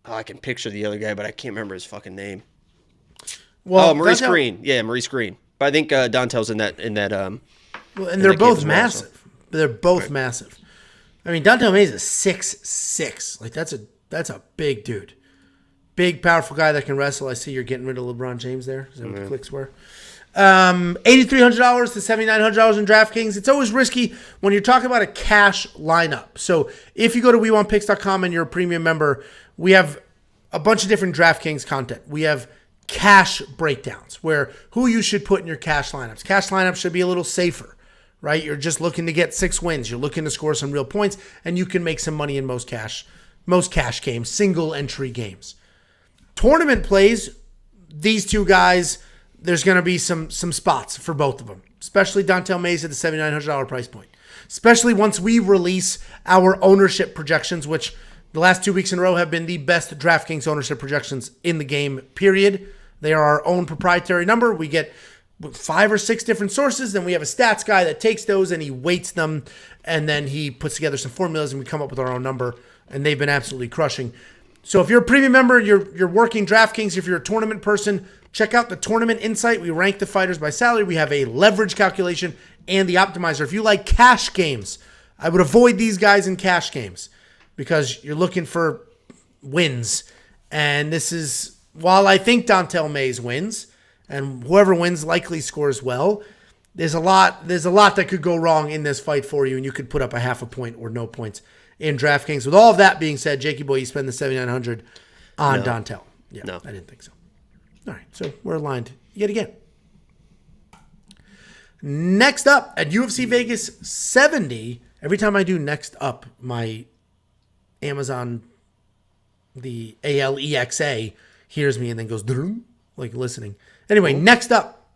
Speaker 2: I can picture the other guy, but I can't remember his fucking name. Well, Maurice Green. Yeah, Maurice Green. But I think Dontel's in that.
Speaker 1: Well, and they're both massive. They're both massive. I mean, Dontel Mays is 6'6". Like that's a big dude. Big, powerful guy that can wrestle. I see you're getting rid of LeBron James there. Is that what the clicks were? $8,300 to $7,900 in DraftKings. It's always risky when you're talking about a cash lineup. So if you go to WeWantPicks.com and you're a premium member, we have a bunch of different DraftKings content. We have cash breakdowns where who you should put in your cash lineups. Cash lineups should be a little safer, right? You're just looking to get 6 wins. You're looking to score some real points, and you can make some money in most cash games, single entry games. Tournament plays, these two guys, there's going to be some spots for both of them, especially Dontel Mays at the $7,900 price point. Especially once we release our ownership projections, which the last 2 weeks in a row have been the best DraftKings ownership projections in the game, period. They are our own proprietary number. We get 5 or 6 different sources, then we have a stats guy that takes those and he weights them, and then he puts together some formulas and we come up with our own number, and they've been absolutely crushing. So if you're a premium member, you're working DraftKings, if you're a tournament person, check out the Tournament Insight. We rank the fighters by salary. We have a leverage calculation and the optimizer. If you like cash games, I would avoid these guys in cash games because you're looking for wins. And this is, while I think Dontel Mays wins, and whoever wins likely scores well, there's a lot that could go wrong in this fight for you, and you could put up a half a point or no points in DraftKings. With all of that being said, Jakey boy, you spend the $7,900 on Dontel. Yeah, no. I didn't think so. All right, so we're aligned yet again. Next up at UFC Vegas 70. Every time I do next up, my Amazon, the ALEXA, hears me and then goes, like listening. Anyway, next up,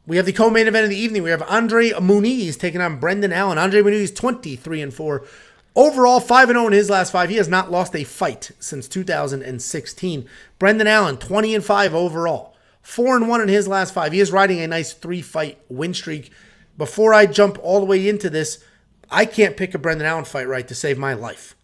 Speaker 1: we have the co-main event of the evening. We have Andre Muniz taking on Brendan Allen. Andre Muniz, 23-4. Overall, 5-0 in his last 5. He has not lost a fight since 2016. Brendan Allen, 20-5 overall. 4-1 in his last 5. He is riding a nice 3-fight win streak. Before I jump all the way into this, I can't pick a Brendan Allen fight right to save my life.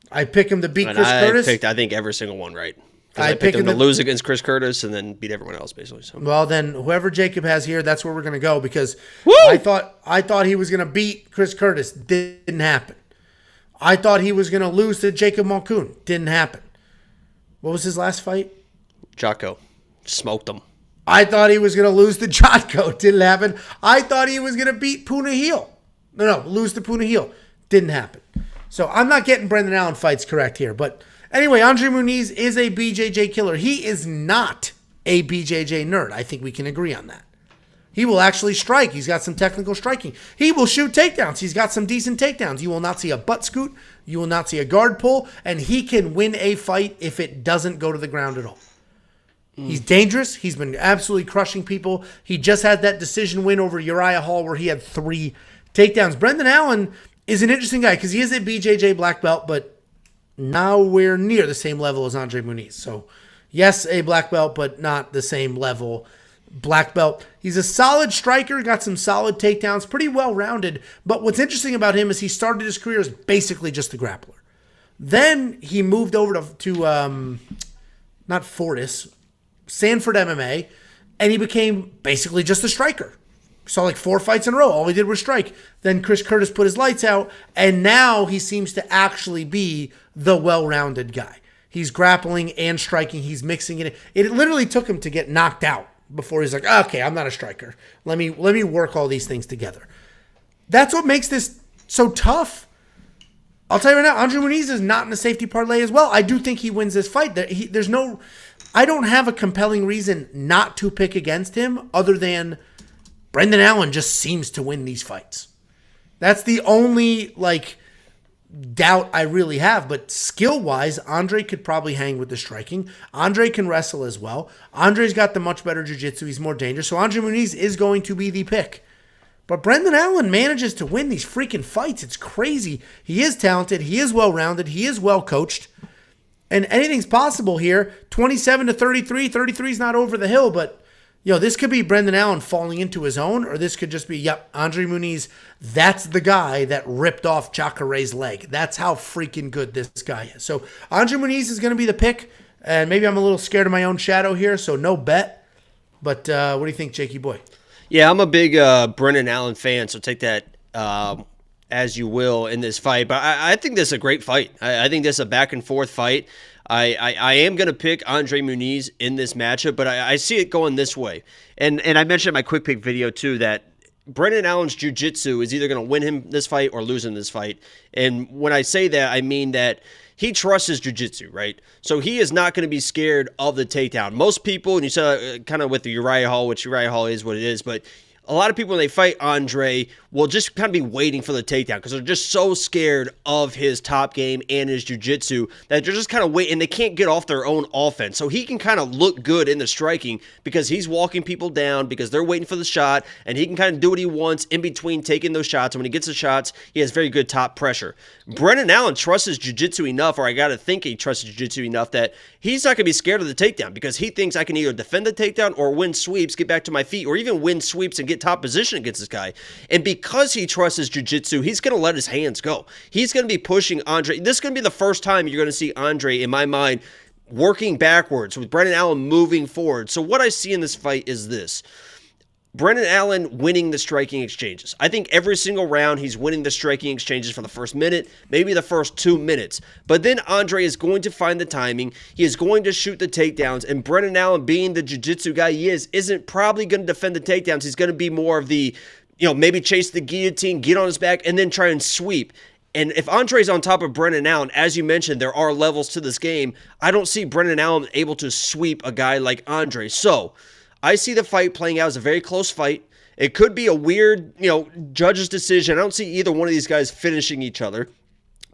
Speaker 1: I pick him to beat Chris Curtis.
Speaker 2: I picked, I think, every single one right. I picked him to lose against Chris Curtis and then beat everyone else, basically. So.
Speaker 1: Well, then whoever Jacob has here, that's where we're going to go because I thought he was going to beat Chris Curtis. Didn't happen. I thought he was going to lose to Jacob Malkoun. Didn't happen. What was his last fight?
Speaker 2: Jocko. Smoked him.
Speaker 1: I thought he was going to lose to Jotko. Didn't happen. I thought he was going to beat Puna Heel. No, lose to Puna Heel. Didn't happen. So I'm not getting Brendan Allen fights correct here. But anyway, Andre Muniz is a BJJ killer. He is not a BJJ nerd. I think we can agree on that. He will actually strike. He's got some technical striking. He will shoot takedowns. He's got some decent takedowns. You will not see a butt scoot. You will not see a guard pull. And he can win a fight if it doesn't go to the ground at all. He's dangerous. He's been absolutely crushing people. He just had that decision win over Uriah Hall where he had 3 takedowns. Brendan Allen is an interesting guy because he is a BJJ black belt, but nowhere near the same level as Andre Muniz. So, yes, a black belt, but not the same level black belt. He's a solid striker, got some solid takedowns, pretty well-rounded. But what's interesting about him is he started his career as basically just a grappler. Then he moved over to not Fortis, Sanford MMA, and he became basically just a striker. Saw like 4 fights in a row. All he did was strike. Then Chris Curtis put his lights out, and now he seems to actually be the well-rounded guy. He's grappling and striking. He's mixing it. It literally took him to get knocked out before he's like, okay, I'm not a striker. Let me work all these things together. That's what makes this so tough. I'll tell you right now, Andre Muniz is not in the safety parlay as well. I do think he wins this fight. I don't have a compelling reason not to pick against him other than Brendan Allen just seems to win these fights. That's the only doubt I really have. But skill-wise, Andre could probably hang with the striking. Andre can wrestle as well. Andre's got the much better jiu-jitsu. He's more dangerous. So Andre Muniz is going to be the pick. But Brendan Allen manages to win these freaking fights. It's crazy. He is talented. He is well-rounded. He is well-coached. And anything's possible here. 27-33. 33 is not over the hill, but this could be Brendan Allen falling into his own, or this could just be, Andre Muniz, that's the guy that ripped off Jacare's leg. That's how freaking good this guy is. So Andre Muniz is going to be the pick, and maybe I'm a little scared of my own shadow here, so no bet. But what do you think, Jakey boy?
Speaker 2: Yeah, I'm a big Brendan Allen fan, so take that as you will in this fight. But I think this is a great fight. I think this is a back-and-forth fight. I am going to pick Andre Muniz in this matchup, but I see it going this way. And I mentioned in my quick pick video, too, that Brendan Allen's jiu-jitsu is either going to win him this fight or lose him this fight. And when I say that, I mean that he trusts his jiu-jitsu, right? So he is not going to be scared of the takedown. Most people, and you saw kind of with the Uriah Hall, which Uriah Hall is what it is, but a lot of people when they fight Andre will just kind of be waiting for the takedown because they're just so scared of his top game and his jiu-jitsu that they're just kind of waiting. They can't get off their own offense. So he can kind of look good in the striking because he's walking people down because they're waiting for the shot, and he can kind of do what he wants in between taking those shots. And when he gets the shots, he has very good top pressure. Brendan Allen trusts his jiu-jitsu enough, or I got to think he trusts his jiu-jitsu enough that he's not going to be scared of the takedown because he thinks I can either defend the takedown or win sweeps, get back to my feet, or even win sweeps and get top position against this guy. And because he trusts his jiu-jitsu, he's going to let his hands go. He's going to be pushing Andre. This is going to be the first time you're going to see Andre, in my mind, working backwards with Brendan Allen moving forward. So what I see in this fight is this. Brendan Allen winning the striking exchanges. I think every single round he's winning the striking exchanges for the first minute, maybe the first 2 minutes. But then Andre is going to find the timing. He is going to shoot the takedowns. And Brendan Allen, being the jiu-jitsu guy he is, isn't probably going to defend the takedowns. He's going to be more of the, maybe chase the guillotine, get on his back, and then try and sweep. And if Andre's on top of Brendan Allen, as you mentioned, there are levels to this game. I don't see Brendan Allen able to sweep a guy like Andre. So I see the fight playing out as a very close fight. It could be a weird, judge's decision. I don't see either one of these guys finishing each other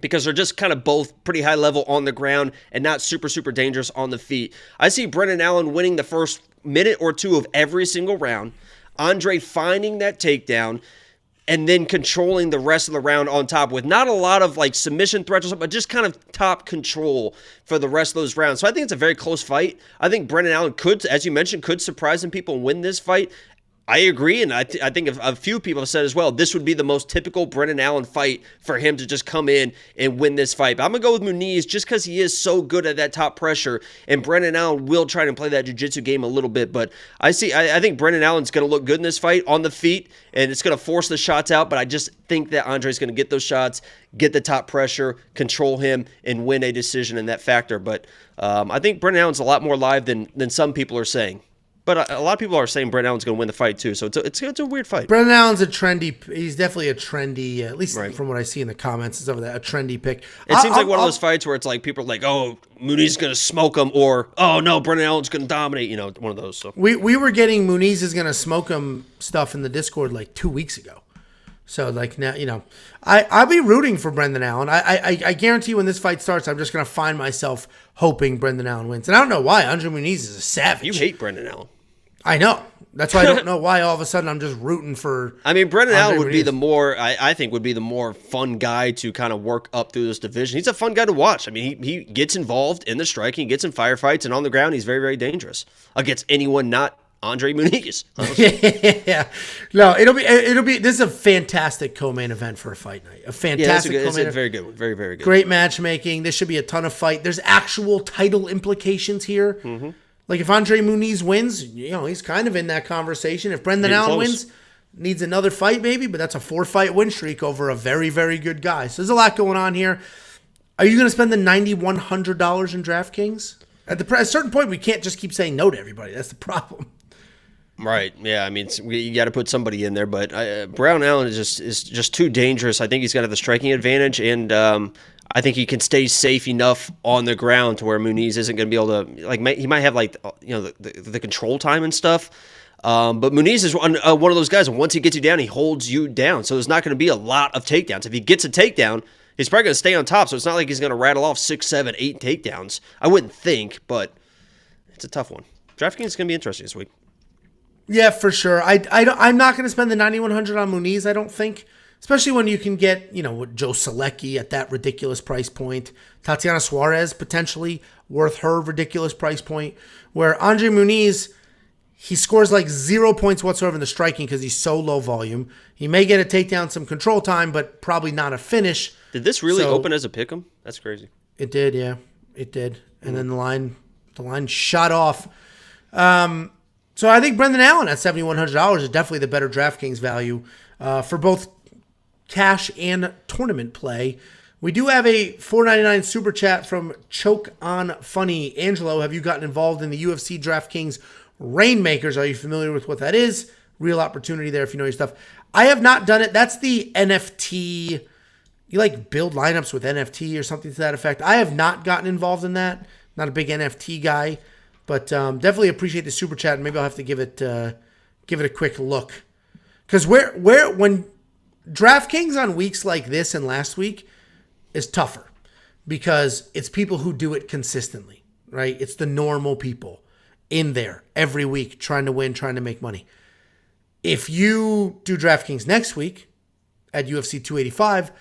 Speaker 2: because they're just kind of both pretty high level on the ground and not super, super dangerous on the feet. I see Brendan Allen winning the first minute or two of every single round. Andre finding that takedown and then controlling the rest of the round on top with not a lot of like submission threats or something, but just kind of top control for the rest of those rounds. So I think it's a very close fight. I think Brendan Allen could, as you mentioned, could surprise some people and win this fight. I agree, and I think a few people have said as well, this would be the most typical Brendan Allen fight for him to just come in and win this fight. But I'm going to go with Muniz just because he is so good at that top pressure, and Brendan Allen will try to play that jiu-jitsu game a little bit. But I think Brendan Allen's going to look good in this fight on the feet, and it's going to force the shots out, but I just think that Andre's going to get those shots, get the top pressure, control him, and win a decision in that factor. But I think Brendan Allen's a lot more live than some people are saying. But a lot of people are saying Brendan Allen's going to win the fight too, so it's a weird fight.
Speaker 1: Brendan Allen's he's definitely a trendy, at least from what I see in the comments and stuff like that, a trendy pick.
Speaker 2: It seems like one of those fights where it's like people are like, oh, Muniz is going to smoke him, or oh no, Brendan Allen's going to dominate, one of those. So
Speaker 1: we were getting Muniz is going to smoke him stuff in the Discord like 2 weeks ago. So like now, I'll be rooting for Brendan Allen. I guarantee when this fight starts, I'm just going to find myself hoping Brendan Allen wins. And I don't know why. Andre Muniz is a savage.
Speaker 2: You hate Brendan Allen.
Speaker 1: I know. That's why I don't know why all of a sudden I'm just rooting for.
Speaker 2: I mean, Brendan Allen would be the more, I think, would be the more fun guy to kind of work up through this division. He's a fun guy to watch. I mean, he gets involved in the striking, he gets in firefights, and on the ground, he's very, very dangerous against anyone not Andre Muniz.
Speaker 1: Yeah. No, it'll be. This is a fantastic co-main event for a fight night. A fantastic co-main event.
Speaker 2: It's a very good one. Very, very good.
Speaker 1: Great matchmaking. This should be a ton of fight. There's actual title implications here. Mm-hmm. Like if Andre Muniz wins, he's kind of in that conversation. If Brendan Allen wins, needs another fight maybe, but that's a 4-fight win streak over a very, very good guy. So there's a lot going on here. Are you going to spend the $9,100 in DraftKings? At a certain point, we can't just keep saying no to everybody. That's the problem.
Speaker 2: Right. Yeah. I mean, you got to put somebody in there, but Brown Allen is just too dangerous. I think he's got the striking advantage, and I think he can stay safe enough on the ground to where Muniz isn't going to be able to he might have the control time and stuff. But Muniz is one of those guys. And once he gets you down, he holds you down. So there's not going to be a lot of takedowns. If he gets a takedown, he's probably going to stay on top. So it's not like he's going to rattle off 6, 7, 8 takedowns. I wouldn't think, but it's a tough one. DraftKings is going to be interesting this week.
Speaker 1: Yeah, for sure. I'm not going to spend the $9,100 on Muniz, I don't think. Especially when you can get, Joe Solecki at that ridiculous price point. Tatiana Suarez, potentially worth her ridiculous price point. Where Andre Muniz, he scores like 0 points whatsoever in the striking because he's so low volume. He may get a takedown, some control time, but probably not a finish.
Speaker 2: Did this really open as a pick'em? That's crazy.
Speaker 1: It did, yeah. It did. And then the line shot off. So I think Brendan Allen at $7,100 is definitely the better DraftKings value for both cash and tournament play. We do have a $4.99 super chat from Choke on Funny. Angelo, have you gotten involved in the UFC DraftKings Rainmakers? Are you familiar with what that is? Real opportunity there if you know your stuff. I have not done it. That's the NFT. You build lineups with NFT or something to that effect. I have not gotten involved in that. Not a big NFT guy, but definitely appreciate the super chat. And maybe I'll have to give it a quick look. Because when DraftKings on weeks like this and last week is tougher because it's people who do it consistently, right? It's the normal people in there every week trying to win, trying to make money. If you do DraftKings next week at UFC 285,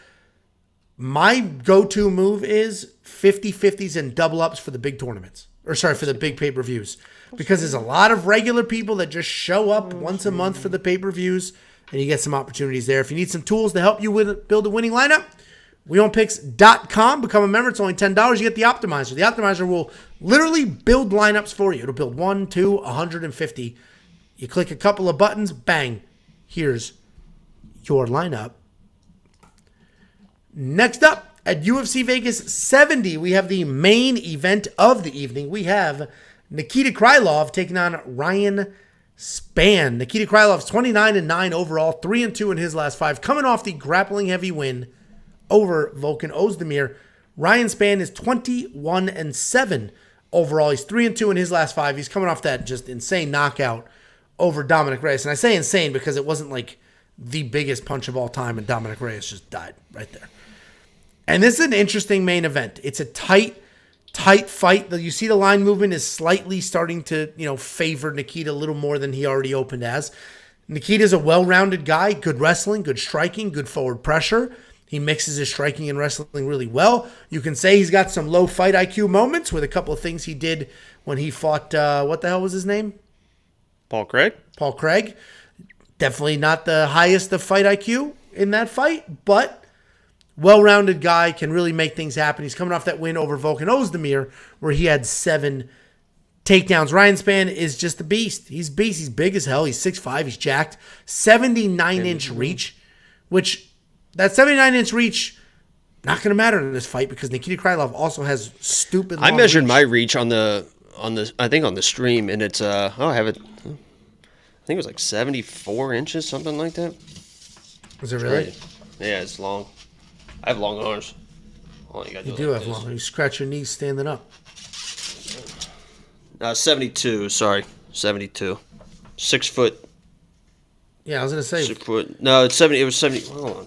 Speaker 1: my go-to move is 50-50s and double ups for the big tournaments. For the big pay-per-views. Because there's a lot of regular people that just show up once a month for the pay-per-views. And you get some opportunities there. If you need some tools to help you build a winning lineup, WeOwnPicks.com. Become a member. It's only $10. You get the Optimizer. The Optimizer will literally build lineups for you. It'll build 1, 2, 150. You click a couple of buttons. Bang. Here's your lineup. Next up, at UFC Vegas 70, we have the main event of the evening. We have Nikita Krylov taking on Ryan Spann. Nikita Krylov's 29-9 overall, 3-2 in his last 5, coming off the grappling heavy win over Volkan Ozdemir. Ryan Spann is 21-7 overall. He's 3-2 in his last 5. He's coming off that just insane knockout over Dominic Reyes. And I say insane because it wasn't like the biggest punch of all time, and Dominic Reyes just died right there. And this is an interesting main event. It's a tight fight. You see the line movement is slightly starting to, favor Nikita a little more than he already opened as. Nikita's a well-rounded guy, good wrestling, good striking, good forward pressure. He mixes his striking and wrestling really well. You can say he's got some low fight IQ moments with a couple of things he did when he fought, what the hell was his name?
Speaker 2: Paul Craig. Definitely not the highest of fight IQ in that fight, but well-rounded guy, can really make things happen. He's coming off that win over Volkan Ozdemir where he had 7 takedowns. Ryan Spann is just a beast. He's beast. He's big as hell. He's 6'5". He's jacked. 79-inch reach, which that 79-inch reach not going to matter in this fight because Nikita Krylov also has stupid long I measured
Speaker 1: reach.
Speaker 2: my reach on the stream, and it's I have it. I think it was like 74 inches, something like that.
Speaker 1: Is it really?
Speaker 2: Yeah, it's long. I have long arms.
Speaker 1: You do have long. You scratch your knees standing up.
Speaker 2: 72. Sorry, 72. 6 foot.
Speaker 1: Yeah, I was gonna say
Speaker 2: 6 foot. No, it's 70. It was 70. Hold on.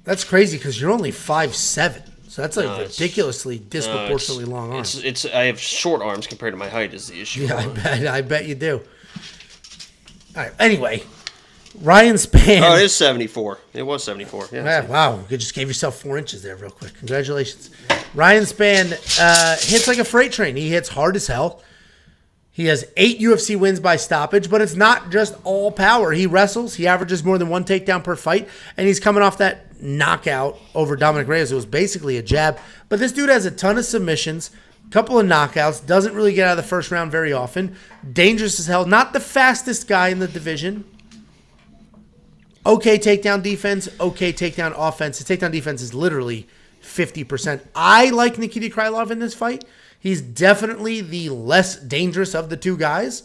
Speaker 1: That's crazy because you're only 5'7", so that's like ridiculously disproportionately long arms.
Speaker 2: It's. I have short arms compared to my height is the issue.
Speaker 1: Yeah, I bet you do. All right. Anyway, Ryan Spann.
Speaker 2: Oh, it is 74. It was 74. Yeah.
Speaker 1: Wow. You just gave yourself 4 inches there real quick. Congratulations. Ryan Spann hits like a freight train. He hits hard as hell. He has 8 UFC wins by stoppage, but it's not just all power. He wrestles. He averages more than 1 takedown per fight, and he's coming off that knockout over Dominic Reyes. It was basically a jab. But this dude has a ton of submissions, couple of knockouts, doesn't really get out of the first round very often. Dangerous as hell. Not the fastest guy in the division. Okay takedown defense, okay takedown offense. His takedown defense is literally 50%. I like Nikita Krylov in this fight. He's definitely the less dangerous of the two guys.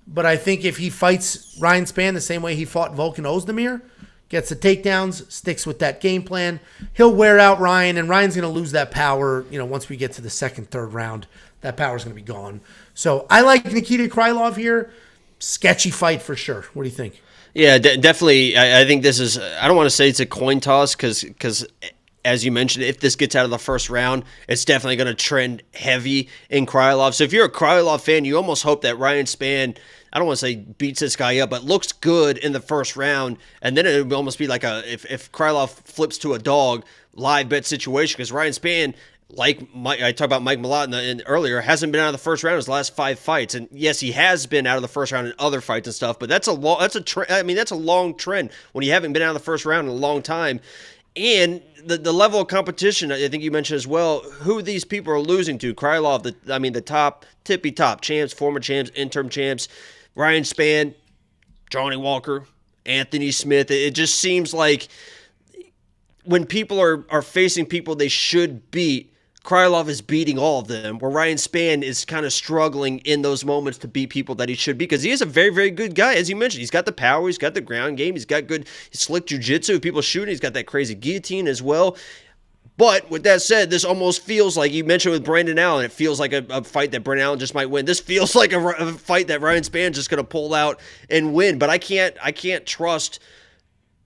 Speaker 1: But I think if he fights Ryan Spann the same way he fought Volkan Ozdemir, gets the takedowns, sticks with that game plan, he'll wear out Ryan, and Ryan's going to lose that power, once we get to the second, third round. That power's going to be gone. So I like Nikita Krylov here. Sketchy fight for sure. What do you think?
Speaker 2: Yeah, definitely. I think this is, I don't want to say it's a coin toss because as you mentioned, if this gets out of the first round, it's definitely going to trend heavy in Krylov. So if you're a Krylov fan, you almost hope that Ryan Spann, I don't want to say beats this guy up, but looks good in the first round. And then it would almost be like if Krylov flips to a dog, live bet situation, because Ryan Spann, like I talked about Mike Malott earlier, hasn't been out of the first round in his last 5 fights. And yes, he has been out of the first round in other fights and stuff, but that's a long trend when you haven't been out of the first round in a long time. And the level of competition, I think you mentioned as well, who these people are losing to. Krylov, the top, tippy-top champs, former champs, interim champs, Ryan Spann, Johnny Walker, Anthony Smith. It just seems like when people are facing people they should beat, Krylov is beating all of them, where Ryan Spann is kind of struggling in those moments to beat people that he should be, because he is a very, very good guy. As you mentioned, he's got the power, he's got the ground game, he's got good slick jiu-jitsu. If people shooting, he's got that crazy guillotine as well. But with that said, this almost feels like, you mentioned with Brandon Allen, it feels like a fight that Brandon Allen just might win. This feels like a fight that Ryan Spann just going to pull out and win. But I can't trust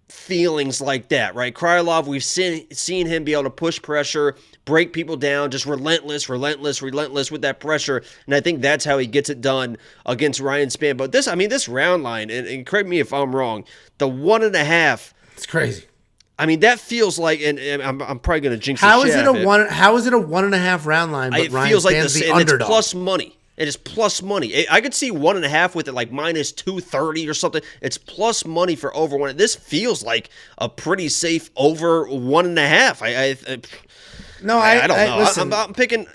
Speaker 2: feelings like that, right? Krylov, we've seen him be able to push pressure, break people down, just relentless with that pressure. And I think that's how he gets it done against Ryan Spann. But this round line, and correct me if I'm wrong, the 1.5.
Speaker 1: It's crazy.
Speaker 2: I mean, that feels like, and I'm probably going to jinx the
Speaker 1: How
Speaker 2: shit
Speaker 1: is it
Speaker 2: out of it.
Speaker 1: How is it a 1.5 round line? But
Speaker 2: It
Speaker 1: Ryan
Speaker 2: feels like
Speaker 1: Spann's the
Speaker 2: and
Speaker 1: underdog.
Speaker 2: it's plus money. It is plus money. I could see 1.5 with it like minus 230 or something. It's plus money for over one. This feels like a pretty safe over 1.5. I don't know.
Speaker 1: Listen.
Speaker 2: I'm picking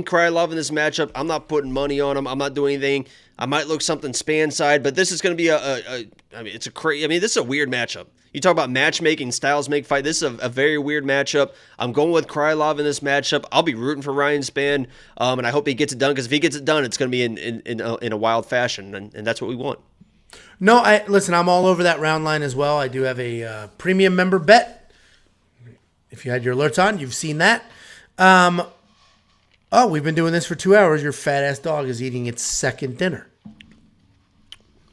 Speaker 2: Krylov in this matchup. I'm not putting money on him. I'm not doing anything. I might look something Spann side, but this is going to be this is a weird matchup. You talk about matchmaking, styles make fight. This is a very weird matchup. I'm going with Krylov in this matchup. I'll be rooting for Ryan Spann, and I hope he gets it done, because if he gets it done, it's going to be in a wild fashion, and that's what we want.
Speaker 1: No, listen, I'm all over that round line as well. I do have a premium member bet. If you had your alerts on, you've seen that. We've been doing this for 2 hours. Your fat ass dog is eating its second dinner.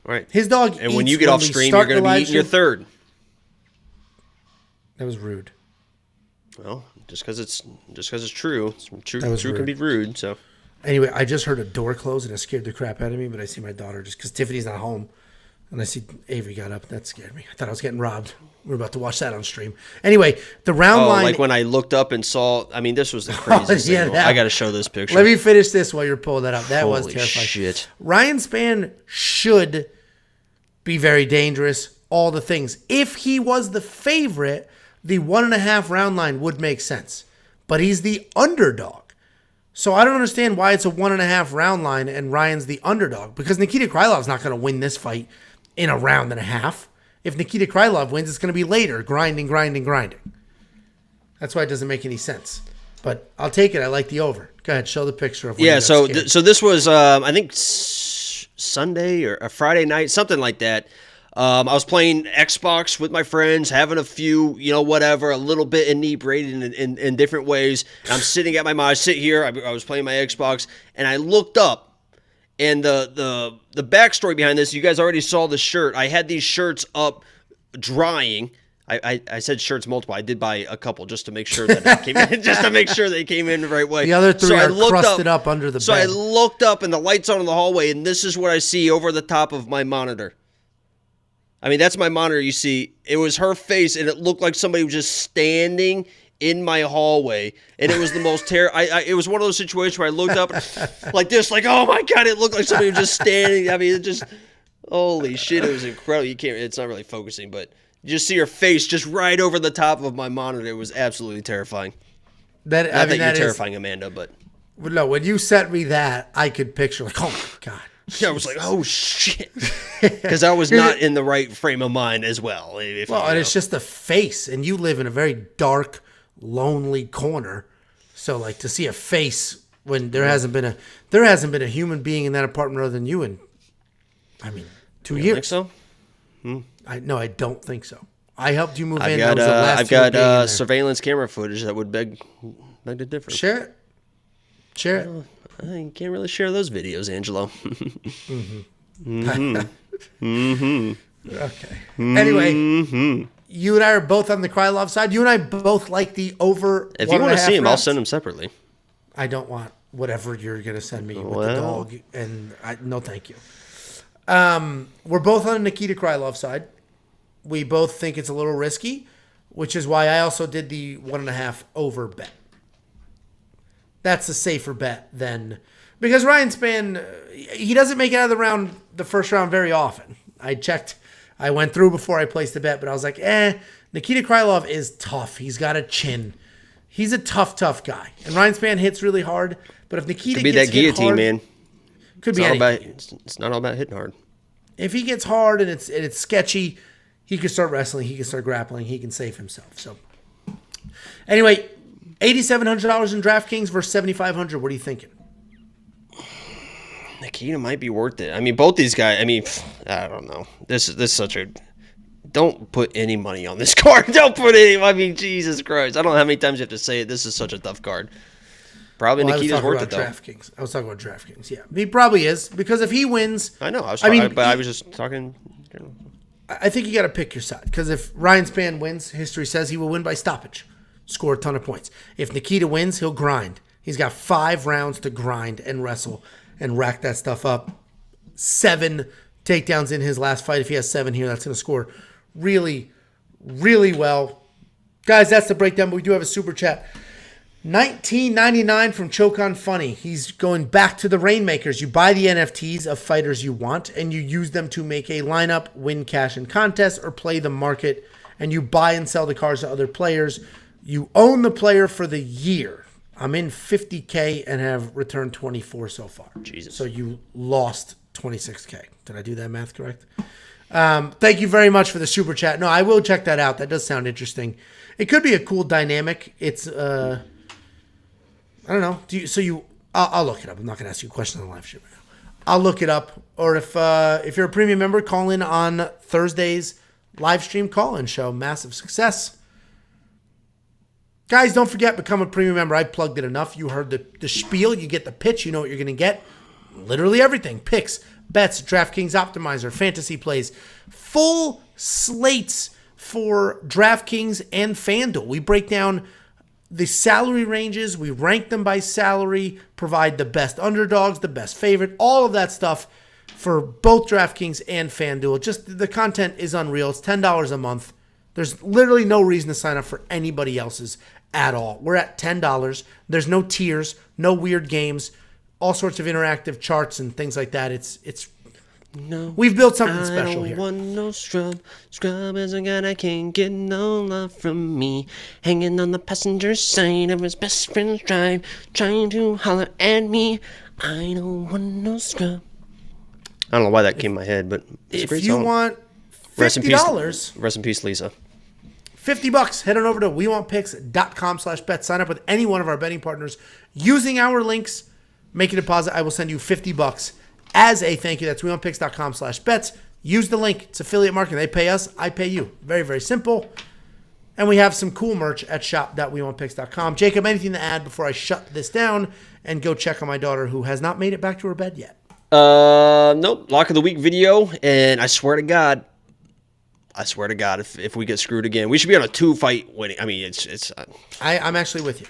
Speaker 2: Right.
Speaker 1: His dog
Speaker 2: and when you get off stream, you're going to be eating your third.
Speaker 1: That was rude.
Speaker 2: Well, just because it's true. True
Speaker 1: rude.
Speaker 2: Can be rude. So
Speaker 1: anyway, I just heard a door close and it scared the crap out of me. But I see my daughter just because Tiffany's not home, and I see Avery got up. That scared me. I thought I was getting robbed. We were about to watch that on stream. Anyway, the round line.
Speaker 2: Like when I looked up and saw. I mean, this was the craziest thing. I got to show this picture.
Speaker 1: Let me finish this while you're pulling that up. That was
Speaker 2: Holy
Speaker 1: terrifying.
Speaker 2: Shit.
Speaker 1: Ryan Spann should be very dangerous. All the things. If he was the favorite, the 1.5 round line would make sense. But he's the underdog. So I don't understand why it's a 1.5 round line and Ryan's the underdog. Because Nikita Krylov's not going to win this fight in a round and a half. If Nikita Krylov wins, it's going to be later. Grinding. That's why it doesn't make any sense. But I'll take it. I like the over. Go ahead. Show the picture of when
Speaker 2: so this was, I think, Sunday or a Friday night, something like that. I was playing Xbox with my friends, having a few, whatever, a little bit inebriated in different ways. I'm sitting at I sit here, I was playing my Xbox, and I looked up, and the backstory behind this, you guys already saw the shirt. I had these shirts up drying. I said shirts multiple. I did buy a couple just to make sure that they came in the right way.
Speaker 1: The other three are crusted up under the bed.
Speaker 2: So I looked up, and the light's on in the hallway, and this is what I see over the top of my monitor. I mean, that's my monitor, you see. It was her face, and it looked like somebody was just standing in my hallway, and it was the most it was one of those situations where I looked up like this, like, oh my God, it looked like somebody was just standing. I mean, it just, holy shit, it was incredible. It's not really focusing, but you just see her face just right over the top of my monitor. It was absolutely terrifying. Not that you're terrifying, Amanda, but.
Speaker 1: No, when you sent me that, I could picture, like, oh my God.
Speaker 2: Yeah, I was like, oh, shit. Because I was not in the right frame of mind as well.
Speaker 1: And it's just the face, and you live in a very dark, lonely corner. So, like, to see a face when there hasn't been a human being in that apartment other than you in, 2 years.
Speaker 2: You think so?
Speaker 1: No, I don't think so. I helped you move in.
Speaker 2: I've got surveillance camera footage that would beg the difference.
Speaker 1: Share it.
Speaker 2: I can't really share those videos, Angelo.
Speaker 1: Okay. Anyway, you and I are both on the Krylov side. You and I both like the over.
Speaker 2: If you want to see him, I'll send him separately.
Speaker 1: I don't want whatever you're going to send me with the dog. And no, thank you. We're both on the Nikita Krylov side. We both think it's a little risky, which is why I also did the 1.5 over bet. That's a safer bet than because Ryan Spann, he doesn't make it out of the first round very often. I checked, I went through before I placed the bet, but I was like, Nikita Krylov is tough. He's got a chin. He's a tough guy. And Ryan Spann hits really hard, but if Nikita gets
Speaker 2: that guillotine,
Speaker 1: hard,
Speaker 2: man.
Speaker 1: Could be anything.
Speaker 2: It's not all about hitting hard.
Speaker 1: If he gets hard and it's sketchy, he can start wrestling, he can start grappling, he can save himself. So anyway, $8,700 in DraftKings versus $7,500. What are you thinking?
Speaker 2: Nikita might be worth it. I mean, both these guys. I mean, I don't know. This is such a. Don't put any money on this card. Don't put any. I mean, Jesus Christ! I don't know how many times you have to say it. This is such a tough card. Probably Nikita's worth it though.
Speaker 1: DraftKings. I was talking about DraftKings. Yeah, he probably is because if he wins,
Speaker 2: I know. I was just talking.
Speaker 1: I think you got to pick your side because if Ryan Spann wins, history says he will win by stoppage. Score a ton of points. If Nikita wins, he'll grind. He's got 5 rounds to grind and wrestle and rack that stuff up. 7 takedowns in his last fight. If he has 7 here, that's going to score really, really well. Guys, that's the breakdown, but we do have a super chat. $19.99 from Choke on Funny. He's going back to the Rainmakers. You buy the NFTs of fighters you want, and you use them to make a lineup, win cash in contests, or play the market, and you buy and sell the cards to other players. You own the player for the year. I'm in $50K and have returned 24 so far.
Speaker 2: Jesus.
Speaker 1: So you lost $26K. Did I do that math correct? Thank you very much for the super chat. No, I will check that out. That does sound interesting. It could be a cool dynamic. It's I don't know. I'll look it up. I'm not going to ask you a question on the live stream right now. I'll look it up. Or if you're a premium member, call in on Thursday's live stream call-in show. Massive success. Guys, don't forget, become a premium member. I plugged it enough. You heard the spiel. You get the pitch. You know what you're going to get. Literally everything. Picks, bets, DraftKings Optimizer, fantasy plays. Full slates for DraftKings and FanDuel. We break down the salary ranges. We rank them by salary, provide the best underdogs, the best favorite, all of that stuff for both DraftKings and FanDuel. Just the content is unreal. It's $10 a month. There's literally no reason to sign up for anybody else's at all. We're at $10. There's no tiers, no weird games, all sorts of interactive charts and things like that.
Speaker 2: No,
Speaker 1: we've built something special here.
Speaker 2: I don't want no scrub. Scrub is a guy that can't get no love from me. Hanging on the passenger side of his best friend's drive, trying to holler at me. I don't want no scrub. I don't know why that came in my head, but it's a great song.
Speaker 1: If you want $50,
Speaker 2: rest in peace, Lisa.
Speaker 1: $50, head on over to wewantpicks.com/bet. Sign up with any one of our betting partners using our links. Make a deposit. I will send you $50 as a thank you. That's wewantpicks.com/bets. Use the link. It's affiliate marketing. They pay us. I pay you. Very, very simple. And we have some cool merch at shop.wewantpicks.com. Jacob, anything to add before I shut this down and go check on my daughter who has not made it back to her bed yet?
Speaker 2: Nope. Lock of the week video. And I swear to God, if we get screwed again, we should be on a 2-fight winning. I mean, it's.
Speaker 1: I'm actually with you.